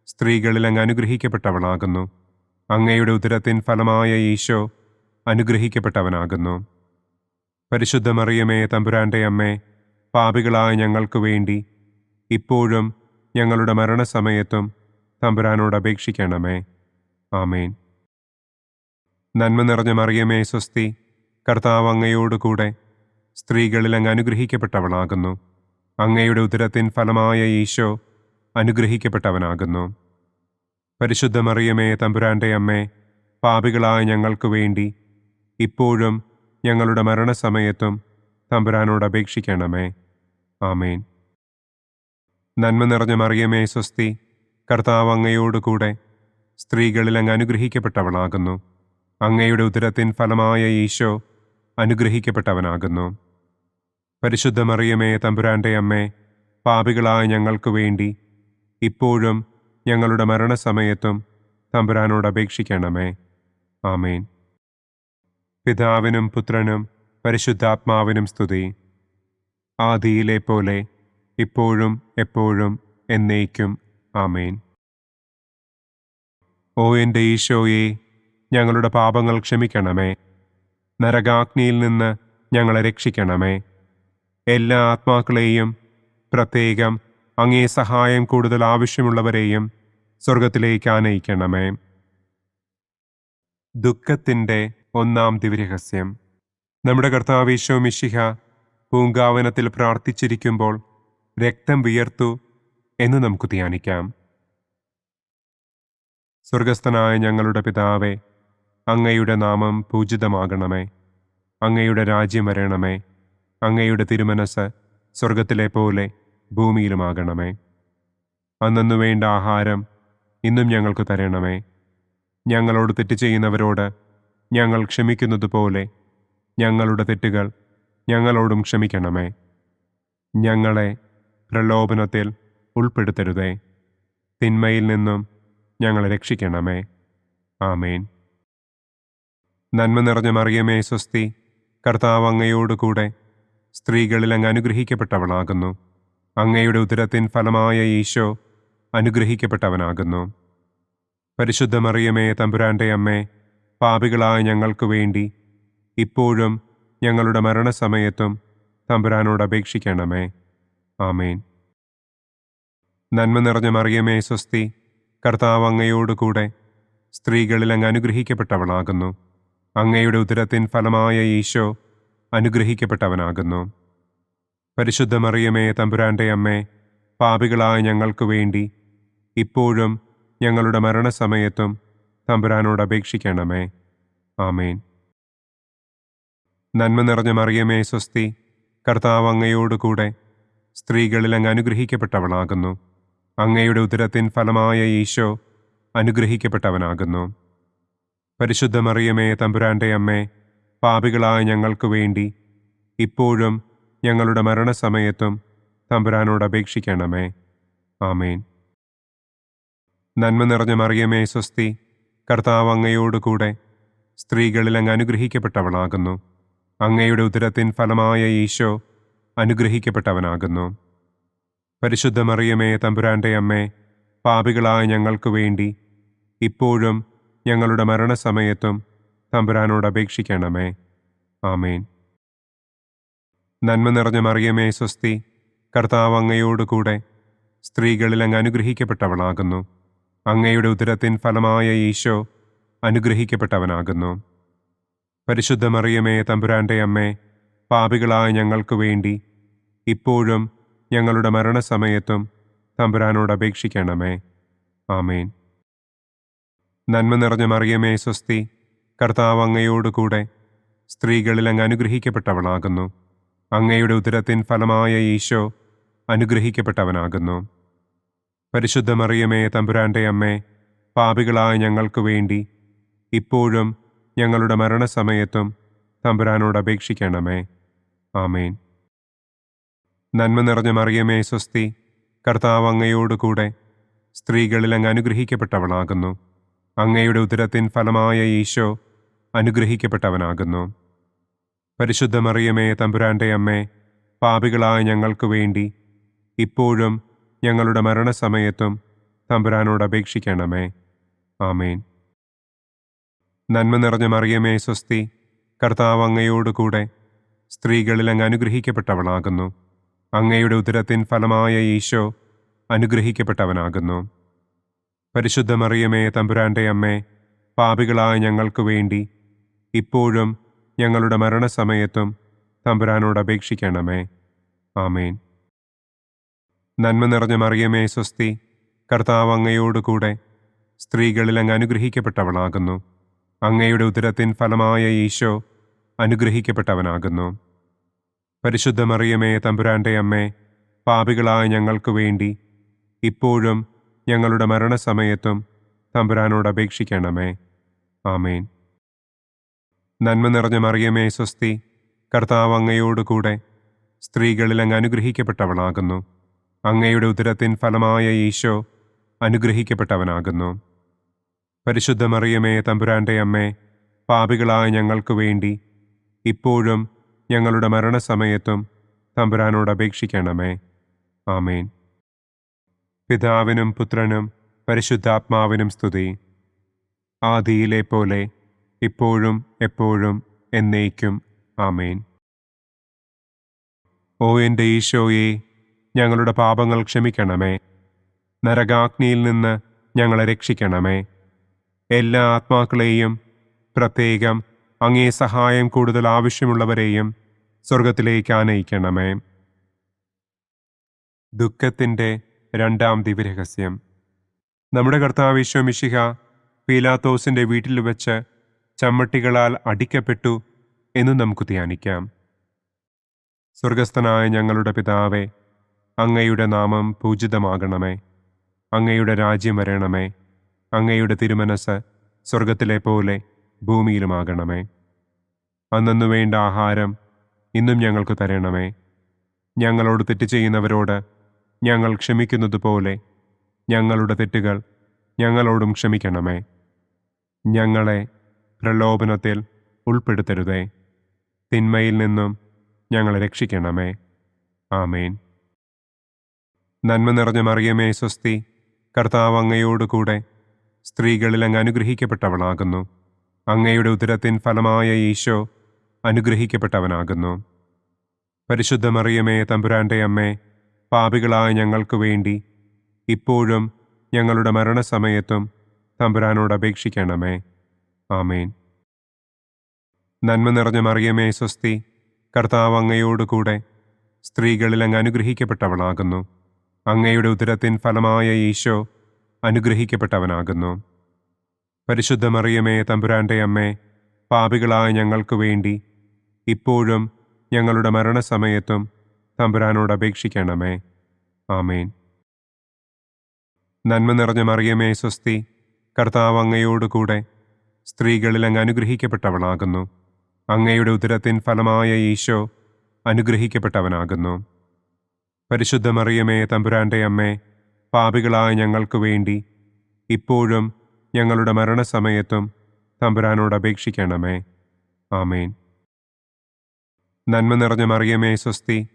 സ്ത്രീകളിൽ അങ്ങ് അനുഗ്രഹിക്കപ്പെട്ടവളാകുന്നു. അങ്ങയുടെ ഉദരത്തിൻ ഫലമായ ഈശോ അനുഗ്രഹിക്കപ്പെട്ടവനാകുന്നു. പരിശുദ്ധ മറിയമേ തമ്പുരാൻ്റെ അമ്മേ, പാപികളായ ഞങ്ങൾക്ക് വേണ്ടി ഇപ്പോഴും ഞങ്ങളുടെ മരണസമയത്തും തമ്പുരാനോട് അപേക്ഷിക്കണമേ. ആമേൻ. നന്മ നിറഞ്ഞ മറിയമേ സ്വസ്തി, കർത്താവ് അങ്ങയോട് കൂടെ സ്ത്രീകളിൽ അങ്ങ് അനുഗ്രഹിക്കപ്പെട്ടവളാകുന്നു. അങ്ങയുടെ ഉദരത്തിൻ ഫലമായ ഈശോ അനുഗ്രഹിക്കപ്പെട്ടവനാകുന്നു. പരിശുദ്ധ മറിയമേ തമ്പുരാൻ്റെ അമ്മേ, പാപികളായ ഞങ്ങൾക്ക് വേണ്ടി ഇപ്പോഴും ഞങ്ങളുടെ മരണസമയത്തും തമ്പുരാനോട് അപേക്ഷിക്കണമേ. ആമേൻ. നന്മ നിറഞ്ഞ മറിയമേ സ്വസ്തി, കർത്താവ് അങ്ങയോട് കൂടെ സ്ത്രീകളിൽ അങ്ങ് അനുഗ്രഹിക്കപ്പെട്ടവളാകുന്നു. അങ്ങയുടെ ഉദരത്തിൻ ഫലമായ ഈശോ അനുഗ്രഹിക്കപ്പെട്ടവനാകുന്നു. പരിശുദ്ധ മറിയമേ തമ്പുരാൻ്റെ അമ്മേ, പാപികളായ ഞങ്ങൾക്ക് വേണ്ടി ഇപ്പോഴും ഞങ്ങളുടെ മരണസമയത്തും തമ്പുരാനോട് അപേക്ഷിക്കണമേ. ആമേൻ. പിതാവിനും പുത്രനും പരിശുദ്ധാത്മാവിനും സ്തുതി. ആദിയിലെ പോലെ ഇപ്പോഴും എപ്പോഴും എന്നേക്കും. ആമേൻ. ഓ എൻ്റെ ഈശോയെ, ഞങ്ങളുടെ പാപങ്ങൾ ക്ഷമിക്കണമേ. നരകാഗ്നിയിൽ നിന്ന് ഞങ്ങളെ രക്ഷിക്കണമേ. എല്ലാ ആത്മാക്കളെയും, പ്രത്യേകം അങ്ങേ സഹായം കൂടുതൽ ആവശ്യമുള്ളവരെയും സ്വർഗത്തിലേക്ക് ആനയിക്കണമേ. ദുഃഖത്തിൻ്റെ ഒന്നാം ദിവ്യരഹസ്യം. നമ്മുടെ കർത്താവ് ഈശോ മിശിഹ പൂങ്കാവനത്തിൽ പ്രാർത്ഥിച്ചിരിക്കുമ്പോൾ രക്തം വിയർത്തു എന്ന് നമുക്ക് ധ്യാനിക്കാം. സ്വർഗസ്ഥനായ ഞങ്ങളുടെ പിതാവേ, അങ്ങയുടെ നാമം പൂജിതമാകണമേ. അങ്ങയുടെ രാജ്യം വരണമേ. അങ്ങയുടെ തിരുമനസ് സ്വർഗത്തിലെ പോലെ ഭൂമിയിലുമാകണമേ. അന്നു വേണ്ട ആഹാരം ഇന്നും ഞങ്ങൾക്ക് തരണമേ. ഞങ്ങളോട് തെറ്റ് ചെയ്യുന്നവരോട് ഞങ്ങൾ ക്ഷമിക്കുന്നതുപോലെ ഞങ്ങളുടെ തെറ്റുകൾ ഞങ്ങളോടും ക്ഷമിക്കണമേ. ഞങ്ങളെ പ്രലോഭനത്തിൽ ഉൾപ്പെടുത്തരുതേ. തിന്മയിൽ നിന്നും ഞങ്ങളെ രക്ഷിക്കണമേ. ആമേൻ. നന്മ നിറഞ്ഞ മറിയമേ സ്വസ്തി, കർത്താവ് അങ്ങയോട് കൂടെ സ്ത്രീകളിൽ അങ്ങ് അനുഗ്രഹിക്കപ്പെട്ടവളാകുന്നു. അങ്ങയുടെ ഉദരത്തിൻ ഫലമായ ഈശോ അനുഗ്രഹിക്കപ്പെട്ടവനാകുന്നു. പരിശുദ്ധ മറിയമേ തമ്പുരാൻ്റെ അമ്മേ, പാപികളായ ഞങ്ങൾക്ക് വേണ്ടി ഇപ്പോഴും ഞങ്ങളുടെ മരണസമയത്തും തമ്പുരാനോട് അപേക്ഷിക്കണമേ. ആമേൻ. നന്മ നിറഞ്ഞ മറിയമേ സ്വസ്തി, കർത്താവ് അങ്ങയോട് കൂടെ സ്ത്രീകളിൽ അങ്ങ് അനുഗ്രഹിക്കപ്പെട്ടവളാകുന്നു. അങ്ങയുടെ ഉദരത്തിൻ ഫലമായ ഈശോ അനുഗ്രഹിക്കപ്പെട്ടവനാകുന്നു. പരിശുദ്ധ മറിയമേ തമ്പുരാൻ്റെ അമ്മേ, പാപികളായ ഞങ്ങൾക്ക് വേണ്ടി ഇപ്പോഴും ഞങ്ങളുടെ മരണസമയത്തും തമ്പുരാനോട് അപേക്ഷിക്കണമേ. ആമേൻ. നന്മ നിറഞ്ഞ മറിയമേ സ്വസ്തി, കർത്താവ് അങ്ങയോട് കൂടെ സ്ത്രീകളിൽ അങ്ങ് അനുഗ്രഹിക്കപ്പെട്ടവളാകുന്നു. അങ്ങയുടെ ഉദരത്തിൻ ഫലമായ ഈശോ അനുഗ്രഹിക്കപ്പെട്ടവനാകുന്നു. പരിശുദ്ധ മറിയമേ തമ്പുരാൻ്റെ അമ്മേ, പാപികളായ ഞങ്ങൾക്ക് വേണ്ടി ഇപ്പോഴും ഞങ്ങളുടെ മരണസമയത്തും തമ്പുരാനോട് അപേക്ഷിക്കണമേ. ആമേൻ. നന്മ നിറഞ്ഞ മറിയമേ സ്വസ്തി, കർത്താവ് അങ്ങയോട് കൂടെ സ്ത്രീകളിൽ അങ്ങ് അനുഗ്രഹിക്കപ്പെട്ടവളാകുന്നു. അങ്ങയുടെ ഉദരത്തിൻ ഫലമായ ഈശോ അനുഗ്രഹിക്കപ്പെട്ടവനാകുന്നു. പരിശുദ്ധ മറിയമേ തമ്പുരാൻ്റെ അമ്മേ, പാപികളായ ഞങ്ങൾക്ക് വേണ്ടി ഇപ്പോഴും ഞങ്ങളുടെ മരണസമയത്തും തമ്പുരാനോട് അപേക്ഷിക്കണമേ. ആമേൻ. നന്മ നിറഞ്ഞ മറിയമേ സ്വസ്തി, കർത്താവ് അങ്ങയോട് കൂടെ സ്ത്രീകളിൽ അങ്ങ് അനുഗ്രഹിക്കപ്പെട്ടവളാകുന്നു. അങ്ങയുടെ ഉദരത്തിൻ ഫലമായ ഈശോ അനുഗ്രഹിക്കപ്പെട്ടവനാകുന്നു. പരിശുദ്ധ മറിയമേ തമ്പുരാൻ്റെ അമ്മേ, പാപികളായ ഞങ്ങൾക്ക് വേണ്ടി ഇപ്പോഴും ഞങ്ങളുടെ മരണസമയത്തും തമ്പുരാനോട് അപേക്ഷിക്കണമേ. ആമേൻ. നന്മ നിറഞ്ഞ മറിയമേ സ്വസ്തി, കർത്താവ് അങ്ങയോട് കൂടെ സ്ത്രീകളിൽ അങ്ങ് അനുഗ്രഹിക്കപ്പെട്ടവളാകുന്നു. അങ്ങയുടെ ഉദരത്തിൻ ഫലമായ ഈശോ അനുഗ്രഹിക്കപ്പെട്ടവനാകുന്നു. പരിശുദ്ധ മറിയമേ, തമ്പുരാന്റെ അമ്മേ, പാപികളായ ഞങ്ങൾക്ക് വേണ്ടി ഇപ്പോഴും ഞങ്ങളുടെ മരണസമയത്തും തമ്പുരാനോട് അപേക്ഷിക്കണമേ. ആമേൻ. നന്മ നിറഞ്ഞ മറിയമേ, സ്വസ്തി, കർത്താവ് അങ്ങയോടുകൂടെ സ്ത്രീകളിൽ അങ്ങ് അനുഗ്രഹിക്കപ്പെട്ടവളാകുന്നു. അങ്ങയുടെ ഉദരത്തിൻ ഫലമായ ഈശോ അനുഗ്രഹിക്കപ്പെട്ടവനാകുന്നു. പരിശുദ്ധ മറിയമേ, തമ്പുരാന്റെ അമ്മേ, പാപികളായ ഞങ്ങൾക്ക് വേണ്ടി ഇപ്പോഴും ഞങ്ങളുടെ മരണസമയത്തും തമ്പുരാനോട് അപേക്ഷിക്കണമേ. ആമേൻ. നന്മ നിറഞ്ഞ മറിയമേ, സ്വസ്തി, കർത്താവ് അങ്ങയോടുകൂടെ സ്ത്രീകളിൽ അങ്ങ് അനുഗ്രഹിക്കപ്പെട്ടവളാകുന്നു. അങ്ങയുടെ ഉദരത്തിൻ ഫലമായ ഈശോ അനുഗ്രഹിക്കപ്പെട്ടവനാകുന്നു. പരിശുദ്ധ മറിയമേ, തമ്പുരാന്റെ അമ്മേ, പാപികളായ ഞങ്ങൾക്ക് വേണ്ടി ഇപ്പോഴും ഞങ്ങളുടെ മരണസമയത്തും തമ്പുരാനോട് അപേക്ഷിക്കണമേ. ആമേൻ. നന്മ നിറഞ്ഞ മറിയമേ, സ്വസ്തി, കർത്താവ് അങ്ങയോടുകൂടെ സ്ത്രീകളിൽ അങ്ങ് അനുഗ്രഹിക്കപ്പെട്ടവളാകുന്നു. അങ്ങയുടെ ഉദരത്തിൻ ഫലമായ ഈശോ അനുഗ്രഹിക്കപ്പെട്ടവനാകുന്നു. പരിശുദ്ധ മറിയമേ, തമ്പുരാന്റെ അമ്മേ, പാപികളായ ഞങ്ങൾക്ക് വേണ്ടി ഇപ്പോഴും ഞങ്ങളുടെ മരണസമയത്തും തമ്പുരാനോട് അപേക്ഷിക്കണമേ. ആമേൻ. നന്മ നിറഞ്ഞ മറിയമേ, സ്വസ്തി, കർത്താവ് അങ്ങയോടുകൂടെ സ്ത്രീകളിൽ അങ്ങ് അനുഗ്രഹിക്കപ്പെട്ടവളാകുന്നു. അങ്ങയുടെ ഉദരത്തിൻ ഫലമായ ഈശോ അനുഗ്രഹിക്കപ്പെട്ടവനാകുന്നു. പരിശുദ്ധ മറിയമേ, തമ്പുരാന്റെ അമ്മേ, പാപികളായ ഞങ്ങൾക്ക് വേണ്ടി ഇപ്പോഴും ഞങ്ങളുടെ മരണസമയത്തും തമ്പുരാനോട് അപേക്ഷിക്കണമേ. ആമേൻ. പിതാവിനും പുത്രനും പരിശുദ്ധാത്മാവിനും സ്തുതി. ആദിയിലെ പോലെ ഇപ്പോഴും എപ്പോഴും എന്നേക്കും. ആമേൻ. ഓ എൻ്റെ ഈശോയെ, ഞങ്ങളുടെ പാപങ്ങൾ ക്ഷമിക്കണമേ. നരകാഗ്നിയിൽ നിന്ന് ഞങ്ങളെ രക്ഷിക്കണമേ. എല്ലാ ആത്മാക്കളെയും, പ്രത്യേകം അങ്ങേ സഹായം കൂടുതൽ ആവശ്യമുള്ളവരെയും സ്വർഗത്തിലേക്ക് ആനയിക്കണമേ. ദുഃഖത്തിൻ്റെ രണ്ടാം ദിവ്യരഹസ്യം. നമ്മുടെ കർത്താവ് ഈശോ മിശിഹ പീലാത്തോസിൻ്റെ വീട്ടിൽ വെച്ച് ചമ്മട്ടികളാൽ അടിക്കപ്പെട്ടു എന്ന് നമുക്ക് ധ്യാനിക്കാം. സ്വർഗസ്ഥനായ ഞങ്ങളുടെ പിതാവേ, അങ്ങയുടെ നാമം പൂജിതമാകണമേ. അങ്ങയുടെ രാജ്യം വരണമേ. അങ്ങയുടെ തിരുമനസ് സ്വർഗത്തിലെ പോലെ ഭൂമിയിലുമാകണമേ. അന്നന്നു വേണ്ട ആഹാരം ഇന്നും ഞങ്ങൾക്ക് തരണമേ. ഞങ്ങളോട് തെറ്റ് ചെയ്യുന്നവരോട് ഞങ്ങൾ ക്ഷമിക്കുന്നത് പോലെ ഞങ്ങളുടെ തെറ്റുകൾ ഞങ്ങളോടും ക്ഷമിക്കണമേ. ഞങ്ങളെ പ്രലോഭനത്തിൽ ഉൾപ്പെടുത്തരുതേ. തിന്മയിൽ നിന്നും ഞങ്ങളെ രക്ഷിക്കണമേ. ആമേൻ. നന്മ നിറഞ്ഞ മറിയമേ, സ്വസ്തി, കർത്താവ് അങ്ങയോടുകൂടെ സ്ത്രീകളിൽ അങ്ങ് അനുഗ്രഹിക്കപ്പെട്ടവളാകുന്നു. അങ്ങയുടെ ഉദരത്തിൻ ഫലമായ ഈശോ അനുഗ്രഹിക്കപ്പെട്ടവനാകുന്നു. പരിശുദ്ധ മറിയമേ, തമ്പുരാന്റെ അമ്മേ, പാപികളായ ഞങ്ങൾക്ക് വേണ്ടി ഇപ്പോഴും ഞങ്ങളുടെ മരണസമയത്തും തമ്പുരാനോട് അപേക്ഷിക്കണമേ. ആമേൻ. നന്മ നിറഞ്ഞ മറിയമേ, സ്വസ്തി, കർത്താവ് അങ്ങയോടുകൂടെ സ്ത്രീകളിൽ അങ്ങ് അനുഗ്രഹിക്കപ്പെട്ടവളാകുന്നു. അങ്ങയുടെ ഉദരത്തിൻ ഫലമായ ഈശോ അനുഗ്രഹിക്കപ്പെട്ടവനാകുന്നു. പരിശുദ്ധ മറിയമേ, തമ്പുരാന്റെ അമ്മേ, പാപികളായ ഞങ്ങൾക്ക് വേണ്ടി ഇപ്പോഴും ഞങ്ങളുടെ മരണസമയത്തും തമ്പുരാനോട് അപേക്ഷിക്കണമേ. ആമേൻ. നന്മ നിറഞ്ഞ മറിയമേ, സ്വസ്തി, കർത്താവ് അങ്ങയോടുകൂടെ സ്ത്രീകളിൽ അങ്ങ് അനുഗ്രഹിക്കപ്പെട്ടവളാകുന്നു. അങ്ങയുടെ ഉദരത്തിൻ ഫലമായ ഈശോ അനുഗ്രഹിക്കപ്പെട്ടവനാകുന്നു. പരിശുദ്ധ മറിയമേ, തമ്പുരാന്റെ അമ്മേ, പാപികളായ ഞങ്ങൾക്ക് വേണ്ടി ഇപ്പോഴും ഞങ്ങളുടെ മരണസമയത്തും തമ്പുരാനോട് അപേക്ഷിക്കണമേ. ആമേൻ. നന്മ നിറഞ്ഞ മറിയമേ, സ്വസ്തി,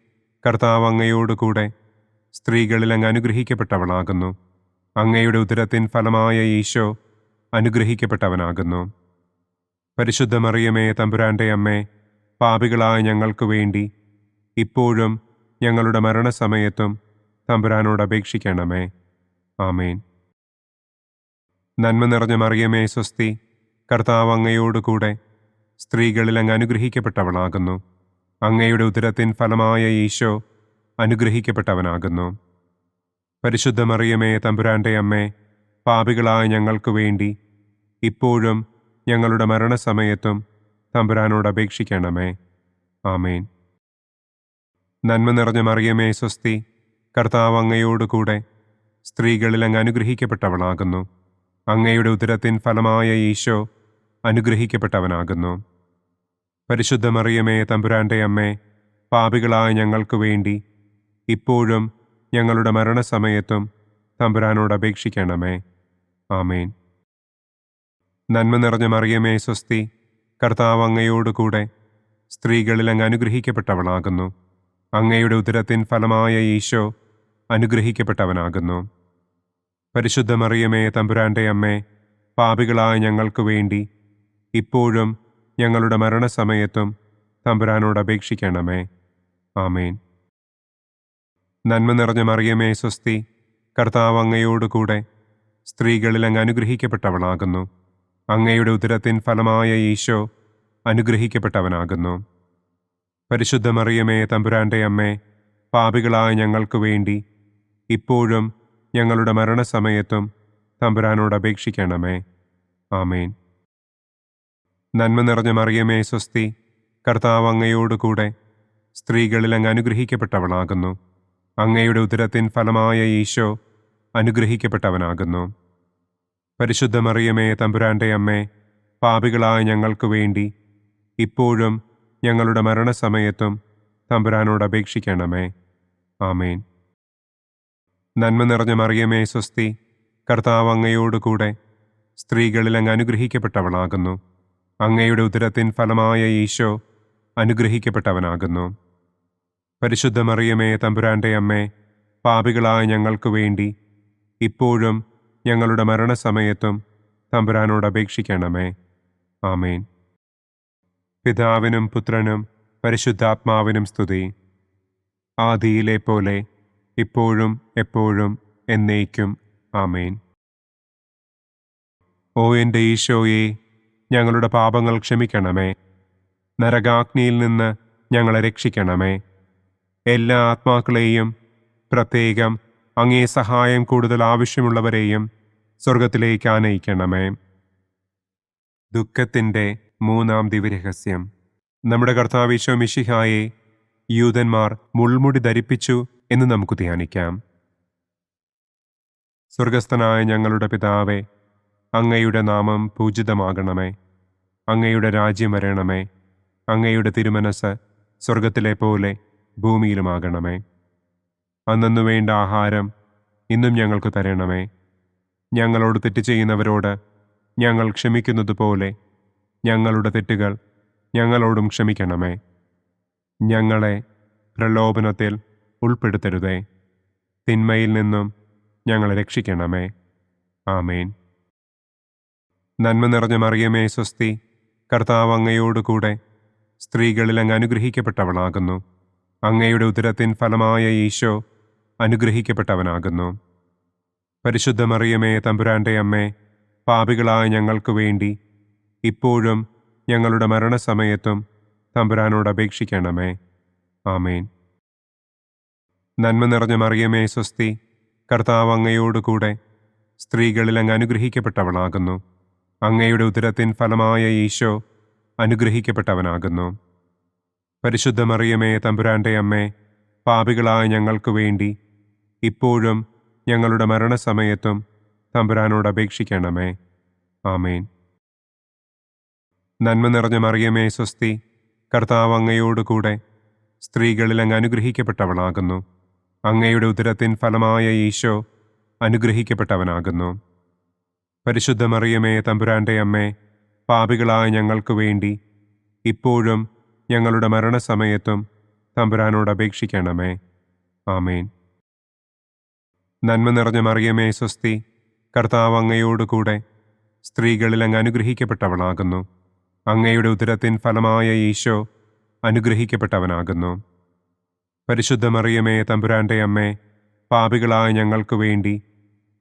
കർത്താവ് അങ്ങയോടുകൂടെ സ്ത്രീകളിൽ അങ്ങ് അനുഗ്രഹിക്കപ്പെട്ടവളാകുന്നു. അങ്ങയുടെ ഉദരത്തിൻ ഫലമായ ഈശോ അനുഗ്രഹിക്കപ്പെട്ടവനാകുന്നു. പരിശുദ്ധ മറിയമേ, തമ്പുരാന്റെ അമ്മേ, പാപികളായ ഞങ്ങൾക്ക് വേണ്ടി ഇപ്പോഴും ഞങ്ങളുടെ മരണസമയത്തും തമ്പുരാനോട് അപേക്ഷിക്കണമേ. ആമേൻ. നന്മ നിറഞ്ഞ മറിയമേ, സ്വസ്തി, കർത്താവ് അങ്ങയോടുകൂടെ സ്ത്രീകളിൽ അങ്ങ് അനുഗ്രഹിക്കപ്പെട്ടവളാകുന്നു. അങ്ങയുടെ ഉദരത്തിൻ ഫലമായ ഈശോ അനുഗ്രഹിക്കപ്പെട്ടവനാകുന്നു. പരിശുദ്ധ മറിയമേ, തമ്പുരാന്റെ അമ്മേ, പാപികളായ ഞങ്ങൾക്ക് വേണ്ടി ഇപ്പോഴും ഞങ്ങളുടെ മരണസമയത്തും തമ്പുരാനോട് അപേക്ഷിക്കണമേ. ആമേൻ. നന്മ നിറഞ്ഞ മറിയമേ സ്വസ്തി, കർത്താവ് അങ്ങയോട് കൂടെ സ്ത്രീകളിൽ അങ്ങ് അനുഗ്രഹിക്കപ്പെട്ടവളാകുന്നു. അങ്ങയുടെ ഉദരത്തിൻ ഫലമായ ഈശോ അനുഗ്രഹിക്കപ്പെട്ടവനാകുന്നു. പരിശുദ്ധ മറിയമേ തമ്പുരാന്റെ അമ്മേ, പാപികളായ ഞങ്ങൾക്ക് വേണ്ടി ഇപ്പോഴും ഞങ്ങളുടെ മരണസമയത്തും തമ്പുരാനോട് അപേക്ഷിക്കണമേ. ആമേൻ. നന്മ നിറഞ്ഞ മറിയമേ സ്വസ്തി, കർത്താവ് അങ്ങയോട് കൂടെ സ്ത്രീകളിൽ അങ്ങ് അനുഗ്രഹിക്കപ്പെട്ടവളാകുന്നു. അങ്ങയുടെ ഉദരത്തിൻ ഫലമായ ഈശോ അനുഗ്രഹിക്കപ്പെട്ടവനാകുന്നു. പരിശുദ്ധ മറിയമേ തമ്പുരാന്റെ അമ്മേ, പാപികളായ ഞങ്ങൾക്ക് വേണ്ടി ഇപ്പോഴും ഞങ്ങളുടെ മരണസമയത്തും തമ്പുരാനോട് അപേക്ഷിക്കണമേ. ആമേൻ. നന്മ നിറഞ്ഞ മറിയമേ സ്വസ്തി, കർത്താവ് അങ്ങയോട് കൂടെ സ്ത്രീകളിൽ അങ്ങ് അനുഗ്രഹിക്കപ്പെട്ടവളാകുന്നു. അങ്ങയുടെ ഉദരത്തിൻ ഫലമായ ഈശോ അനുഗ്രഹിക്കപ്പെട്ടവനാകുന്നു. പരിശുദ്ധ മറിയമേ തമ്പുരാന്റെ അമ്മേ, പാപികളായ ഞങ്ങൾക്ക് വേണ്ടി ഇപ്പോഴും ഞങ്ങളുടെ മരണസമയത്തും തമ്പുരാനോട് അപേക്ഷിക്കണമേ. ആമേൻ. നന്മ നിറഞ്ഞ മറിയമേ സ്വസ്തി, കർത്താവ് അങ്ങയോട് കൂടെ സ്ത്രീകളിൽ അങ്ങ് അനുഗ്രഹിക്കപ്പെട്ടവളാകുന്നു. അങ്ങയുടെ ഉദരത്തിൻ ഫലമായ ഈശോ അനുഗ്രഹിക്കപ്പെട്ടവനാകുന്നു. പരിശുദ്ധ മറിയമേ തമ്പുരാന്റെ അമ്മേ, പാപികളായ ഞങ്ങൾക്ക് വേണ്ടി ഇപ്പോഴും ഞങ്ങളുടെ മരണസമയത്തും തമ്പുരാനോട് അപേക്ഷിക്കണമേ. ആമേൻ. നന്മ നിറഞ്ഞ മറിയമേ സ്വസ്തി, കർത്താവ് അങ്ങയോട് കൂടെ സ്ത്രീകളിൽ അങ്ങ് അനുഗ്രഹിക്കപ്പെട്ടവളാകുന്നു. അങ്ങയുടെ ഉദരത്തിൻ ഫലമായ ഈശോ അനുഗ്രഹിക്കപ്പെട്ടവനാകുന്നു. പരിശുദ്ധ മറിയമേ തമ്പുരാന്റെ അമ്മേ, പാപികളായ ഞങ്ങൾക്ക് വേണ്ടി ഇപ്പോഴും ഞങ്ങളുടെ മരണസമയത്തും തമ്പുരാനോട് അപേക്ഷിക്കണമേ. ആമേൻ. പിതാവിനും പുത്രനും പരിശുദ്ധാത്മാവിനും സ്തുതി. ആദിയിലെ പോലെ ഇപ്പോഴും എപ്പോഴും എന്നേക്കും. ആമേൻ. ഓ എൻ്റെ ഈശോയെ, ഞങ്ങളുടെ പാപങ്ങൾ ക്ഷമിക്കണമേ. നരകാഗ്നിയിൽ നിന്ന് ഞങ്ങളെ രക്ഷിക്കണമേ. എല്ലാ ആത്മാക്കളെയും, പ്രത്യേകം അങ്ങേ സഹായം കൂടുതൽ ആവശ്യമുള്ളവരെയും സ്വർഗത്തിലേക്ക് ആനയിക്കണമേ. ദുഃഖത്തിൻ്റെ മൂന്നാം ദിവ്യരഹസ്യം. നമ്മുടെ കർത്താവ് ഈശോ മിശിഹായെ യൂദന്മാർ മുൾമുടി ധരിപ്പിച്ചു എന്ന് നമുക്ക് ധ്യാനിക്കാം. സ്വർഗസ്ഥനായ ഞങ്ങളുടെ പിതാവേ, അങ്ങയുടെ നാമം പൂജിതമാകണമേ. അങ്ങയുടെ രാജ്യം വരണമേ. അങ്ങയുടെ തിരുമനസ് സ്വർഗത്തിലെ പോലെ ഭൂമിയിലുമാകണമേ. അന്നന്നു വേണ്ട ആഹാരം ഇന്നും ഞങ്ങൾക്ക് തരണമേ. ഞങ്ങളോട് തെറ്റ് ചെയ്യുന്നവരോട് ഞങ്ങൾ ക്ഷമിക്കുന്നത് പോലെ ഞങ്ങളുടെ തെറ്റുകൾ ഞങ്ങളോടും ക്ഷമിക്കണമേ. ഞങ്ങളെ പ്രലോഭനത്തിൽ ഉൾപ്പെടുത്തരുതേ. തിന്മയിൽ നിന്നും ഞങ്ങളെ രക്ഷിക്കണമേ. ആമേൻ. നന്മ നിറഞ്ഞ മറിയമേ സ്വസ്തി, കർത്താവ് അങ്ങയോട് കൂടെ സ്ത്രീകളിൽ അങ്ങ് അനുഗ്രഹിക്കപ്പെട്ടവളാകുന്നു. അങ്ങയുടെ ഉദരത്തിൻ ഫലമായ ഈശോ അനുഗ്രഹിക്കപ്പെട്ടവനാകുന്നു. പരിശുദ്ധ മറിയമേ തമ്പുരാന്റെ അമ്മേ, പാപികളായ ഞങ്ങൾക്ക് വേണ്ടി ഇപ്പോഴും ഞങ്ങളുടെ മരണസമയത്തും തമ്പുരാനോട് അപേക്ഷിക്കണമേ. ആമേൻ. നന്മ നിറഞ്ഞ മറിയമേ സ്വസ്തി, കർത്താവ് അങ്ങയോട് കൂടെ സ്ത്രീകളിൽ അങ്ങ് അനുഗ്രഹിക്കപ്പെട്ടവളാകുന്നു. അങ്ങയുടെ ഉദരത്തിൻ ഫലമായ ഈശോ അനുഗ്രഹിക്കപ്പെട്ടവനാകുന്നു. പരിശുദ്ധ മറിയമേ തമ്പുരാന്റെ അമ്മേ, പാപികളായ ഞങ്ങൾക്ക് വേണ്ടി ഇപ്പോഴും ഞങ്ങളുടെ മരണസമയത്തും തമ്പുരാനോട് അപേക്ഷിക്കണമേ. ആമേൻ. നന്മ നിറഞ്ഞ മറിയമേ സ്വസ്തി, കർത്താവ് അങ്ങയോട് കൂടെ സ്ത്രീകളിൽ അങ്ങ് അനുഗ്രഹിക്കപ്പെട്ടവളാകുന്നു. അങ്ങയുടെ ഉദരത്തിൻ ഫലമായ ഈശോ അനുഗ്രഹിക്കപ്പെട്ടവനാകുന്നു. പരിശുദ്ധ മറിയമേ തമ്പുരാന്റെ അമ്മേ, പാപികളായ ഞങ്ങൾക്ക് വേണ്ടി ഇപ്പോഴും ഞങ്ങളുടെ മരണസമയത്തും തമ്പുരാനോട് അപേക്ഷിക്കണമേ. ആമേൻ. നന്മ നിറഞ്ഞ മറിയമേ സ്വസ്തി, കർത്താവ് അങ്ങയോട് കൂടെ സ്ത്രീകളിൽ അങ്ങ് അനുഗ്രഹിക്കപ്പെട്ടവളാകുന്നു. അങ്ങയുടെ ഉദരത്തിൻ ഫലമായ ഈശോ അനുഗ്രഹിക്കപ്പെട്ടവനാകുന്നു. പരിശുദ്ധ മറിയമേ തമ്പുരാന്റെ അമ്മേ, പാപികളായ ഞങ്ങൾക്ക് വേണ്ടി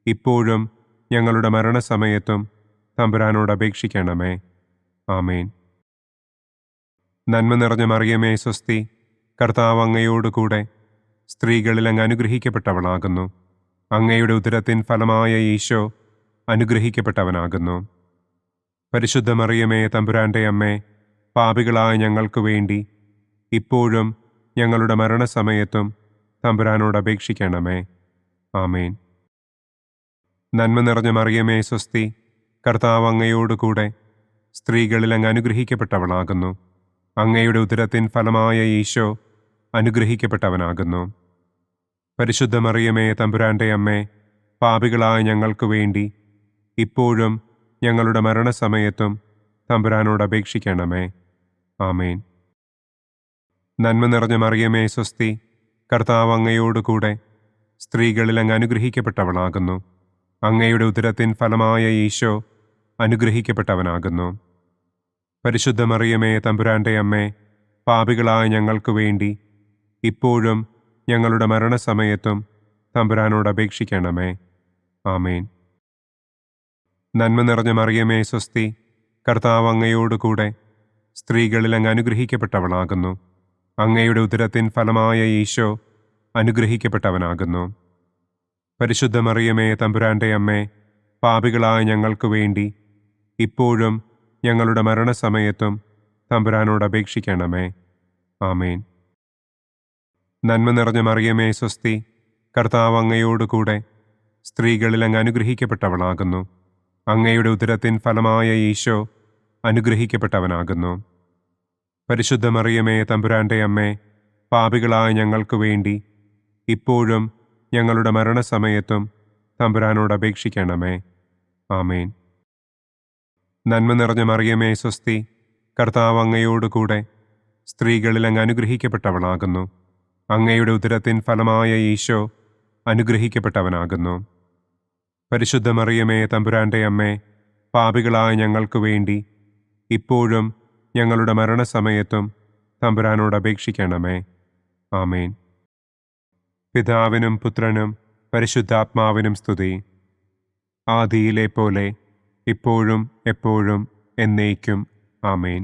ഇപ്പോഴും ഞങ്ങളുടെ മരണസമയത്തും തമ്പുരാനോട് അപേക്ഷിക്കണമേ. ആമേൻ. നന്മ നിറഞ്ഞ മറിയമേ സ്വസ്തി, കർത്താവ് അങ്ങയോട് കൂടെ സ്ത്രീകളിൽ അങ്ങ് അനുഗ്രഹിക്കപ്പെട്ടവളാകുന്നു. അങ്ങയുടെ ഉദരത്തിൻ ഫലമായ ഈശോ അനുഗ്രഹിക്കപ്പെട്ടവനാകുന്നു. പരിശുദ്ധ മറിയമേ തമ്പുരാന്റെ അമ്മേ, പാപികളായ ഞങ്ങൾക്ക് വേണ്ടി ഇപ്പോഴും ഞങ്ങളുടെ മരണസമയത്തും തമ്പുരാനോട് അപേക്ഷിക്കണമേ. ആമേൻ. നന്മ നിറഞ്ഞ മറിയമേ സ്വസ്തി, കർത്താവ് അങ്ങയോട് കൂടെ സ്ത്രീകളിൽ അങ്ങ് അനുഗ്രഹിക്കപ്പെട്ടവളാകുന്നു. അങ്ങയുടെ ഉദരത്തിൻ ഫലമായ ഈശോ അനുഗ്രഹിക്കപ്പെട്ടവനാകുന്നു. പരിശുദ്ധ മറിയമേ തമ്പുരാന്റെ അമ്മേ, പാപികളായ ഞങ്ങൾക്ക് വേണ്ടി ഇപ്പോഴും ഞങ്ങളുടെ മരണസമയത്തും തമ്പുരാനോട് അപേക്ഷിക്കണമേ. ആമേൻ. നന്മ നിറഞ്ഞ മറിയമേ സ്വസ്തി, കർത്താവ് അങ്ങയോട് കൂടെ സ്ത്രീകളിൽ അങ്ങ് അനുഗ്രഹിക്കപ്പെട്ടവളാകുന്നു. അങ്ങയുടെ ഉദരത്തിൻ ഫലമായ ഈശോ അനുഗ്രഹിക്കപ്പെട്ടവനാകുന്നു. പരിശുദ്ധ മറിയമേ തമ്പുരാന്റെ അമ്മേ, പാപികളായ ഞങ്ങൾക്ക് വേണ്ടി ഇപ്പോഴും ഞങ്ങളുടെ മരണസമയത്തും തമ്പുരാനോട് അപേക്ഷിക്കണമേ. ആമേൻ. നന്മ നിറഞ്ഞ മറിയമേ സ്വസ്തി, കർത്താവ് അങ്ങയോട് കൂടെ സ്ത്രീകളിൽ അങ്ങ് അനുഗ്രഹിക്കപ്പെട്ടവളാകുന്നു. അങ്ങയുടെ ഉദരത്തിൻ ഫലമായ ഈശോ അനുഗ്രഹിക്കപ്പെട്ടവനാകുന്നു. പരിശുദ്ധ മറിയമേ തമ്പുരാന്റെ അമ്മേ, പാപികളായ ഞങ്ങൾക്ക് വേണ്ടി ഇപ്പോഴും ഞങ്ങളുടെ മരണസമയത്തും തമ്പുരാനോട് അപേക്ഷിക്കണമേ. ആമേൻ. നന്മ നിറഞ്ഞ മറിയമേ സ്വസ്തി, കർത്താവ് അങ്ങയോട് കൂടെ സ്ത്രീകളിൽ അങ്ങ് അനുഗ്രഹിക്കപ്പെട്ടവളാകുന്നു. അങ്ങയുടെ ഉദരത്തിൻ ഫലമായ ഈശോ അനുഗ്രഹിക്കപ്പെട്ടവനാകുന്നു. പരിശുദ്ധ മറിയമേ തമ്പുരാന്റെ അമ്മേ, പാപികളായ ഞങ്ങൾക്ക് വേണ്ടി ഇപ്പോഴും ഞങ്ങളുടെ മരണസമയത്തും തമ്പുരാനോട് അപേക്ഷിക്കണമേ. ആമേൻ. നന്മ നിറഞ്ഞ മറിയമേ സ്വസ്തി, കർത്താവ് അങ്ങയോട് കൂടെ സ്ത്രീകളിൽ അങ്ങ് അനുഗ്രഹിക്കപ്പെട്ടവളാകുന്നു. അങ്ങയുടെ ഉദരത്തിൻ ഫലമായ ഈശോ അനുഗ്രഹിക്കപ്പെട്ടവനാകുന്നു. പരിശുദ്ധ മറിയമേ തമ്പുരാന്റെ അമ്മേ, പാപികളായ ഞങ്ങൾക്ക് വേണ്ടി ഇപ്പോഴും ഞങ്ങളുടെ മരണസമയത്തും തമ്പുരാനോട് അപേക്ഷിക്കണമേ. ആമേൻ. പിതാവിനും പുത്രനും പരിശുദ്ധാത്മാവിനും സ്തുതി. ആദിയിലെ പോലെ ഇപ്പോഴും എപ്പോഴും എന്നേക്കും. ആമേൻ.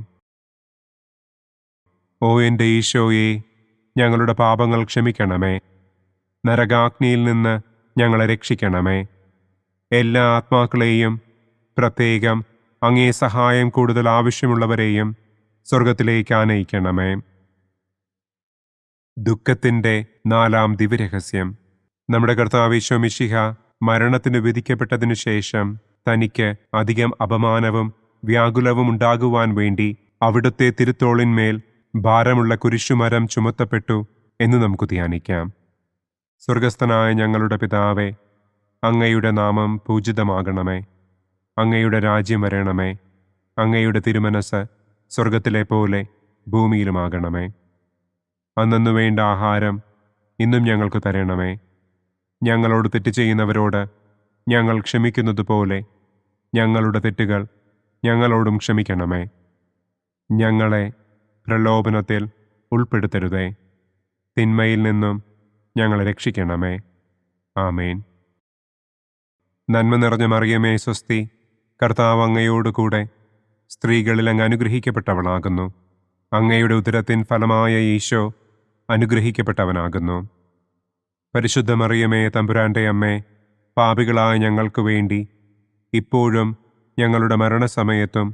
ഓ എൻ്റെ ഈശോയെ, ഞങ്ങളുടെ പാപങ്ങൾ ക്ഷമിക്കണമേ. നരകാഗ്നിയിൽ നിന്ന് ഞങ്ങളെ രക്ഷിക്കണമേ. എല്ലാ ആത്മാക്കളെയും, പ്രത്യേകം അങ്ങേ സഹായം കൂടുതൽ ആവശ്യമുള്ളവരെയും സ്വർഗത്തിലേക്ക് ആനയിക്കണമേ. ദുഃഖത്തിൻ്റെ 4-ാം ദിവ്യരഹസ്യം. നമ്മുടെ കർത്താവ് ഈശോ മിശിഹ മരണത്തിന് വിധിക്കപ്പെട്ടതിനു ശേഷം തനിക്ക് അധികം അപമാനവും വ്യാകുലവും ഉണ്ടാകുവാൻ വേണ്ടി അവിടുത്തെ തിരുത്തോളിന്മേൽ ഭാരമുള്ള കുരിശുമരം ചുമത്തപ്പെട്ടു എന്ന് നമുക്ക് ധ്യാനിക്കാം. സ്വർഗസ്ഥനായ ഞങ്ങളുടെ പിതാവേ, അങ്ങയുടെ നാമം പൂജിതമാകണമേ. അങ്ങയുടെ രാജ്യം വരണമേ. അങ്ങയുടെ തിരുമനസ് സ്വർഗത്തിലെ പോലെ ഭൂമിയിലുമാകണമേ. അന്നന്നു വേണ്ട ആഹാരം ഇന്നും ഞങ്ങൾക്ക് തരണമേ. ഞങ്ങളോട് തെറ്റ് ചെയ്യുന്നവരോട് ഞങ്ങൾ ക്ഷമിക്കുന്നത് പോലെ ഞങ്ങളുടെ തെറ്റുകൾ ഞങ്ങളോടും ക്ഷമിക്കണമേ. ഞങ്ങളെ പ്രലോഭനത്തിൽ ഉൾപ്പെടുത്തരുതേ. തിന്മയിൽ നിന്നും ഞങ്ങളെ രക്ഷിക്കണമേ. ആമേൻ. നന്മ നിറഞ്ഞ മറിയമേ സ്വസ്തി, കർത്താവ് അങ്ങയോട് കൂടെ സ്ത്രീകളിൽ അങ്ങ് അനുഗ്രഹിക്കപ്പെട്ടവളാകുന്നു. അങ്ങയുടെ ഉദരത്തിൻ ഫലമായ ഈശോ അനുഗ്രഹിക്കപ്പെട്ടവനാകുന്നു. പരിശുദ്ധ മറിയമേ തമ്പുരാന്റെ അമ്മേ, പാപികളായ ഞങ്ങൾക്ക് വേണ്ടി ഇപ്പോഴും ഞങ്ങളുടെ മരണസമയത്തും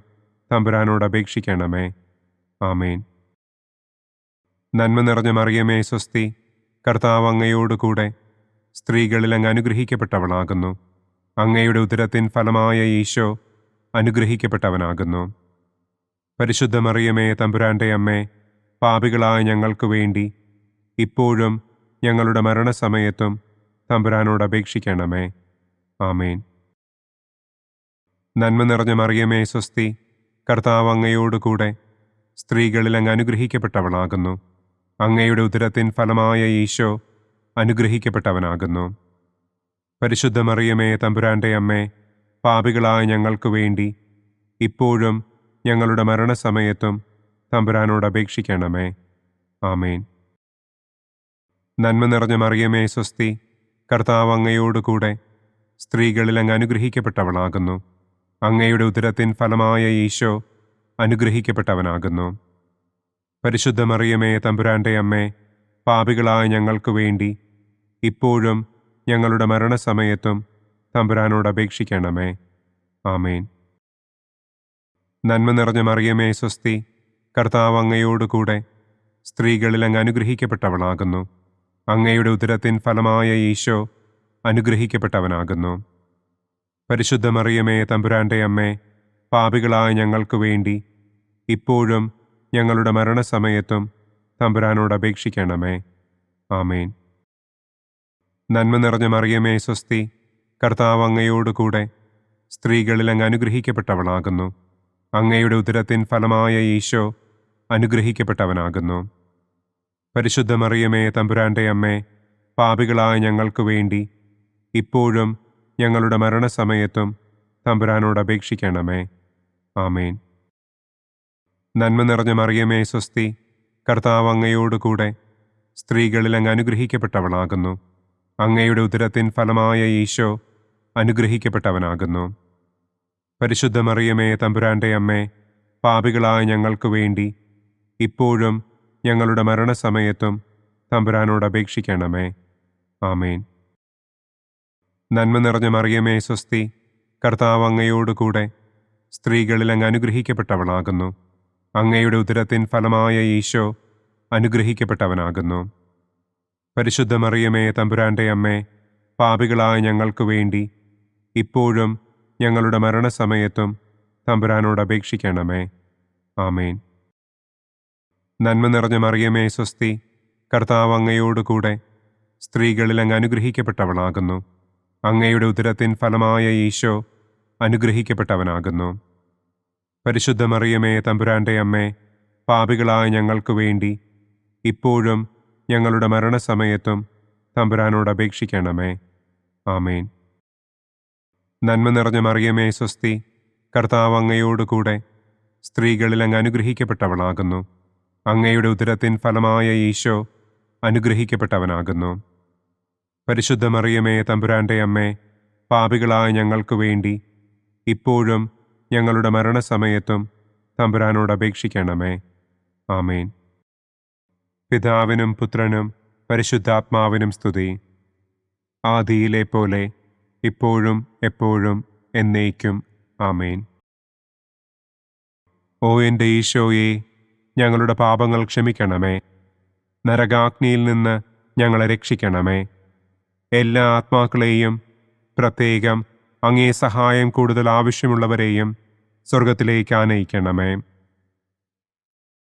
തമ്പുരാനോട് അപേക്ഷിക്കണമേ. ആമേൻ. നന്മ നിറഞ്ഞ മറിയമേ സ്വസ്തി, കർത്താവ് അങ്ങയോട് കൂടെ സ്ത്രീകളിൽ അങ്ങ് അനുഗ്രഹിക്കപ്പെട്ടവളാകുന്നു. അങ്ങയുടെ ഉദരത്തിൻ ഫലമായ ഈശോ അനുഗ്രഹിക്കപ്പെട്ടവനാകുന്നു. പരിശുദ്ധ മറിയമേ തമ്പുരാന്റെ അമ്മേ, പാപികളായ ഞങ്ങൾക്ക് വേണ്ടി ഇപ്പോഴും ഞങ്ങളുടെ മരണസമയത്തും തമ്പുരാനോട് അപേക്ഷിക്കണമേ. ആമേൻ. നന്മ നിറഞ്ഞ മറിയമേ സ്വസ്തി, കർത്താവ് അങ്ങയോട് കൂടെ സ്ത്രീകളിൽ അങ്ങ് അനുഗ്രഹിക്കപ്പെട്ടവളാകുന്നു. അങ്ങയുടെ ഉദരത്തിൻ ഫലമായ ഈശോ അനുഗ്രഹിക്കപ്പെട്ടവനാകുന്നു. പരിശുദ്ധ മറിയമേ തമ്പുരാന്റെ അമ്മേ, പാപികളായ ഞങ്ങൾക്ക് വേണ്ടി ഇപ്പോഴും ഞങ്ങളുടെ മരണസമയത്തും തമ്പുരാനോട് അപേക്ഷിക്കണമേ. ആമേൻ. നന്മ നിറഞ്ഞ മറിയമേ സ്വസ്തി, കർത്താവ് അങ്ങയോട് കൂടെ സ്ത്രീകളിൽ അങ്ങ് അനുഗ്രഹിക്കപ്പെട്ടവളാകുന്നു. അങ്ങയുടെ ഉദരത്തിൻ ഫലമായ ഈശോ അനുഗ്രഹിക്കപ്പെട്ടവനാകുന്നു. പരിശുദ്ധ മറിയമേ തമ്പുരാന്റെ അമ്മേ, പാപികളായ ഞങ്ങൾക്ക് വേണ്ടി ഇപ്പോഴും ഞങ്ങളുടെ മരണസമയത്തും തമ്പുരാനോട് അപേക്ഷിക്കണമേ. ആമേൻ. നന്മ നിറഞ്ഞ മറിയമേ സ്വസ്തി, കർത്താവ് അങ്ങയോട് കൂടെ സ്ത്രീകളിൽ അങ്ങ് അനുഗ്രഹിക്കപ്പെട്ടവളാകുന്നു. അങ്ങയുടെ ഉദരത്തിൻ ഫലമായ ഈശോ അനുഗ്രഹിക്കപ്പെട്ടവനാകുന്നു. പരിശുദ്ധ മറിയമേ, തമ്പുരാന്റെ അമ്മേ, പാപികളായ ഞങ്ങൾക്ക് വേണ്ടി ഇപ്പോഴും ഞങ്ങളുടെ മരണസമയത്തും തമ്പുരാനോട് അപേക്ഷിക്കണമേ. ആമേൻ. നന്മ നിറഞ്ഞ മറിയമേ, സ്വസ്തി, കർത്താവ് അങ്ങയോടുകൂടെ സ്ത്രീകളിൽ അങ്ങ് അനുഗ്രഹിക്കപ്പെട്ടവളാകുന്നു. അങ്ങയുടെ ഉദരത്തിൻ ഫലമായ ഈശോ അനുഗ്രഹിക്കപ്പെട്ടവനാകുന്നു. പരിശുദ്ധ മറിയമേ, തമ്പുരാന്റെ അമ്മേ, പാപികളായ ഞങ്ങൾക്ക് വേണ്ടി ഇപ്പോഴും ഞങ്ങളുടെ മരണസമയത്തും തമ്പുരാനോട് അപേക്ഷിക്കണമേ. ആമേൻ. നന്മ നിറഞ്ഞ മറിയമേ, സ്വസ്തി, കർത്താവ് അങ്ങയോടുകൂടെ സ്ത്രീകളിൽ അങ്ങ് അനുഗ്രഹിക്കപ്പെട്ടവളാകുന്നു. അങ്ങയുടെ ഉദരത്തിൻ ഫലമായ ഈശോ അനുഗ്രഹിക്കപ്പെട്ടവനാകുന്നു. പരിശുദ്ധ മറിയമേ, തമ്പുരാന്റെ അമ്മേ, പാപികളായ ഞങ്ങൾക്ക് വേണ്ടി ഇപ്പോഴും ഞങ്ങളുടെ മരണസമയത്തും തമ്പുരാനോട് അപേക്ഷിക്കണമേ. ആമേൻ. നന്മ നിറഞ്ഞ മറിയമേ, സ്വസ്തി, കർത്താവ് അങ്ങയോടുകൂടെ സ്ത്രീകളിൽ അങ്ങ് അനുഗ്രഹിക്കപ്പെട്ടവളാകുന്നു. അങ്ങയുടെ ഉദരത്തിൻ ഫലമായ ഈശോ അനുഗ്രഹിക്കപ്പെട്ടവനാകുന്നു. പരിശുദ്ധ മറിയമേ, തമ്പുരാന്റെ അമ്മേ, പാപികളായ ഞങ്ങൾക്ക് വേണ്ടി ഇപ്പോഴും ഞങ്ങളുടെ മരണസമയത്തും തമ്പുരാനോട് അപേക്ഷിക്കണമേ. ആമേൻ. നന്മ നിറഞ്ഞ മറിയമേ, സ്വസ്തി, കർത്താവ് അങ്ങയോടുകൂടെ സ്ത്രീകളിൽ അങ്ങ് അനുഗ്രഹിക്കപ്പെട്ടവളാകുന്നു. അങ്ങയുടെ ഉദരത്തിൻ ഫലമായ ഈശോ അനുഗ്രഹിക്കപ്പെട്ടവനാകുന്നു. പരിശുദ്ധ മറിയമേ, തമ്പുരാന്റെ അമ്മേ, പാപികളായ ഞങ്ങൾക്ക് വേണ്ടി ഇപ്പോഴും ഞങ്ങളുടെ മരണസമയത്തും തമ്പുരാനോട് അപേക്ഷിക്കണമേ. ആമേൻ. നന്മ നിറഞ്ഞ മറിയമേ, സ്വസ്തി, കർത്താവ് അങ്ങയോടുകൂടെ സ്ത്രീകളിൽ അങ്ങ് അനുഗ്രഹിക്കപ്പെട്ടവളാകുന്നു. അങ്ങയുടെ ഉദരത്തിൻ ഫലമായ ഈശോ അനുഗ്രഹിക്കപ്പെട്ടവനാകുന്നു. പരിശുദ്ധ മറിയമേ, തമ്പുരാന്റെ അമ്മേ, പാപികളായ ഞങ്ങൾക്ക് വേണ്ടി ഇപ്പോഴും ഞങ്ങളുടെ മരണസമയത്തും തമ്പുരാനോട് അപേക്ഷിക്കണമേ. ആമേൻ. പിതാവിനും പുത്രനും പരിശുദ്ധാത്മാവിനും സ്തുതി. ആദിയിലെ പോലെ ഇപ്പോഴും എപ്പോഴും എന്നേക്കും. ആമേൻ. ഓ എൻ്റെ ഈശോയെ, ഞങ്ങളുടെ പാപങ്ങൾ ക്ഷമിക്കണമേ. നരകാഗ്നിയിൽ നിന്ന് ഞങ്ങളെ രക്ഷിക്കണമേ. എല്ലാ ആത്മാക്കളെയും, പ്രത്യേകം അങ്ങേ സഹായം കൂടുതൽ ആവശ്യമുള്ളവരെയും സ്വർഗത്തിലേക്ക് ആനയിക്കണമേ.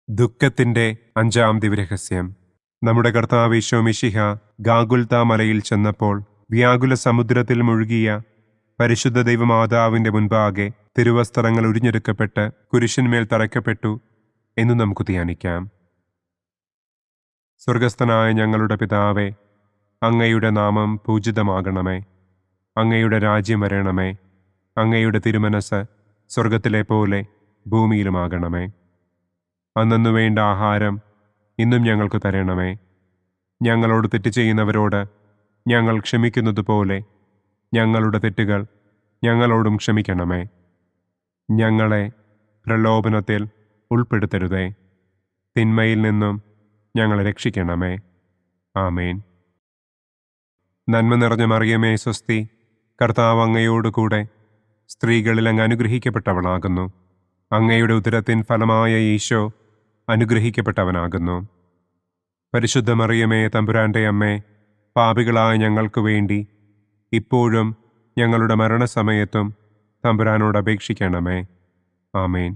ദുഃഖത്തിൻ്റെ 5-ാം ദിവ്യരഹസ്യം. നമ്മുടെ കർത്താവ് ഈശോ മിശിഹ ഗാഗുൽത്ത മലയിൽ ചെന്നപ്പോൾ വ്യാകുല സമുദ്രത്തിൽ മുഴുകിയ പരിശുദ്ധ ദൈവമാതാവിൻ്റെ മുൻപാകെ തിരുവസ്ത്രങ്ങൾ ഉരിഞ്ഞെടുക്കപ്പെട്ട് കുരിശിന്മേൽ തറയ്ക്കപ്പെട്ടു എന്ന് നമുക്ക് ധ്യാനിക്കാം. സ്വർഗസ്ഥനായ ഞങ്ങളുടെ പിതാവേ, അങ്ങയുടെ നാമം പൂജിതമാകണമേ. അങ്ങയുടെ രാജ്യം വരണമേ. അങ്ങയുടെ തിരുമനസ് സ്വർഗത്തിലെ പോലെ ഭൂമിയിലുമാകണമേ. അന്നന്നു വേണ്ട ആഹാരം ഇന്നും ഞങ്ങൾക്ക് തരണമേ. ഞങ്ങളോട് തെറ്റ് ചെയ്യുന്നവരോട് ഞങ്ങൾ ക്ഷമിക്കുന്നത് പോലെ ഞങ്ങളുടെ തെറ്റുകൾ ഞങ്ങളോടും ക്ഷമിക്കണമേ. ഞങ്ങളെ പ്രലോഭനത്തിൽ ഉൾപ്പെടുത്തരുതേ. തിന്മയിൽ നിന്നും ഞങ്ങളെ രക്ഷിക്കണമേ. ആമേൻ. നന്മ നിറഞ്ഞ മറിയമേ, സ്വസ്തി, കർത്താവ് അങ്ങയോടുകൂടെ സ്ത്രീകളിൽ അങ്ങ് അനുഗ്രഹിക്കപ്പെട്ടവളാകുന്നു. അങ്ങയുടെ ഉദരത്തിൻ ഫലമായ ഈശോ അനുഗ്രഹിക്കപ്പെട്ടവനാകുന്നു. പരിശുദ്ധ മറിയമേ, തമ്പുരാന്റെ അമ്മേ, പാപികളായ ഞങ്ങൾക്ക് വേണ്ടി ഇപ്പോഴും ഞങ്ങളുടെ മരണസമയത്തും തമ്പുരാനോട് അപേക്ഷിക്കണമേ. ആമേൻ.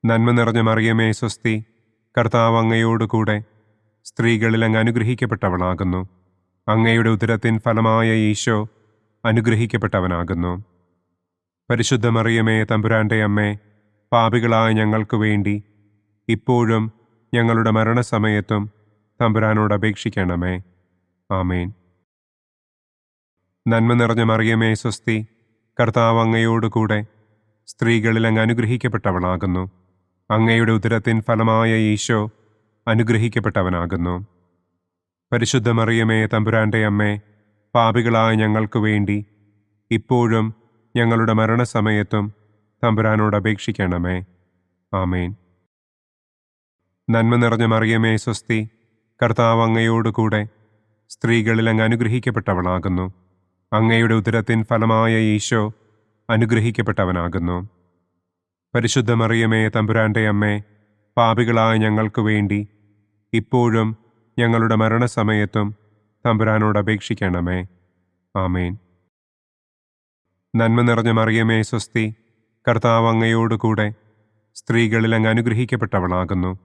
നന്മ നിറഞ്ഞ മറിയമേ, സ്വസ്തി, കർത്താവ് അങ്ങയോടുകൂടെ സ്ത്രീകളിൽ അങ്ങ് അനുഗ്രഹിക്കപ്പെട്ടവളാകുന്നു. അങ്ങയുടെ ഉദരത്തിൻ ഫലമായ ഈശോ അനുഗ്രഹിക്കപ്പെട്ടവനാകുന്നു. പരിശുദ്ധ മറിയമേ, തമ്പുരാന്റെ അമ്മേ, പാപികളായ ഞങ്ങൾക്ക് വേണ്ടി ഇപ്പോഴും ഞങ്ങളുടെ മരണസമയത്തും തമ്പുരാനോട് അപേക്ഷിക്കണമേ. ആമേൻ. നന്മ നിറഞ്ഞ മറിയമേ, സ്വസ്തി, കർത്താവ് അങ്ങയോടുകൂടെ സ്ത്രീകളിൽ അങ്ങ് അനുഗ്രഹിക്കപ്പെട്ടവളാകുന്നു. അങ്ങയുടെ ഉദരത്തിൻ ഫലമായ ഈശോ അനുഗ്രഹിക്കപ്പെട്ടവനാകുന്നു. പരിശുദ്ധ മറിയമേ, തമ്പുരാന്റെ അമ്മേ, പാപികളായ ഞങ്ങൾക്ക് വേണ്ടി ഇപ്പോഴും ഞങ്ങളുടെ മരണസമയത്തും തമ്പുരാനോട് അപേക്ഷിക്കണമേ. ആമേൻ. നന്മ നിറഞ്ഞ മറിയമേ, സ്വസ്തി, കർത്താവ് അങ്ങയോടുകൂടെ സ്ത്രീകളിൽ അങ്ങ് അനുഗ്രഹിക്കപ്പെട്ടവളാകുന്നു. അങ്ങയുടെ ഉദരത്തിൻ ഫലമായ ഈശോ അനുഗ്രഹിക്കപ്പെട്ടവനാകുന്നു. പരിശുദ്ധ മറിയമേ, തമ്പുരാന്റെ അമ്മേ, പാപികളായ ഞങ്ങൾക്ക് വേണ്ടി ഇപ്പോഴും ഞങ്ങളുടെ മരണസമയത്തും തമ്പുരാനോട് അപേക്ഷിക്കണമേ. ആമേൻ. നന്മ നിറഞ്ഞ മറിയമേ സ്വസ്തി, കർത്താവ് അങ്ങയോടുകൂടെ സ്ത്രീകളിൽ അങ്ങ് അനുഗ്രഹിക്കപ്പെട്ടവളാകുന്നു.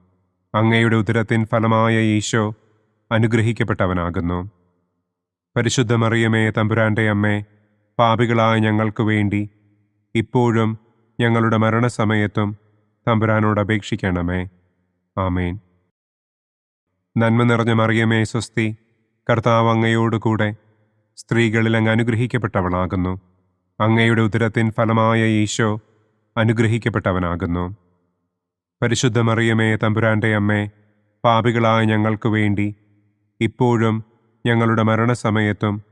അങ്ങയുടെ ഉദരത്തിൻ ഫലമായ ഈശോ അനുഗ്രഹിക്കപ്പെട്ടവനാകുന്നു. പരിശുദ്ധ മറിയമേ തമ്പുരാന്റെ അമ്മേ, പാപികളായ ഞങ്ങൾക്ക് വേണ്ടി ഇപ്പോഴും ഞങ്ങളുടെ മരണസമയത്തും തമ്പുരാനോട് അപേക്ഷിക്കണമേ. ആമേൻ. നന്മ നിറഞ്ഞ മറിയമേ സ്വസ്തി, കർത്താവ് അങ്ങയോടുകൂടെ സ്ത്രീകളിൽ അങ്ങ് അനുഗ്രഹിക്കപ്പെട്ടവളാകുന്നു. അങ്ങയുടെ ഉദരത്തിൻ ഫലമായ ഈശോ അനുഗ്രഹിക്കപ്പെട്ടവനാകുന്നു. പരിശുദ്ധ മറിയമേ തമ്പുരാന്റെ അമ്മേ, പാപികളായ ഞങ്ങൾക്ക് വേണ്ടി ഇപ്പോഴും ഞങ്ങളുടെ മരണസമയത്തും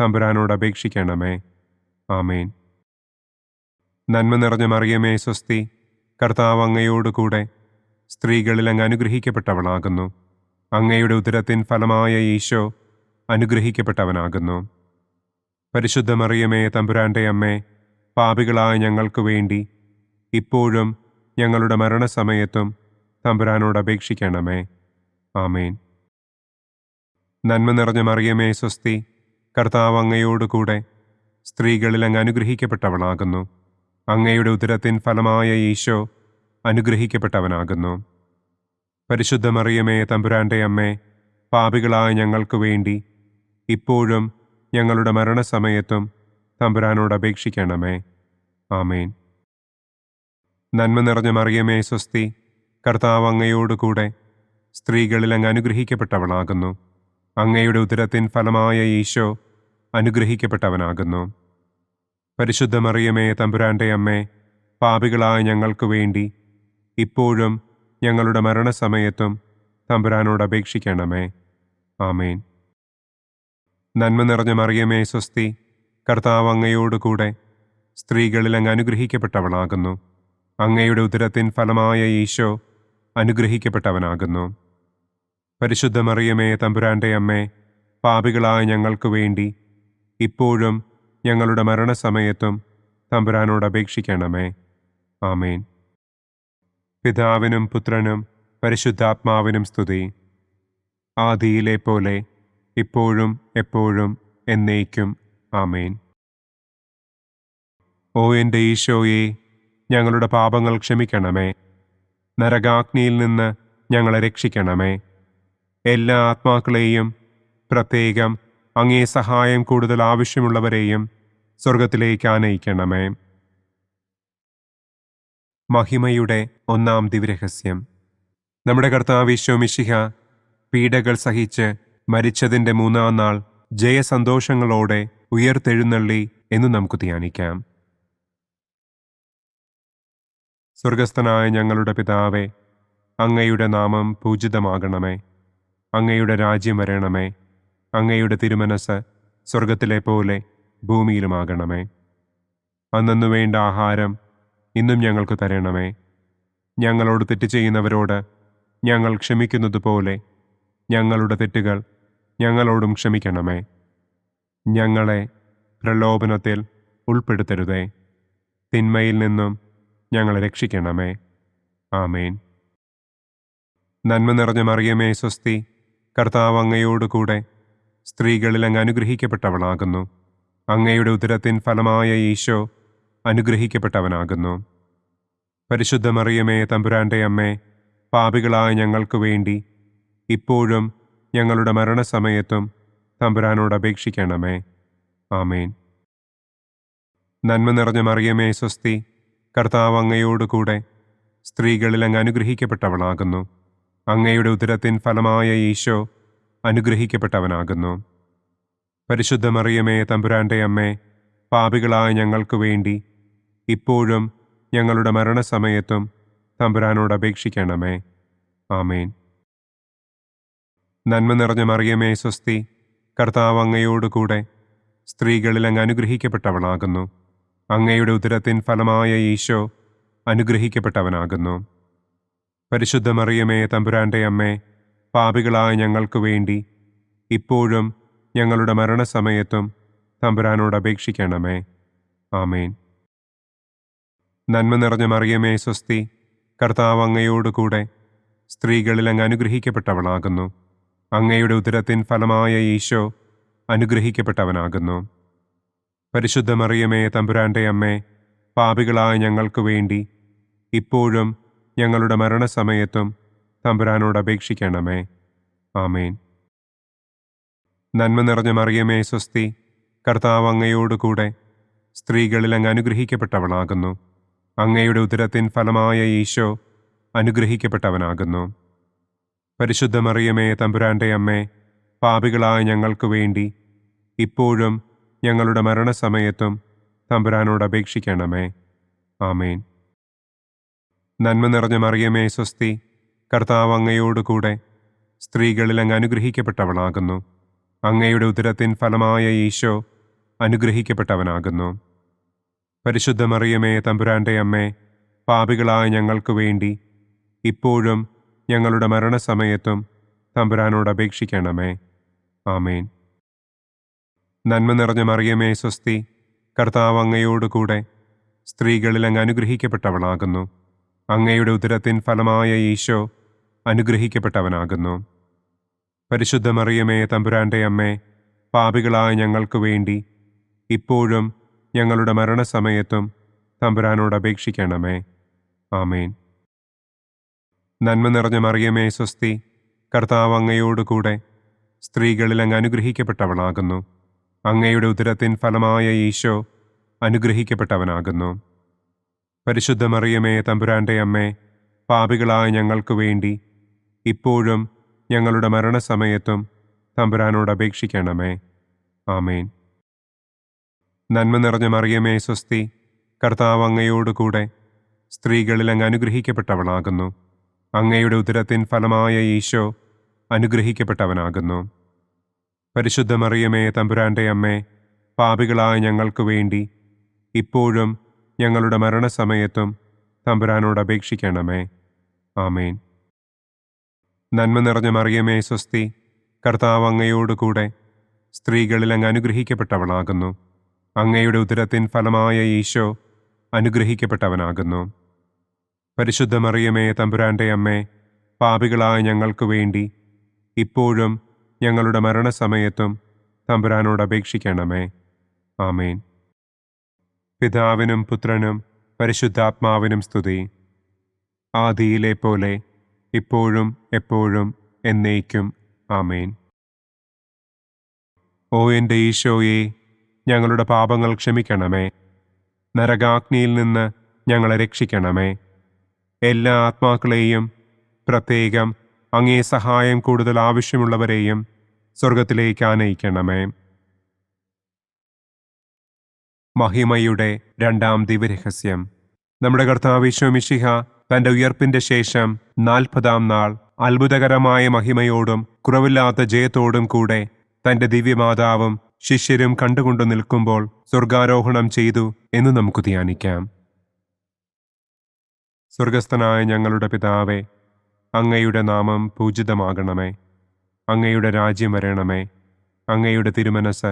തമ്പുരാനോട് അപേക്ഷിക്കണമേ. ആമേൻ. നന്മ നിറഞ്ഞ മറിയമേ സ്വസ്തി, കർത്താവ് അങ്ങയോടുകൂടെ സ്ത്രീകളിൽ അങ്ങ് അനുഗ്രഹിക്കപ്പെട്ടവളാകുന്നു. അങ്ങയുടെ ഉദരത്തിൻ ഫലമായ ഈശോ അനുഗ്രഹിക്കപ്പെട്ടവനാകുന്നു. പരിശുദ്ധ മറിയമേ തമ്പുരാന്റെ അമ്മേ, പാപികളായ ഞങ്ങൾക്ക് വേണ്ടി ഇപ്പോഴും ഞങ്ങളുടെ മരണസമയത്തും തമ്പുരാനോട് അപേക്ഷിക്കണമേ. ആമേൻ. നന്മ നിറഞ്ഞ മറിയമേ സ്വസ്തി, കർത്താവ് അങ്ങയോടുകൂടെ സ്ത്രീകളിൽ അങ്ങ് അനുഗ്രഹിക്കപ്പെട്ടവളാകുന്നു. അങ്ങയുടെ ഉദരത്തിൻ ഫലമായ ഈശോ അനുഗ്രഹിക്കപ്പെട്ടവനാകുന്നു. പരിശുദ്ധ മറിയമേ തമ്പുരാന്റെ അമ്മേ, പാപികളായ ഞങ്ങൾക്ക് വേണ്ടി ഇപ്പോഴും ഞങ്ങളുടെ മരണസമയത്തും തമ്പുരാനോട് അപേക്ഷിക്കണമേ. ആമേൻ. നന്മ നിറഞ്ഞ മറിയമേ സ്വസ്തി, കർത്താവ് അങ്ങയോടുകൂടെ സ്ത്രീകളിൽ അങ്ങ് അനുഗ്രഹിക്കപ്പെട്ടവളാകുന്നു. അങ്ങയുടെ ഉദരത്തിൻ ഫലമായ ഈശോ അനുഗ്രഹിക്കപ്പെട്ടവനാകുന്നു. പരിശുദ്ധ മറിയമേ തമ്പുരാന്റെ അമ്മേ, പാപികളായ ഞങ്ങൾക്ക് വേണ്ടി ഇപ്പോഴും ഞങ്ങളുടെ മരണസമയത്തും തമ്പുരാനോട് അപേക്ഷിക്കണമേ. ആമേൻ. നന്മ നിറഞ്ഞ മറിയമേ സ്വസ്തി, കർത്താവ് അങ്ങയോടുകൂടെ സ്ത്രീകളിൽ അങ്ങ് അനുഗ്രഹിക്കപ്പെട്ടവളാകുന്നു. അങ്ങയുടെ ഉദരത്തിൻ ഫലമായ ഈശോ അനുഗ്രഹിക്കപ്പെട്ടവനാകുന്നു. പരിശുദ്ധ മറിയമേ തമ്പുരാന്റെ അമ്മേ, പാപികളായ ഞങ്ങൾക്ക് വേണ്ടി ഇപ്പോഴും ഞങ്ങളുടെ മരണസമയത്തും തമ്പുരാനോട് അപേക്ഷിക്കണമേ. ആമേൻ. പിതാവിനും പുത്രനും പരിശുദ്ധാത്മാവിനും സ്തുതി. ആദിയിലെ പോലെ ഇപ്പോഴും എപ്പോഴും എന്നേക്കും. ആമേൻ. ഓ എൻ്റെ ഈശോയെ, ഞങ്ങളുടെ പാപങ്ങൾ ക്ഷമിക്കണമേ. നരകാഗ്നിയിൽ നിന്ന് ഞങ്ങളെ രക്ഷിക്കണമേ. എല്ലാ ആത്മാക്കളെയും, പ്രത്യേകം അങ്ങേ സഹായം കൂടുതൽ ആവശ്യമുള്ളവരെയും സ്വർഗത്തിലേക്ക് ആനയിക്കണമേ. മഹിമയുടെ ഒന്നാം ദിവ്യരഹസ്യം. നമ്മുടെ കർത്താവ് ഈശോ മിശിഹ പീഡകൾ സഹിച്ച് മരിച്ചതിൻ്റെ മൂന്നാം നാൾ ജയസന്തോഷങ്ങളോടെ ഉയർത്തെഴുന്നള്ളി എന്ന് നമുക്ക് ധ്യാനിക്കാം. സ്വർഗസ്ഥനായ ഞങ്ങളുടെ പിതാവേ, അങ്ങയുടെ നാമം പൂജിതമാകണമേ. അങ്ങയുടെ രാജ്യം വരണമേ. അങ്ങയുടെ തിരുമനസ് സ്വർഗത്തിലെ പോലെ ഭൂമിയിലുമാകണമേ. അന്നന്നു വേണ്ട ആഹാരം ഇന്നും ഞങ്ങൾക്ക് തരണമേ. ഞങ്ങളോട് തെറ്റ് ചെയ്യുന്നവരോട് ഞങ്ങൾ ക്ഷമിക്കുന്നത് പോലെ ഞങ്ങളുടെ തെറ്റുകൾ ഞങ്ങളോടും ക്ഷമിക്കണമേ. ഞങ്ങളെ പ്രലോഭനത്തിൽ ഉൾപ്പെടുത്തരുതേ. തിന്മയിൽ നിന്നും ഞങ്ങളെ രക്ഷിക്കണമേ. ആമേൻ. നന്മ നിറഞ്ഞ മറിയമേ സ്വസ്തി, കർത്താവ് അങ്ങയോടുകൂടെ സ്ത്രീകളിൽ അങ്ങ് അനുഗ്രഹിക്കപ്പെട്ടവളാകുന്നു. അങ്ങയുടെ ഉദരത്തിൻ ഫലമായ ഈശോ അനുഗ്രഹിക്കപ്പെട്ടവനാകുന്നു. പരിശുദ്ധ മറിയമേ തമ്പുരാന്റെ അമ്മേ, പാപികളായ ഞങ്ങൾക്ക് വേണ്ടി ഇപ്പോഴും ഞങ്ങളുടെ മരണസമയത്തും തമ്പുരാനോട് അപേക്ഷിക്കണമേ. ആമേൻ. നന്മ നിറഞ്ഞ മറിയമേ സ്വസ്തി, കർത്താവ് അങ്ങയോടുകൂടെ സ്ത്രീകളിൽ അങ്ങ് അനുഗ്രഹിക്കപ്പെട്ടവളാകുന്നു. അങ്ങയുടെ ഉദരത്തിൻ ഫലമായ ഈശോ അനുഗ്രഹിക്കപ്പെട്ടവനാകുന്നു. പരിശുദ്ധ മറിയമേ തമ്പുരാന്റെ അമ്മേ, പാപികളായ ഞങ്ങൾക്ക് വേണ്ടി ഇപ്പോഴും ഞങ്ങളുടെ മരണസമയത്തും തമ്പുരാനോട് അപേക്ഷിക്കണമേ. ആമേൻ. നന്മ നിറഞ്ഞ മറിയമേ സ്വസ്തി, കർത്താവ് അങ്ങയോടുകൂടെ സ്ത്രീകളിൽ അങ്ങ് അനുഗ്രഹിക്കപ്പെട്ടവളാകുന്നു. അങ്ങയുടെ ഉദരത്തിൻ ഫലമായ ഈശോ അനുഗ്രഹിക്കപ്പെട്ടവനാകുന്നു. പരിശുദ്ധ മറിയമേ തമ്പുരാന്റെ അമ്മേ, പാപികളായ ഞങ്ങൾക്ക് വേണ്ടി ഇപ്പോഴും ഞങ്ങളുടെ മരണസമയത്തും തമ്പുരാനോട് അപേക്ഷിക്കണമേ. ആമേൻ. നന്മ നിറഞ്ഞ മറിയമേ സ്വസ്തി, കർത്താവ് അങ്ങയോടുകൂടെ സ്ത്രീകളിൽ അങ്ങ് അനുഗ്രഹിക്കപ്പെട്ടവളാകുന്നു. അങ്ങയുടെ ഉദരത്തിൻ ഫലമായ ഈശോ അനുഗ്രഹിക്കപ്പെട്ടവനാകുന്നു. പരിശുദ്ധ മറിയമേ, തമ്പുരാന്റെ അമ്മേ, പാപികളായ ഞങ്ങൾക്ക് വേണ്ടി ഇപ്പോഴും ഞങ്ങളുടെ മരണസമയത്തും തമ്പുരാനോട് അപേക്ഷിക്കണമേ. ആമേൻ. നന്മ നിറഞ്ഞ മറിയമേ, സ്വസ്തി, കർത്താവ് അങ്ങയോടുകൂടെ സ്ത്രീകളിൽ അങ്ങ് അനുഗ്രഹിക്കപ്പെട്ടവളാകുന്നു. അങ്ങയുടെ ഉദരത്തിൻ ഫലമായ ഈശോ അനുഗ്രഹിക്കപ്പെട്ടവനാകുന്നു. പരിശുദ്ധ മറിയമേ, തമ്പുരാന്റെ അമ്മേ, പാപികളായ ഞങ്ങൾക്ക് വേണ്ടി ഇപ്പോഴും ഞങ്ങളുടെ മരണസമയത്തും തമ്പുരാനോട് അപേക്ഷിക്കണമേ. ആമേൻ. നന്മ നിറഞ്ഞ മറിയമേ, സ്വസ്തി, കർത്താവ് അങ്ങയോടുകൂടെ സ്ത്രീകളിൽ അങ്ങ് അനുഗ്രഹിക്കപ്പെട്ടവളാകുന്നു. അങ്ങയുടെ ഉദരത്തിൻ ഫലമായ ഈശോ അനുഗ്രഹിക്കപ്പെട്ടവനാകുന്നു. പരിശുദ്ധ മറിയമേ, തമ്പുരാന്റെ അമ്മേ, പാപികളായ ഞങ്ങൾക്ക് വേണ്ടി ഇപ്പോഴും ഞങ്ങളുടെ മരണസമയത്തും തമ്പുരാനോട് അപേക്ഷിക്കണമേ. ആമേൻ. നന്മ നിറഞ്ഞ മറിയമേ, സ്വസ്തി, കർത്താവ് അങ്ങയോടുകൂടെ സ്ത്രീകളിൽ അങ്ങ് അനുഗ്രഹിക്കപ്പെട്ടവളാകുന്നു. അങ്ങയുടെ ഉദരത്തിൻ ഫലമായ ഈശോ അനുഗ്രഹിക്കപ്പെട്ടവനാകുന്നു. പരിശുദ്ധ മറിയമേ, തമ്പുരാന്റെ അമ്മേ, പാപികളായ ഞങ്ങൾക്ക് വേണ്ടി ഇപ്പോഴും ഞങ്ങളുടെ മരണസമയത്തും തമ്പുരാനോട് അപേക്ഷിക്കണമേ. ആമേൻ. നന്മ നിറഞ്ഞ മറിയമേ, സ്വസ്തി, കർത്താവ് അങ്ങയോടുകൂടെ സ്ത്രീകളിൽ അങ്ങ് അനുഗ്രഹിക്കപ്പെട്ടവളാകുന്നു. അങ്ങയുടെ ഉദരത്തിൻ ഫലമായ ഈശോ അനുഗ്രഹിക്കപ്പെട്ടവനാകുന്നു. പരിശുദ്ധ മറിയമേ, തമ്പുരാന്റെ അമ്മേ, പാപികളായ ഞങ്ങൾക്ക് വേണ്ടി ഇപ്പോഴും ഞങ്ങളുടെ മരണസമയത്തും തമ്പുരാനോട് അപേക്ഷിക്കണമേ. ആമേൻ. നന്മ നിറഞ്ഞ മറിയമേ, സ്വസ്തി, കർത്താവ് അങ്ങയോടുകൂടെ സ്ത്രീകളിൽ അങ്ങ് അനുഗ്രഹിക്കപ്പെട്ടവളാകുന്നു. അങ്ങയുടെ ഉദരത്തിൻ ഫലമായ ഈശോ അനുഗ്രഹിക്കപ്പെട്ടവനാകുന്നു. പരിശുദ്ധ മറിയമേ, തമ്പുരാന്റെ അമ്മേ, പാപികളായ ഞങ്ങൾക്ക് വേണ്ടി ഇപ്പോഴും ഞങ്ങളുടെ മരണസമയത്തും തമ്പുരാനോട് അപേക്ഷിക്കണമേ. ആമേൻ. നന്മ നിറഞ്ഞ മറിയമേ, സ്വസ്തി, കർത്താവ് അങ്ങയോടുകൂടെ സ്ത്രീകളിൽ അങ്ങ് അനുഗ്രഹിക്കപ്പെട്ടവളാകുന്നു. അങ്ങയുടെ ഉദരത്തിൻ ഫലമായ ഈശോ അനുഗ്രഹിക്കപ്പെട്ടവനാകുന്നു. പരിശുദ്ധ മറിയമേ, തമ്പുരാന്റെ അമ്മേ, പാപികളായ ഞങ്ങൾക്ക് വേണ്ടി ഇപ്പോഴും ഞങ്ങളുടെ മരണസമയത്തും തമ്പുരാനോട് അപേക്ഷിക്കണമേ. ആമേൻ. പിതാവിനും പുത്രനും പരിശുദ്ധാത്മാവിനും സ്തുതി. ആദിയിലെ പോലെ ഇപ്പോഴും എപ്പോഴും എന്നേക്കും. ആമേൻ. ഓ എൻ്റെ ഈശോയെ, ഞങ്ങളുടെ പാപങ്ങൾ ക്ഷമിക്കണമേ. നരകാഗ്നിയിൽ നിന്ന് ഞങ്ങളെ രക്ഷിക്കണമേ. എല്ലാ ആത്മാക്കളെയും, പ്രത്യേകം അങ്ങേ സഹായം കൂടുതൽ ആവശ്യമുള്ളവരെയും സ്വർഗത്തിലേക്ക് ആനയിക്കണമേ. മഹിമയുടെ രണ്ടാം ദിവ്യരഹസ്യം. നമ്മുടെ കർത്താവ് ഈശോ മിശിഹ തന്റെ ഉയർപ്പിന്റെ ശേഷം 40-ാം നാൾ അത്ഭുതകരമായ മഹിമയോടും കുറവില്ലാത്ത ജയത്തോടും കൂടെ തന്റെ ദിവ്യമാതാവും ശിഷ്യരും കണ്ടുകൊണ്ടു നിൽക്കുമ്പോൾ സ്വർഗാരോഹണം ചെയ്തു എന്ന് നമുക്ക് ധ്യാനിക്കാം. സ്വർഗസ്ഥനായ ഞങ്ങളുടെ പിതാവേ, അങ്ങയുടെ നാമം പൂജിതമാകണമേ. അങ്ങയുടെ രാജ്യം വരണമേ. അങ്ങയുടെ തിരുമനസ്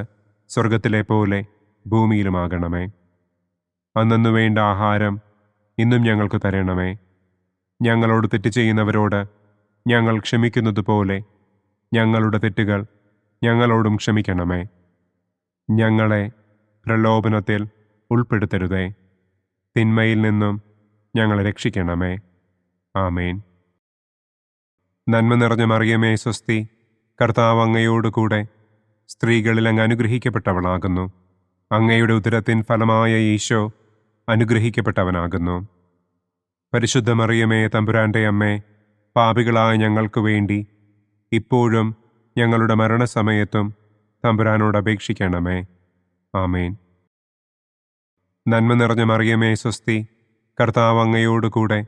സ്വർഗത്തിലെ പോലെ ഭൂമിയിലുമാകണമേ. അന്നു വേണ്ട ആഹാരം ഇന്നും ഞങ്ങൾക്ക് തരണമേ. ഞങ്ങളോട് തെറ്റ് ചെയ്യുന്നവരോട് ഞങ്ങൾ ക്ഷമിക്കുന്നത് പോലെ ഞങ്ങളുടെ തെറ്റുകൾ ഞങ്ങളോടും ക്ഷമിക്കണമേ. ഞങ്ങളെ പ്രലോഭനത്തിൽ ഉൾപ്പെടുത്തരുതേ. തിന്മയിൽ നിന്നും ഞങ്ങളെ രക്ഷിക്കണമേ. ആമേൻ. നന്മ നിറഞ്ഞ മറിയമേ, സ്വസ്തി, കർത്താവ് അങ്ങയോടുകൂടെ സ്ത്രീകളിൽ അങ്ങ് അനുഗ്രഹിക്കപ്പെട്ടവളാകുന്നു. അങ്ങയുടെ ഉദരത്തിൻ ഫലമായ ഈശോ അനുഗ്രഹിക്കപ്പെട്ടവനാകുന്നു. പരിശുദ്ധ മറിയമേ, തമ്പുരാന്റെ അമ്മേ, പാപികളായ ഞങ്ങൾക്ക് വേണ്ടി ഇപ്പോഴും ഞങ്ങളുടെ മരണസമയത്തും തമ്പുരാനോട് അപേക്ഷിക്കണമേ. ആമേൻ. നന്മ നിറഞ്ഞ മറിയമേ, സ്വസ്തി, കർത്താവ് അങ്ങയോടുകൂടെ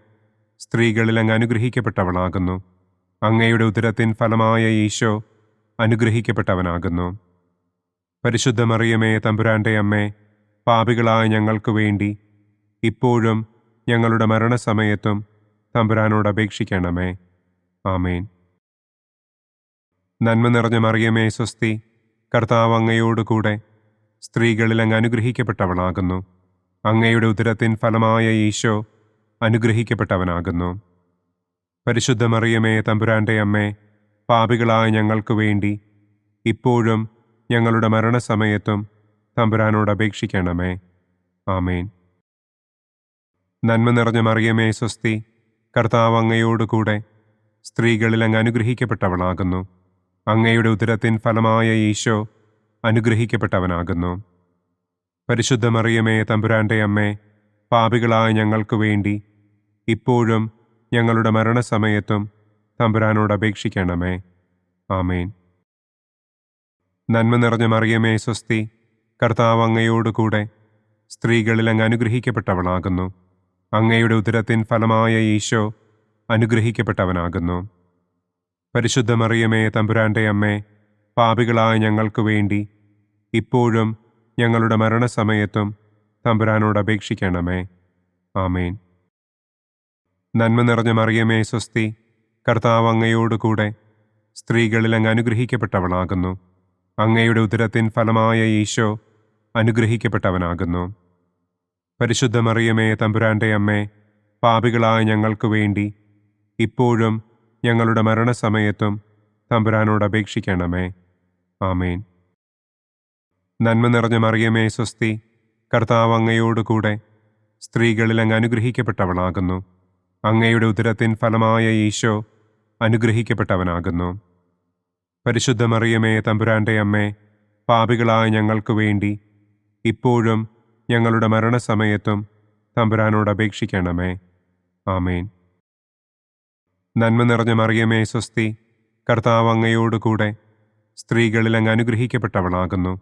സ്ത്രീകളിൽ അങ്ങ് അനുഗ്രഹിക്കപ്പെട്ടവളാകുന്നു. അങ്ങയുടെ ഉദരത്തിൻ ഫലമായ ഈശോ അനുഗ്രഹിക്കപ്പെട്ടവനാകുന്നു. പരിശുദ്ധ മറിയമേ, തമ്പുരാന്റെ അമ്മേ, പാപികളായ ഞങ്ങൾക്ക് വേണ്ടി ഇപ്പോഴും ഞങ്ങളുടെ മരണസമയത്തും തമ്പുരാനോട് അപേക്ഷിക്കണമേ. ആമേൻ. നന്മ നിറഞ്ഞ മറിയമേ, സ്വസ്തി, കർത്താവ് അങ്ങയോടുകൂടെ സ്ത്രീകളിൽ അങ്ങ് അനുഗ്രഹിക്കപ്പെട്ടവളാകുന്നു. അങ്ങയുടെ ഉദരത്തിൻ ഫലമായ ഈശോ അനുഗ്രഹിക്കപ്പെട്ടവനാകുന്നു. പരിശുദ്ധ മറിയമേ തമ്പുരാന്റെ അമ്മേ, പാപികളായ ഞങ്ങൾക്ക് വേണ്ടി ഇപ്പോഴും ഞങ്ങളുടെ മരണസമയത്തും തമ്പുരാനോട് അപേക്ഷിക്കണമേ. ആമേൻ. നന്മ നിറഞ്ഞ മറിയമേ സ്വസ്തി, കർത്താവ് അങ്ങയോടുകൂടെ സ്ത്രീകളിൽ അങ്ങ് അനുഗ്രഹിക്കപ്പെട്ടവളാകുന്നു. അങ്ങയുടെ ഉദരത്തിൻ ഫലമായ ഈശോ അനുഗ്രഹിക്കപ്പെട്ടവനാകുന്നു. പരിശുദ്ധ മറിയമേ തമ്പുരാന്റെ അമ്മേ, പാപികളായ ഞങ്ങൾക്ക് വേണ്ടി ഇപ്പോഴും ഞങ്ങളുടെ മരണസമയത്തും തമ്പുരാനോട് അപേക്ഷിക്കണമേ. ആമേൻ. നന്മ നിറഞ്ഞ മറിയമേ സ്വസ്തി, കർത്താവ് അങ്ങയോടുകൂടെ സ്ത്രീകളിൽ അങ്ങ് അനുഗ്രഹിക്കപ്പെട്ടവളാകുന്നു. അങ്ങയുടെ ഉദരത്തിൻ ഫലമായ ഈശോ അനുഗ്രഹിക്കപ്പെട്ടവനാകുന്നു. പരിശുദ്ധ മറിയമേ തമ്പുരാന്റെ അമ്മേ, പാപികളായ ഞങ്ങൾക്ക് വേണ്ടി ഇപ്പോഴും ഞങ്ങളുടെ മരണസമയത്തും തമ്പുരാനോട് അപേക്ഷിക്കണമേ. ആമേൻ. നന്മ നിറഞ്ഞ മറിയമേ സ്വസ്തി, കർത്താവ് അങ്ങയോടുകൂടെ സ്ത്രീകളിൽ അങ്ങ് അനുഗ്രഹിക്കപ്പെട്ടവളാകുന്നു. അങ്ങയുടെ ഉദരത്തിൻ ഫലമായ ഈശോ അനുഗ്രഹിക്കപ്പെട്ടവനാകുന്നു. പരിശുദ്ധ മറിയമേ തമ്പുരാന്റെ അമ്മേ, പാപികളായ ഞങ്ങൾക്ക് വേണ്ടി ഇപ്പോഴും ഞങ്ങളുടെ മരണസമയത്തും തമ്പുരാനോട് അപേക്ഷിക്കണമേ. ആമേൻ. നന്മ നിറഞ്ഞ മറിയമേ സ്വസ്തി, കർത്താവ് അങ്ങയോടുകൂടെ സ്ത്രീകളിൽ അങ്ങ് അനുഗ്രഹിക്കപ്പെട്ടവളാകുന്നു. അങ്ങയുടെ ഉദരത്തിൻ ഫലമായ ഈശോ അനുഗ്രഹിക്കപ്പെട്ടവനാകുന്നു. പരിശുദ്ധ മറിയമേ തമ്പുരാന്റെ അമ്മേ, പാപികളായ ഞങ്ങൾക്ക് വേണ്ടി ഇപ്പോഴും ഞങ്ങളുടെ മരണസമയത്തും തമ്പുരാനോട് അപേക്ഷിക്കണമേ. ആമേൻ. നന്മ നിറഞ്ഞ മറിയമേ സ്വസ്തി, കർത്താവ് അങ്ങയോടുകൂടെ സ്ത്രീകളിൽ അങ്ങ് അനുഗ്രഹിക്കപ്പെട്ടവളാകുന്നു.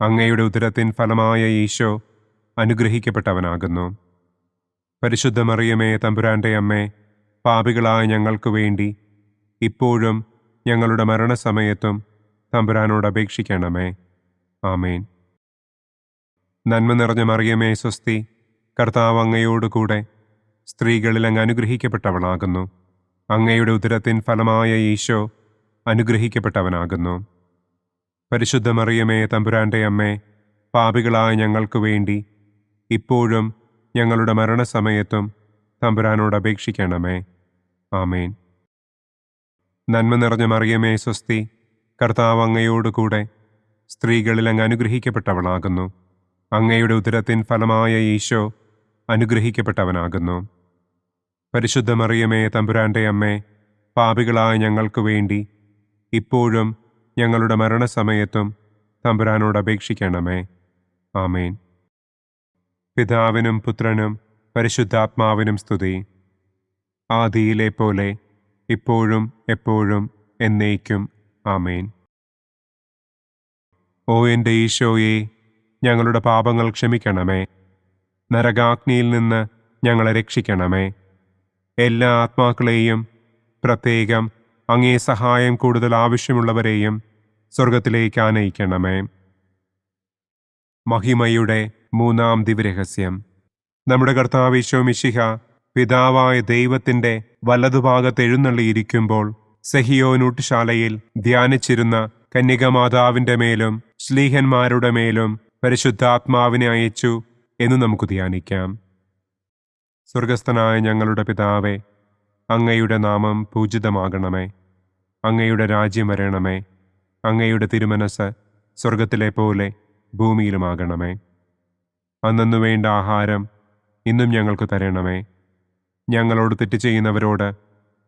അങ്ങയുടെ ഉദരത്തിൻ ഫലമായ ഈശോ അനുഗ്രഹിക്കപ്പെട്ടവനാകുന്നു. പരിശുദ്ധ മറിയമേ തമ്പുരാന്റെ അമ്മേ, പാപികളായ ഞങ്ങൾക്ക് വേണ്ടി ഇപ്പോഴും ഞങ്ങളുടെ മരണസമയത്തും തമ്പുരാനോട് അപേക്ഷിക്കണമേ. ആമേൻ. നന്മ നിറഞ്ഞ മറിയമേ സ്വസ്തി, കർത്താവ് അങ്ങയോടുകൂടെ സ്ത്രീകളിൽ അങ്ങ് അനുഗ്രഹിക്കപ്പെട്ടവളാകുന്നു. അങ്ങയുടെ ഉദരത്തിൻ ഫലമായ ഈശോ അനുഗ്രഹിക്കപ്പെട്ടവനാകുന്നു. പരിശുദ്ധ മറിയമേ തമ്പുരാന്റെ അമ്മേ, പാപികളായ ഞങ്ങൾക്ക് വേണ്ടി ഇപ്പോഴും ഞങ്ങളുടെ മരണസമയത്തും തമ്പുരാനോട് അപേക്ഷിക്കണമേ. ആമേൻ. നന്മ നിറഞ്ഞ മറിയമേ സ്വസ്തി, കർത്താവ് അങ്ങയോടുകൂടെ സ്ത്രീകളിൽ അങ്ങ് അനുഗ്രഹിക്കപ്പെട്ടവളാകുന്നു. അങ്ങയുടെ ഉദരത്തിൻ ഫലമായ ഈശോ അനുഗ്രഹിക്കപ്പെട്ടവനാകുന്നു. പരിശുദ്ധ മറിയമേ തമ്പുരാന്റെ അമ്മേ, പാപികളായ ഞങ്ങൾക്ക് വേണ്ടി ഇപ്പോഴും ഞങ്ങളുടെ മരണസമയത്തും തമ്പുരാനോട് അപേക്ഷിക്കണമേ. ആമേൻ. പിതാവിനും പുത്രനും പരിശുദ്ധാത്മാവിനും സ്തുതി. ആദിയിലെ പോലെ ഇപ്പോഴും എപ്പോഴും എന്നേക്കും. ആമേൻ. ഓ എൻ്റെ ഈശോയെ, ഞങ്ങളുടെ പാപങ്ങൾ ക്ഷമിക്കണമേ. നരകാഗ്നിയിൽ നിന്ന് ഞങ്ങളെ രക്ഷിക്കണമേ. എല്ലാ ആത്മാക്കളെയും, പ്രത്യേകം അങ്ങേ സഹായം കൂടുതൽ ആവശ്യമുള്ളവരെയും സ്വർഗത്തിലേക്ക് ആനയിക്കണമേ. മഹിമയുടെ മൂന്നാം ദിവ്യരഹസ്യം. നമ്മുടെ കർത്താവ് ഈശോ മിശിഹ പിതാവായ ദൈവത്തിൻ്റെ വലതുഭാഗത്ത് എഴുന്നള്ളിയിരിക്കുമ്പോൾ സെഹിയോനൂട്ടുശാലയിൽ ധ്യാനിച്ചിരുന്ന കന്യകമാതാവിൻ്റെ മേലും ശ്ലീഹന്മാരുടെ മേലും പരിശുദ്ധാത്മാവിനെ അയച്ചു എന്ന് നമുക്ക് ധ്യാനിക്കാം. സ്വർഗസ്ഥനായ ഞങ്ങളുടെ പിതാവേ, അങ്ങയുടെ നാമം പൂജിതമാകണമേ. അങ്ങയുടെ രാജ്യം വരണമേ. അങ്ങയുടെ തിരുമനസ് സ്വർഗത്തിലെ പോലെ ഭൂമിയിലുമാകണമേ. അന്നു വേണ്ട ആഹാരം ഇന്നും ഞങ്ങൾക്ക് തരണമേ. ഞങ്ങളോട് തെറ്റ് ചെയ്യുന്നവരോട്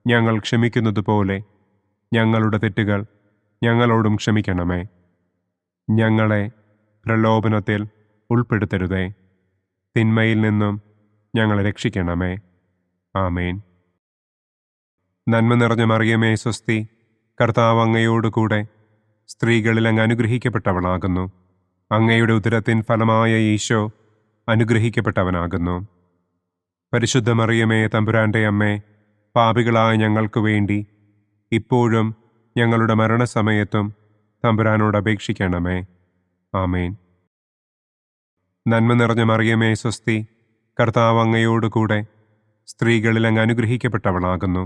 ഞങ്ങൾ ക്ഷമിക്കുന്നത് പോലെ ഞങ്ങളുടെ തെറ്റുകൾ ഞങ്ങളോടും ക്ഷമിക്കണമേ. ഞങ്ങളെ പ്രലോഭനത്തിൽ ഉൾപ്പെടുത്തരുതേ. തിന്മയിൽ നിന്നും ഞങ്ങളെ രക്ഷിക്കണമേ. ആമേൻ. നന്മ നിറഞ്ഞ മറിയമേ സ്വസ്തി, കർത്താവ് അങ്ങയോടുകൂടെ സ്ത്രീകളിൽ അങ്ങ് അനുഗ്രഹിക്കപ്പെട്ടവളാകുന്നു. അങ്ങയുടെ ഉദരത്തിൻ ഫലമായ ഈശോ അനുഗ്രഹിക്കപ്പെട്ടവനാകുന്നു. പരിശുദ്ധ മറിയമേ തമ്പുരാന്റെ അമ്മേ, പാപികളായ ഞങ്ങൾക്ക് വേണ്ടി ഇപ്പോഴും ഞങ്ങളുടെ മരണസമയത്തും തമ്പുരാനോട് അപേക്ഷിക്കണമേ. ആമേൻ. നന്മ നിറഞ്ഞ മറിയമേ സ്വസ്തി, കർത്താവ് അങ്ങയോടുകൂടെ സ്ത്രീകളിൽ അങ്ങ് അനുഗ്രഹിക്കപ്പെട്ടവളാകുന്നു.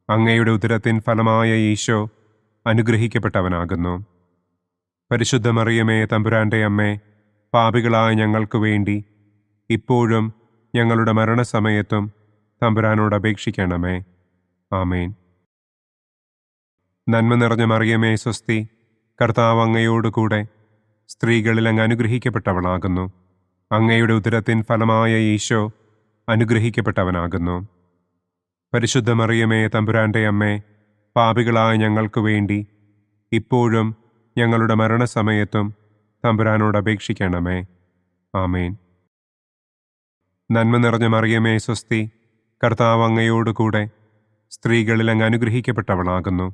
അങ്ങയുടെ ഉദരത്തിൻ ഫലമായ ഈശോ അനുഗ്രഹിക്കപ്പെട്ടവനാകുന്നു. പരിശുദ്ധ മറിയമേ തമ്പുരാന്റെ അമ്മേ, പാപികളായ ഞങ്ങൾക്ക് വേണ്ടി ഇപ്പോഴും ഞങ്ങളുടെ മരണസമയത്തും തമ്പുരാനോട് അപേക്ഷിക്കണമേ. ആമേൻ. നന്മ നിറഞ്ഞ മറിയമേ സ്വസ്തി, കർത്താവ് അങ്ങയോടുകൂടെ സ്ത്രീകളിൽ അങ്ങ് അനുഗ്രഹിക്കപ്പെട്ടവളാകുന്നു. അങ്ങയുടെ ഉദരത്തിൻ ഫലമായ ഈശോ അനുഗ്രഹിക്കപ്പെട്ടവനാകുന്നു. പരിശുദ്ധ മറിയമേ തമ്പുരാന്റെ അമ്മേ, പാപികളായ ഞങ്ങൾക്ക് വേണ്ടി ഇപ്പോഴും ഞങ്ങളുടെ മരണസമയത്തും തമ്പുരാനോട് അപേക്ഷിക്കണമേ. ആമേൻ. നന്മ നിറഞ്ഞ മറിയമേ സ്വസ്തി, കർത്താവ് അങ്ങയോടുകൂടെ സ്ത്രീകളിൽ അങ്ങ് അനുഗ്രഹിക്കപ്പെട്ടവളാകുന്നു.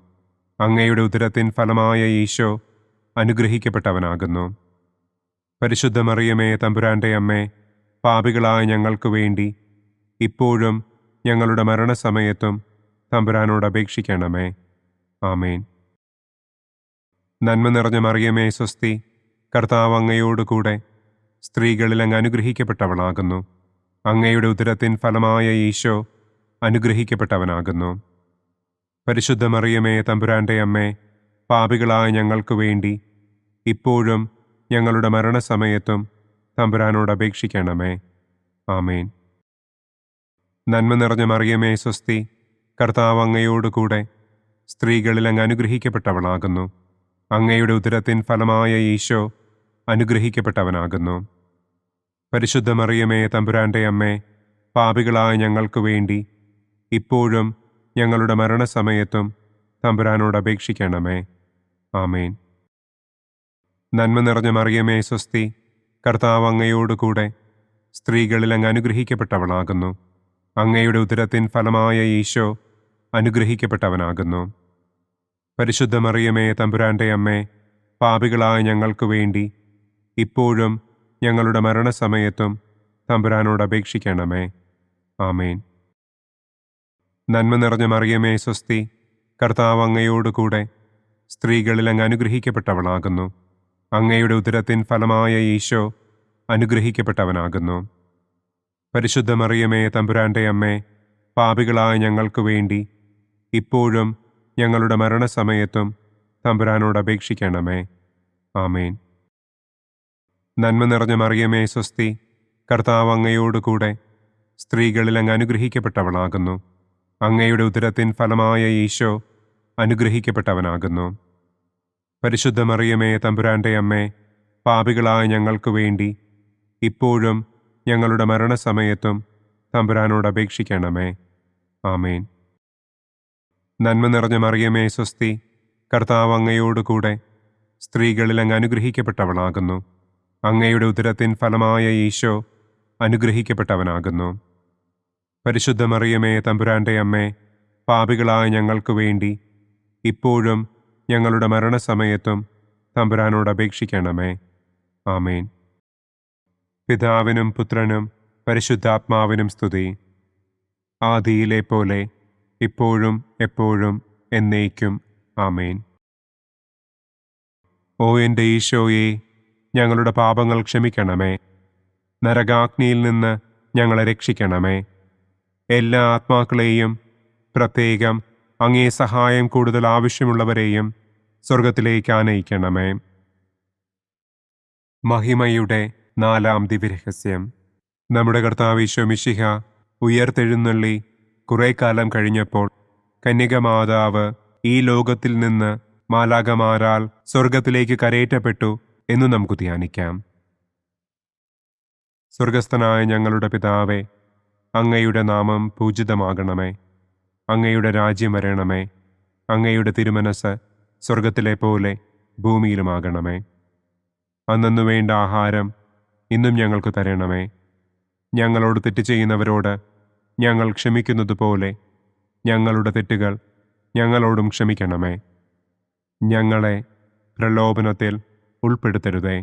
അങ്ങയുടെ ഉദരത്തിൻ ഫലമായ ഈശോ അനുഗ്രഹിക്കപ്പെട്ടവനാകുന്നു. പരിശുദ്ധ മറിയമേ തമ്പുരാന്റെ അമ്മേ, പാപികളായ ഞങ്ങൾക്ക് വേണ്ടി ഇപ്പോഴും ഞങ്ങളുടെ മരണസമയത്തും തമ്പുരാനോട് അപേക്ഷിക്കണമേ. ആമേൻ. നന്മ നിറഞ്ഞ മറിയമേ സ്വസ്തി, കർത്താവ് അങ്ങയോടുകൂടെ സ്ത്രീകളിൽ അങ്ങ് അനുഗ്രഹിക്കപ്പെട്ടവളാകുന്നു. അങ്ങയുടെ ഉദരത്തിൻ ഫലമായ ഈശോ അനുഗ്രഹിക്കപ്പെട്ടവനാകുന്നു. പരിശുദ്ധ മറിയമേ തമ്പുരാന്റെ അമ്മേ, പാപികളായ ഞങ്ങൾക്ക് വേണ്ടി ഇപ്പോഴും ഞങ്ങളുടെ മരണസമയത്തും തമ്പുരാനോട് അപേക്ഷിക്കണമേ. ആമേൻ. നന്മ നിറഞ്ഞ മറിയമേ സ്വസ്തി, കർത്താവ് അങ്ങയോടുകൂടെ സ്ത്രീകളിൽ അങ്ങ് അനുഗ്രഹിക്കപ്പെട്ടവളാകുന്നു. അങ്ങയുടെ ഉദരത്തിൻ ഫലമായ ഈശോ അനുഗ്രഹിക്കപ്പെട്ടവനാകുന്നു. പരിശുദ്ധ മറിയമേ തമ്പുരാന്റെ അമ്മേ, പാപികളായ ഞങ്ങൾക്ക് വേണ്ടി ഇപ്പോഴും ഞങ്ങളുടെ മരണസമയത്തും തമ്പുരാനോട് അപേക്ഷിക്കണമേ. ആമേൻ. നന്മ നിറഞ്ഞ മറിയമേ സ്വസ്തി, കർത്താവ് അങ്ങയോടുകൂടെ സ്ത്രീകളിൽ അങ്ങ് അനുഗ്രഹിക്കപ്പെട്ടവളാകുന്നു. അങ്ങയുടെ ഉദരത്തിൻ ഫലമായ ഈശോ അനുഗ്രഹിക്കപ്പെട്ടവനാകുന്നു. പരിശുദ്ധ മറിയമേ തമ്പുരാന്റെ അമ്മേ, പാപികളായ ഞങ്ങൾക്ക് വേണ്ടി ഇപ്പോഴും ഞങ്ങളുടെ മരണസമയത്തും തമ്പുരാനോട് അപേക്ഷിക്കണമേ. ആമേൻ. നന്മ നിറഞ്ഞ മറിയമേ സ്വസ്തി, കർത്താവ് അങ്ങയോടുകൂടെ സ്ത്രീകളിൽ അങ്ങ് അനുഗ്രഹിക്കപ്പെട്ടവളാകുന്നു. അങ്ങയുടെ ഉദരത്തിൻ ഫലമായ ഈശോ അനുഗ്രഹിക്കപ്പെട്ടവനാകുന്നു. പരിശുദ്ധ മറിയമേ തമ്പുരാന്റെ അമ്മേ, പാപികളായ ഞങ്ങൾക്ക് വേണ്ടി ഇപ്പോഴും ഞങ്ങളുടെ മരണസമയത്തും തമ്പുരാനോട് അപേക്ഷിക്കണമേ. ആമേൻ. നന്മ നിറഞ്ഞ മറിയമേ സ്വസ്തി, കർത്താവ് അങ്ങയോടുകൂടെ സ്ത്രീകളിൽ അങ്ങ് അനുഗ്രഹിക്കപ്പെട്ടവളാകുന്നു. അങ്ങയുടെ ഉദരത്തിൻ ഫലമായ ഈശോ അനുഗ്രഹിക്കപ്പെട്ടവനാകുന്നു. പരിശുദ്ധ മറിയമേ തമ്പുരാന്റെ അമ്മേ, പാപികളായ ഞങ്ങൾക്ക് വേണ്ടി ഇപ്പോഴും ഞങ്ങളുടെ മരണസമയത്തും തമ്പുരാനോട് അപേക്ഷിക്കണമേ. ആമേൻ. നന്മ നിറഞ്ഞ മറിയമേ സ്വസ്തി, കർത്താവ് അങ്ങയോടുകൂടെ സ്ത്രീകളിൽ അങ്ങ് അനുഗ്രഹിക്കപ്പെട്ടവളാകുന്നു. അങ്ങയുടെ ഉദരത്തിൻ ഫലമായ ഈശോ അനുഗ്രഹിക്കപ്പെട്ടവനാകുന്നു. പരിശുദ്ധ മറിയമേ തമ്പുരാന്റെ അമ്മേ, പാപികളായ ഞങ്ങൾക്ക് വേണ്ടി ഇപ്പോഴും ഞങ്ങളുടെ മരണസമയത്തും തമ്പുരാനോട് അപേക്ഷിക്കണമേ. ആമേൻ. പിതാവിനും പുത്രനും പരിശുദ്ധാത്മാവിനും സ്തുതി. ആദിയിലെ പോലെ ഇപ്പോഴും എപ്പോഴും എന്നേക്കും. ആമേൻ. ഓ എൻ്റെ ഈശോയെ, ഞങ്ങളുടെ പാപങ്ങൾ ക്ഷമിക്കണമേ. നരകാഗ്നിയിൽ നിന്ന് ഞങ്ങളെ രക്ഷിക്കണമേ. എല്ലാ ആത്മാക്കളെയും, പ്രത്യേകം അങ്ങേ സഹായം കൂടുതൽ ആവശ്യമുള്ളവരെയും സ്വർഗത്തിലേക്ക് ആനയിക്കണമേ. മഹിമയുടെ 4-ാം ദിവ്യരഹസ്യം. നമ്മുടെ കർത്താവ് ഈശോ മിശിഹ ഉയർത്തെഴുന്നള്ളി കുറെ കാലം കഴിഞ്ഞപ്പോൾ കന്യകമാതാവ് ഈ ലോകത്തിൽ നിന്ന് മാലാഖമാരാൽ സ്വർഗത്തിലേക്ക് കരയേറ്റപ്പെട്ടു എന്നു നമുക്ക് ധ്യാനിക്കാം. സ്വർഗസ്ഥനായ ഞങ്ങളുടെ പിതാവേ, അങ്ങയുടെ നാമം പൂജിതമാകണമേ. അങ്ങയുടെ രാജ്യം വരണമേ. അങ്ങയുടെ തിരുമനസ് സ്വർഗത്തിലെ പോലെ ഭൂമിയിലുമാകണമേ. അന്നന്നു വേണ്ട ആഹാരം ഇന്നും ഞങ്ങൾക്ക് തരണമേ. ഞങ്ങളോട് തെറ്റ് ചെയ്യുന്നവരോട് ഞങ്ങൾ ക്ഷമിക്കുന്നത് പോലെ ഞങ്ങളുടെ തെറ്റുകൾ ഞങ്ങളോടും ക്ഷമിക്കണമേ. ഞങ്ങളെ പ്രലോഭനത്തിൽ ഉൾപ്പെടുത്തരുതേ.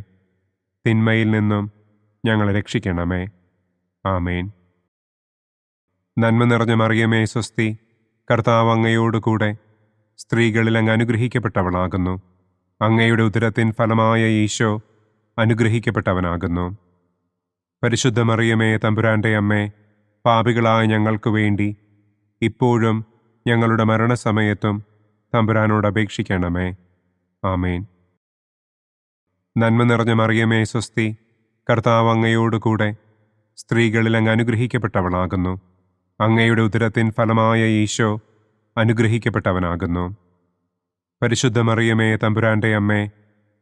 തിന്മയിൽ നിന്നും ഞങ്ങളെ രക്ഷിക്കണമേ. ആമേൻ. നന്മ നിറഞ്ഞ മറിയമേ സ്വസ്തി, കർത്താവ് അങ്ങയോടുകൂടെ സ്ത്രീകളിൽ അങ്ങ് അനുഗ്രഹിക്കപ്പെട്ടവളാകുന്നു. അങ്ങയുടെ ഉദരത്തിൻ ഫലമായ ഈശോ അനുഗ്രഹിക്കപ്പെട്ടവനാകുന്നു. പരിശുദ്ധ മറിയമേ തമ്പുരാന്റെ അമ്മേ, പാപികളായ ഞങ്ങൾക്ക് വേണ്ടി ഇപ്പോഴും ഞങ്ങളുടെ മരണസമയത്തും തമ്പുരാനോട് അപേക്ഷിക്കണമേ. ആമേൻ. നന്മ നിറഞ്ഞ മറിയമേ സ്വസ്തി, കർത്താവ് അങ്ങയോടുകൂടെ സ്ത്രീകളിൽ അങ്ങ് അനുഗ്രഹിക്കപ്പെട്ടവളാകുന്നു. അങ്ങയുടെ ഉദരത്തിൻ ഫലമായ ഈശോ അനുഗ്രഹിക്കപ്പെട്ടവനാകുന്നു. പരിശുദ്ധ മറിയമേ, തമ്പുരാന്റെ അമ്മേ,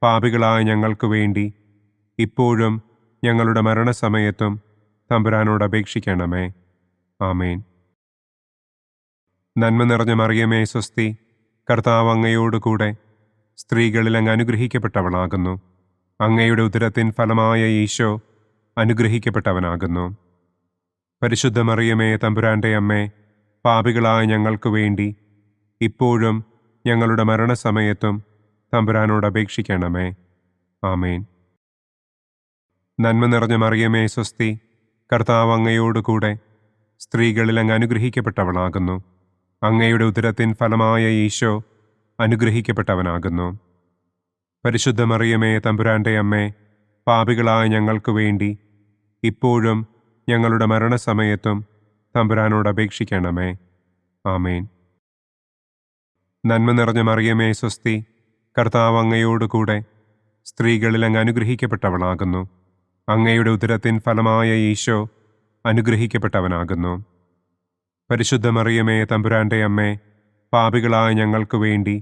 പാപികളായ ഞങ്ങൾക്ക് വേണ്ടി ഇപ്പോഴും ഞങ്ങളുടെ മരണസമയത്തും തമ്പുരാനോട് അപേക്ഷിക്കണമേ. ആമേൻ. നന്മ നിറഞ്ഞ മറിയമേ, സ്വസ്തി. കർത്താവ് അങ്ങയോടുകൂടെ സ്ത്രീകളിൽ അങ്ങ് അനുഗ്രഹിക്കപ്പെട്ടവളാകുന്നു. അങ്ങയുടെ ഉദരത്തിൻ ഫലമായ ഈശോ അനുഗ്രഹിക്കപ്പെട്ടവനാകുന്നു. പരിശുദ്ധ മറിയമേ, തമ്പുരാന്റെ അമ്മേ, പാപികളായ ഞങ്ങൾക്ക് വേണ്ടി ഇപ്പോഴും ഞങ്ങളുടെ മരണസമയത്തും തമ്പുരാനോട് അപേക്ഷിക്കണമേ. ആമേൻ. നന്മ നിറഞ്ഞ മറിയമേ, സ്വസ്തി. കർത്താവ് അങ്ങയോടുകൂടെ സ്ത്രീകളിൽ അങ്ങ് അനുഗ്രഹിക്കപ്പെട്ടവളാകുന്നു. അങ്ങയുടെ ഉദരത്തിൻ ഫലമായ ഈശോ അനുഗ്രഹിക്കപ്പെട്ടവനാകുന്നു. പരിശുദ്ധ മറിയമേ, തമ്പുരാന്റെ അമ്മേ, പാപികളായ ഞങ്ങൾക്ക് വേണ്ടി ഇപ്പോഴും ഞങ്ങളുടെ മരണസമയത്തും തമ്പുരാനോട് അപേക്ഷിക്കണമേ. ആമേൻ. നന്മ നിറഞ്ഞ മറിയമേ, സ്വസ്തി. കർത്താവ് അങ്ങയോടുകൂടെ സ്ത്രീകളിൽ അങ്ങ് അനുഗ്രഹിക്കപ്പെട്ടവളാകുന്നു. അങ്ങയുടെ ഉദരത്തിൻ ഫലമായ ഈശോ അനുഗ്രഹിക്കപ്പെട്ടവനാകുന്നു. പരിശുദ്ധ മറിയമേ, തമ്പുരാന്റെ അമ്മേ, പാപികളായ ഞങ്ങൾക്ക് വേണ്ടി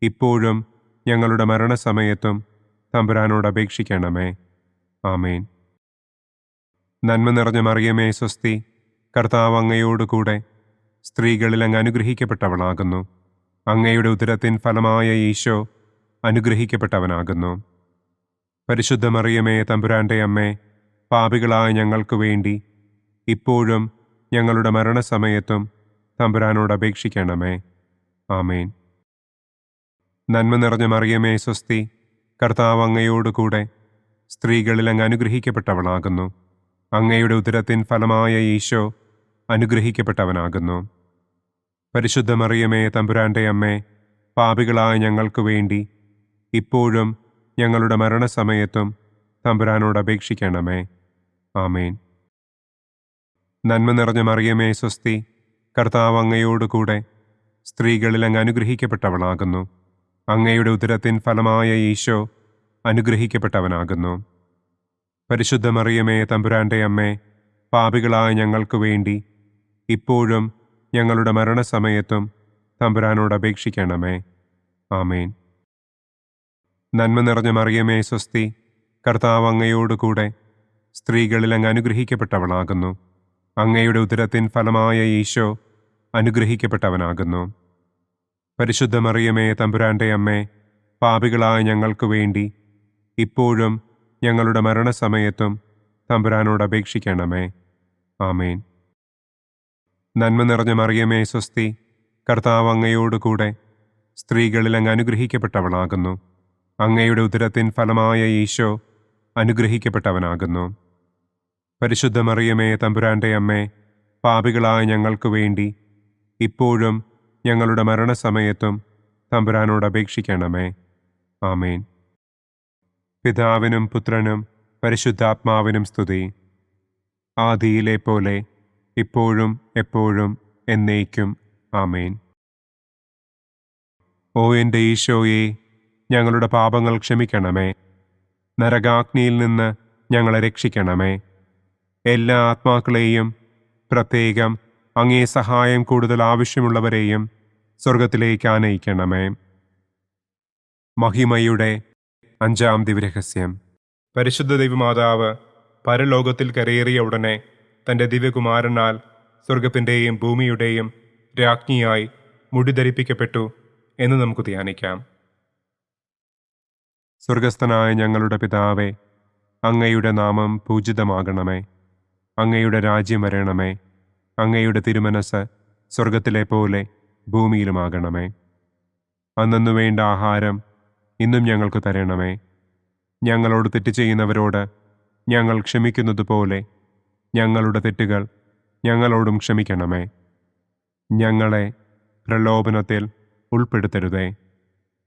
ഇപ്പോഴും ഞങ്ങളുടെ മരണസമയത്തും തമ്പുരാനോട് അപേക്ഷിക്കണമേ. ആമേൻ. നന്മ നിറഞ്ഞ മറിയമേ, സ്വസ്തി. കർത്താവ് അങ്ങയോടുകൂടെ സ്ത്രീകളിൽ അങ്ങ് അനുഗ്രഹിക്കപ്പെട്ടവളാകുന്നു. അങ്ങയുടെ ഉദരത്തിൻ ഫലമായ ഈശോ അനുഗ്രഹിക്കപ്പെട്ടവനാകുന്നു. പരിശുദ്ധ മറിയമേ, തമ്പുരാന്റെ അമ്മേ, പാപികളായ ഞങ്ങൾക്ക് വേണ്ടി ഇപ്പോഴും ഞങ്ങളുടെ മരണസമയത്തും തമ്പുരാനോട് അപേക്ഷിക്കണമേ. ആമേൻ. നന്മ നിറഞ്ഞ മറിയമേ, സ്വസ്തി. കർത്താവ് അങ്ങയോടുകൂടെ സ്ത്രീകളിൽ അങ്ങ് അനുഗ്രഹിക്കപ്പെട്ടവളാകുന്നു. അങ്ങയുടെ ഉദരത്തിൻ ഫലമായ ഈശോ അനുഗ്രഹിക്കപ്പെട്ടവനാകുന്നു. പരിശുദ്ധ മറിയമേ, തമ്പുരാന്റെ അമ്മേ, പാപികളായ ഞങ്ങൾക്ക് വേണ്ടി ഇപ്പോഴും ഞങ്ങളുടെ മരണസമയത്തും തമ്പുരാനോട് അപേക്ഷിക്കണമേ. ആമേൻ. നന്മ നിറഞ്ഞ മറിയമേ, സ്വസ്തി. കർത്താവ് അങ്ങയോടുകൂടെ സ്ത്രീകളിൽ അങ്ങ് അനുഗ്രഹിക്കപ്പെട്ടവളാകുന്നു. അങ്ങയുടെ ഉദരത്തിൻ ഫലമായ ഈശോ അനുഗ്രഹിക്കപ്പെട്ടവനാകുന്നു. പരിശുദ്ധ മറിയമേ, തമ്പുരാന്റെ അമ്മേ, പാപികളായ ഞങ്ങൾക്ക് വേണ്ടി ഇപ്പോഴും ഞങ്ങളുടെ മരണസമയത്തും തമ്പുരാനോട് അപേക്ഷിക്കണമേ. ആമേൻ. നന്മ നിറഞ്ഞ മറിയമേ, സ്വസ്തി. കർത്താവ് അങ്ങയോടുകൂടെ സ്ത്രീകളിൽ അങ്ങ് അനുഗ്രഹിക്കപ്പെട്ടവളാകുന്നു. അങ്ങയുടെ ഉദരത്തിൻ ഫലമായ ഈശോ അനുഗ്രഹിക്കപ്പെട്ടവനാകുന്നു. പരിശുദ്ധ മറിയമേ, തമ്പുരാന്റെ അമ്മേ, പാപികളായ ഞങ്ങൾക്ക് വേണ്ടി ഇപ്പോഴും ഞങ്ങളുടെ മരണസമയത്തും തമ്പുരാനോട് അപേക്ഷിക്കണമേ. ആമേൻ. നന്മ നിറഞ്ഞ മറിയമേ, സ്വസ്തി. കർത്താവ് അങ്ങയോടുകൂടെ സ്ത്രീകളിൽ അങ്ങ് അനുഗ്രഹിക്കപ്പെട്ടവളാകുന്നു. അങ്ങയുടെ ഉദരത്തിൻ ഫലമായ ഈശോ അനുഗ്രഹിക്കപ്പെട്ടവനാകുന്നു. പരിശുദ്ധ മറിയമേ, തമ്പുരാന്റെ അമ്മേ, പാപികളായ ഞങ്ങൾക്ക് വേണ്ടി ഇപ്പോഴും ഞങ്ങളുടെ മരണസമയത്തും തമ്പുരാനോട് അപേക്ഷിക്കണമേ. ആമേൻ. പിതാവിനും പുത്രനും പരിശുദ്ധാത്മാവിനും സ്തുതി. ആദിയിലെ പോലെ ഇപ്പോഴും എപ്പോഴും എന്നേക്കും. ആമേൻ. ഓ എൻ്റെ ഈശോയെ, ഞങ്ങളുടെ പാപങ്ങൾ ക്ഷമിക്കണമേ. നരകാഗ്നിയിൽ നിന്ന് ഞങ്ങളെ രക്ഷിക്കണമേ. എല്ലാ ആത്മാക്കളെയും, പ്രത്യേകം അങ്ങേ സഹായം കൂടുതൽ ആവശ്യമുള്ളവരെയും സ്വർഗത്തിലേക്ക് ആനയിക്കണമേ. മഹിമയുടെ 5-ാം ദിവ്യരഹസ്യം. പരിശുദ്ധ ദൈവമാതാവ് പരലോകത്തിൽ കരയേറിയ ഉടനെ തൻ്റെ ദിവ്യകുമാരനാൽ സ്വർഗത്തിൻ്റെയും ഭൂമിയുടെയും രാജ്ഞിയായി മുടിധരിപ്പിക്കപ്പെട്ടു എന്ന് നമുക്ക് ധ്യാനിക്കാം. സ്വർഗസ്ഥനായ ഞങ്ങളുടെ പിതാവേ, അങ്ങയുടെ നാമം പൂജിതമാകണമേ. അങ്ങയുടെ രാജ്യം വരണമേ. അങ്ങയുടെ തിരുമനസ് സ്വർഗത്തിലെ പോലെ ഭൂമിയിലുമാകണമേ. അന്നു വേണ്ട ആഹാരം ഇന്നും ഞങ്ങൾക്ക് തരണമേ. ഞങ്ങളോട് തെറ്റ് ചെയ്യുന്നവരോട് ഞങ്ങൾ ക്ഷമിക്കുന്നത് പോലെ ഞങ്ങളുടെ തെറ്റുകൾ ഞങ്ങളോടും ക്ഷമിക്കണമേ. ഞങ്ങളെ പ്രലോഭനത്തിൽ ഉൾപ്പെടുത്തരുതേ.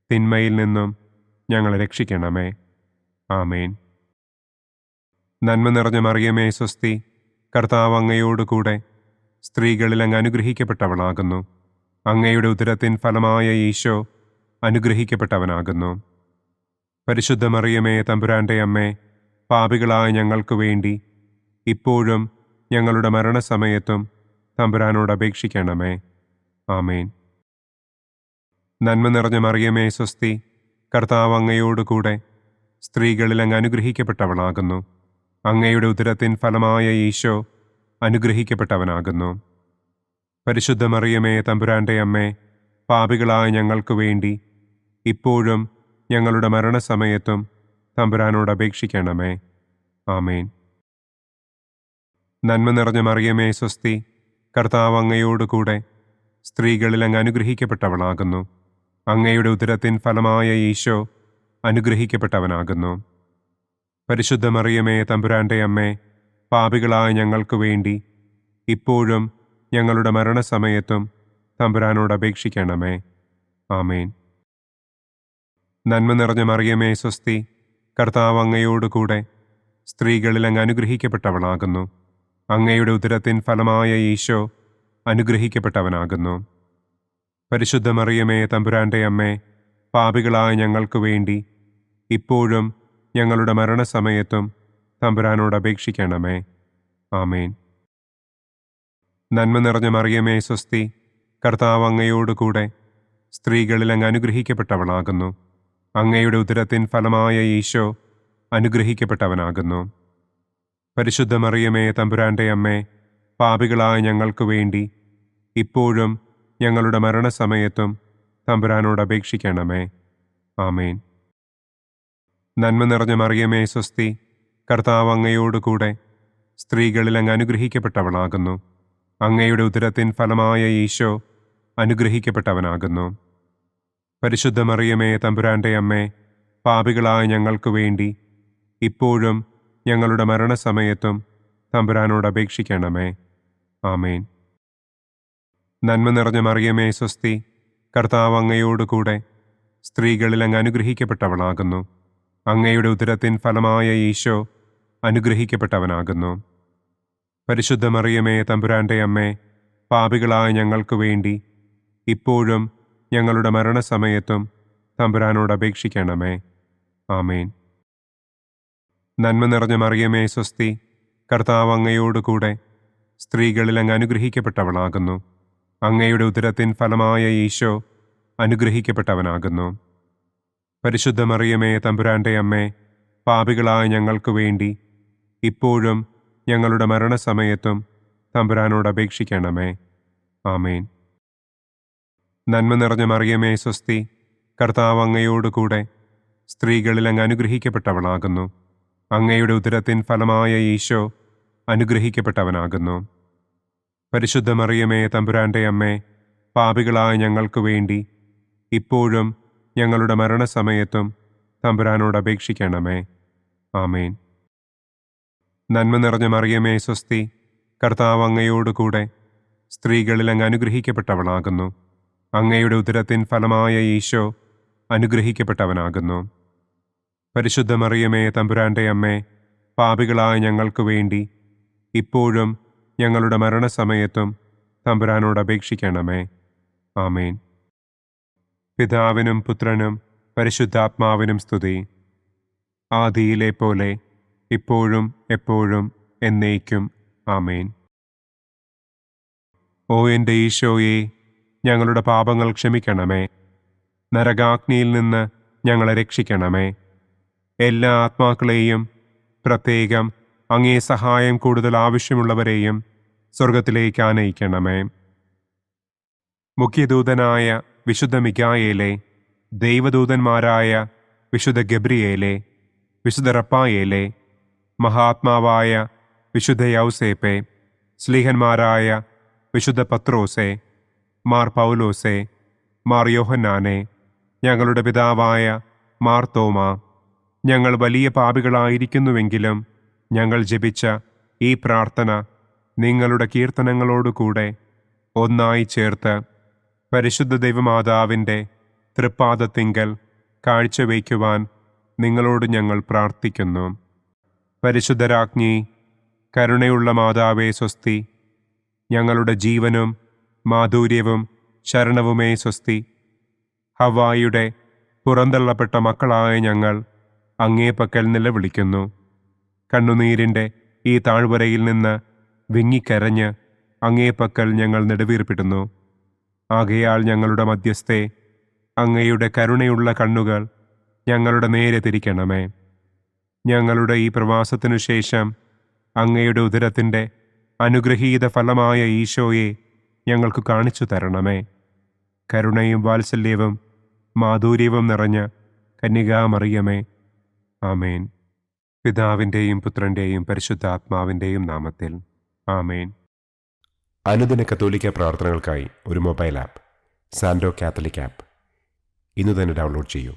തിന്മയിൽ നിന്നും ഞങ്ങളെ രക്ഷിക്കണമേ. ആമേൻ. നന്മ നിറഞ്ഞ മറിയമേ, സ്വസ്തി. കർത്താവ് അങ്ങയോടുകൂടെ സ്ത്രീകളിൽ അങ്ങ് അനുഗ്രഹിക്കപ്പെട്ടവളാകുന്നു. അങ്ങയുടെ ഉദരത്തിൻ ഫലമായ ഈശോ അനുഗ്രഹിക്കപ്പെട്ടവനാകുന്നു. പരിശുദ്ധ മറിയമേ, തമ്പുരാന്റെ അമ്മേ, പാപികളായ ഞങ്ങൾക്ക് വേണ്ടി ഇപ്പോഴും ഞങ്ങളുടെ മരണസമയത്തും തമ്പുരാനോട് അപേക്ഷിക്കണമേ. ആമേൻ. നന്മ നിറഞ്ഞ മറിയമേ സ്വസ്തി, കർത്താവ് അങ്ങയോടുകൂടെ സ്ത്രീകളിൽ അങ്ങ് അനുഗ്രഹിക്കപ്പെട്ടവളാകുന്നു. അങ്ങയുടെ ഉദരത്തിൻ ഫലമായ ഈശോ അനുഗ്രഹിക്കപ്പെട്ടവനാകുന്നു. പരിശുദ്ധ മറിയമേ തമ്പുരാന്റെ അമ്മേ, പാപികളായ ഞങ്ങൾക്ക് വേണ്ടി ഇപ്പോഴും ഞങ്ങളുടെ മരണസമയത്തും തമ്പുരാനോട് അപേക്ഷിക്കണമേ. ആമേൻ. നന്മ നിറഞ്ഞ മറിയമേ സ്വസ്തി, കർത്താവ് അങ്ങയോടുകൂടെ സ്ത്രീകളിൽ അങ്ങ് അനുഗ്രഹിക്കപ്പെട്ടവളാകുന്നു. അങ്ങയുടെ ഉദരത്തിൻ ഫലമായ ഈശോ അനുഗ്രഹിക്കപ്പെട്ടവനാകുന്നു. പരിശുദ്ധ മറിയമേ തമ്പുരാന്റെ അമ്മേ, പാപികളായ ഞങ്ങൾക്ക് വേണ്ടി ഇപ്പോഴും ഞങ്ങളുടെ മരണസമയത്തും തമ്പുരാനോട് അപേക്ഷിക്കണമേ. ആമേൻ. നന്മ നിറഞ്ഞ മറിയമേ സ്വസ്തി, കർത്താവ് അങ്ങയോടുകൂടെ സ്ത്രീകളിൽ അങ്ങ് അനുഗ്രഹിക്കപ്പെട്ടവളാകുന്നു. അങ്ങയുടെ ഉദരത്തിൻ ഫലമായ ഈശോ അനുഗ്രഹിക്കപ്പെട്ടവനാകുന്നു. പരിശുദ്ധ മറിയമേ തമ്പുരാന്റെ അമ്മേ, പാപികളായ ഞങ്ങൾക്ക് വേണ്ടി ഇപ്പോഴും ഞങ്ങളുടെ മരണസമയത്തും തമ്പുരാനോട് അപേക്ഷിക്കണമേ. ആമേൻ. നന്മ നിറഞ്ഞ മറിയമേ സ്വസ്തി, കർത്താവ് അങ്ങയോടുകൂടെ സ്ത്രീകളിൽ അങ്ങ് അനുഗ്രഹിക്കപ്പെട്ടവളാകുന്നു. അങ്ങയുടെ ഉദരത്തിൻ ഫലമായ ഈശോ അനുഗ്രഹിക്കപ്പെട്ടവനാകുന്നു. പരിശുദ്ധ മറിയമേ തമ്പുരാന്റെ അമ്മേ, പാപികളായ ഞങ്ങൾക്ക് വേണ്ടി ഇപ്പോഴും ഞങ്ങളുടെ മരണസമയത്തും തമ്പുരാനോട് അപേക്ഷിക്കണമേ. ആമേൻ. നന്മ നിറഞ്ഞ മറിയമേ സ്വസ്തി, കർത്താവ് അങ്ങയോടുകൂടെ സ്ത്രീകളിൽ അങ്ങ് അനുഗ്രഹിക്കപ്പെട്ടവളാകുന്നു. അങ്ങയുടെ ഉദരത്തിൻ ഫലമായ ഈശോ അനുഗ്രഹിക്കപ്പെട്ടവനാകുന്നു. പരിശുദ്ധ മറിയമേ തമ്പുരാന്റെ അമ്മേ, പാപികളായ ഞങ്ങൾക്ക് വേണ്ടി ഇപ്പോഴും ഞങ്ങളുടെ മരണസമയത്തും തമ്പുരാനോട് അപേക്ഷിക്കണമേ. ആമേൻ. നന്മ നിറഞ്ഞ മറിയമേ സ്വസ്തി, കർത്താവ് അങ്ങയോടുകൂടെ സ്ത്രീകളിൽ അങ്ങ് അനുഗ്രഹിക്കപ്പെട്ടവളാകുന്നു. അങ്ങയുടെ ഉദരത്തിൻ ഫലമായ ഈശോ അനുഗ്രഹിക്കപ്പെട്ടവനാകുന്നു. പരിശുദ്ധ മറിയമേ തമ്പുരാന്റെ അമ്മേ, പാപികളായ ഞങ്ങൾക്ക് വേണ്ടി ഇപ്പോഴും ഞങ്ങളുടെ മരണസമയത്തും തമ്പുരാനോട് അപേക്ഷിക്കണമേ. ആമേൻ. നന്മ നിറഞ്ഞ മറിയമേ സ്വസ്തി, കർത്താവ് അങ്ങയോടുകൂടെ സ്ത്രീകളിൽ അങ്ങ് അനുഗ്രഹിക്കപ്പെട്ടവളാകുന്നു. അങ്ങയുടെ ഉദരത്തിൻ ഫലമായ ഈശോ അനുഗ്രഹിക്കപ്പെട്ടവനാകുന്നു. പരിശുദ്ധ മറിയമേ തമ്പുരാന്റെ അമ്മേ, പാപികളായ ഞങ്ങൾക്ക് വേണ്ടി ഇപ്പോഴും ഞങ്ങളുടെ മരണസമയത്തും തമ്പുരാനോട് അപേക്ഷിക്കണമേ. ആമേൻ. നന്മ നിറഞ്ഞ മറിയമേ സ്വസ്തി, കർത്താവ് അങ്ങയോടുകൂടെ സ്ത്രീകളിൽ അങ്ങ് അനുഗ്രഹിക്കപ്പെട്ടവളാകുന്നു. അങ്ങയുടെ ഉദരത്തിൻ ഫലമായ ഈശോ അനുഗ്രഹിക്കപ്പെട്ടവനാകുന്നു. പരിശുദ്ധ മറിയമേ തമ്പുരാന്റെ അമ്മേ, പാപികളായ ഞങ്ങൾക്ക് വേണ്ടി ഇപ്പോഴും ഞങ്ങളുടെ മരണസമയത്തും തമ്പുരാനോട് അപേക്ഷിക്കണമേ. ആമേൻ. നന്മ നിറഞ്ഞ മറിയമേ സ്വസ്തി, കർത്താവ് അങ്ങയോടുകൂടെ സ്ത്രീകളിൽ അങ്ങ് അനുഗ്രഹിക്കപ്പെട്ടവളാകുന്നു. അങ്ങയുടെ ഉദരത്തിൻ ഫലമായ ഈശോ അനുഗ്രഹിക്കപ്പെട്ടവനാകുന്നു. പരിശുദ്ധ മറിയമേ തമ്പുരാന്റെ അമ്മേ, പാപികളായ ഞങ്ങൾക്ക് വേണ്ടി ഇപ്പോഴും ഞങ്ങളുടെ മരണസമയത്തും തമ്പുരാനോട് അപേക്ഷിക്കണമേ. ആമേൻ. പിതാവിനും പുത്രനും പരിശുദ്ധാത്മാവിനും സ്തുതി. ആദിയിലെ പോലെ ഇപ്പോഴും എപ്പോഴും എന്നേക്കും. ആമേൻ. ഓ എൻ്റെ ഈശോയെ, ഞങ്ങളുടെ പാപങ്ങൾ ക്ഷമിക്കണമേ. നരകാഗ്നിയിൽ നിന്ന് ഞങ്ങളെ രക്ഷിക്കണമേ. എല്ലാ ആത്മാക്കളെയും, പ്രത്യേകം അങ്ങേ സഹായം കൂടുതൽ ആവശ്യമുള്ളവരെയും സ്വർഗത്തിലേക്ക് ആനയിക്കണമേ. മുഖ്യദൂതനായ വിശുദ്ധ മിഖായേലേ, ദൈവദൂതന്മാരായ വിശുദ്ധ ഗബ്രിയേലേ, വിശുദ്ധ റപ്പായേലേ, മഹാത്മാവായ വിശുദ്ധ യൗസേപ്പേ, സ്ലീഹന്മാരായ വിശുദ്ധ പത്രോസേ, മാർ പൗലോസേ, മാർ യോഹന്നാനെ, ഞങ്ങളുടെ പിതാവായ മാർ തോമാ, ഞങ്ങൾ വലിയ പാപികളായിരിക്കുന്നുവെങ്കിലും ഞങ്ങൾ ജപിച്ച ഈ പ്രാർത്ഥന നിങ്ങളുടെ കീർത്തനങ്ങളോടുകൂടെ ഒന്നായി ചേർത്ത് പരിശുദ്ധ ദൈവമാതാവിൻ്റെ തൃപ്പാദത്തിങ്കൽ കാഴ്ചവയ്ക്കുവാൻ നിങ്ങളോട് ഞങ്ങൾ പ്രാർത്ഥിക്കുന്നു. പരിശുദ്ധരാജ്ഞി, കരുണയുള്ള മാതാവേ സ്വസ്തി. ഞങ്ങളുടെ ജീവനും മാധുര്യവും ശരണവുമേ സ്വസ്തി. ഹവ്വായുടെ പുറന്തള്ളപ്പെട്ട മക്കളായ ഞങ്ങൾ അങ്ങേ പക്കൽ നിലവിളിക്കുന്നു. കണ്ണുനീരിൻ്റെ ഈ താഴ്വരയിൽ നിന്ന് വിങ്ങിക്കരഞ്ഞ് അങ്ങേ പക്കൽ ഞങ്ങൾ നെടുവീർപ്പിടുന്നു. ആകയാൽ ഞങ്ങളുടെ മധ്യസ്ഥെ, അങ്ങയുടെ കരുണയുള്ള കണ്ണുകൾ ഞങ്ങളുടെ നേരെ തിരിക്കണമേ. ഞങ്ങളുടെ ഈ പ്രവാസത്തിനു ശേഷം അങ്ങയുടെ ഉദരത്തിൻ്റെ അനുഗ്രഹീത ഫലമായ ഈശോയെ ഞങ്ങൾക്ക് കാണിച്ചു തരണമേ. കരുണയും വാത്സല്യവും മാധുര്യവും നിറഞ്ഞ കന്യകാമറിയമേ, ആമേൻ. പിതാവിൻ്റെയും പുത്രൻ്റെയും പരിശുദ്ധാത്മാവിൻ്റെയും നാമത്തിൽ, ആമേൻ. അനുദിന കത്തോലിക്ക പ്രാർത്ഥനകൾക്കായി ഒരു മൊബൈൽ ആപ്പ്, സാൻഡോ കാത്തലിക് ആപ്പ്, ഇന്ന് തന്നെ ഡൗൺലോഡ് ചെയ്യൂ.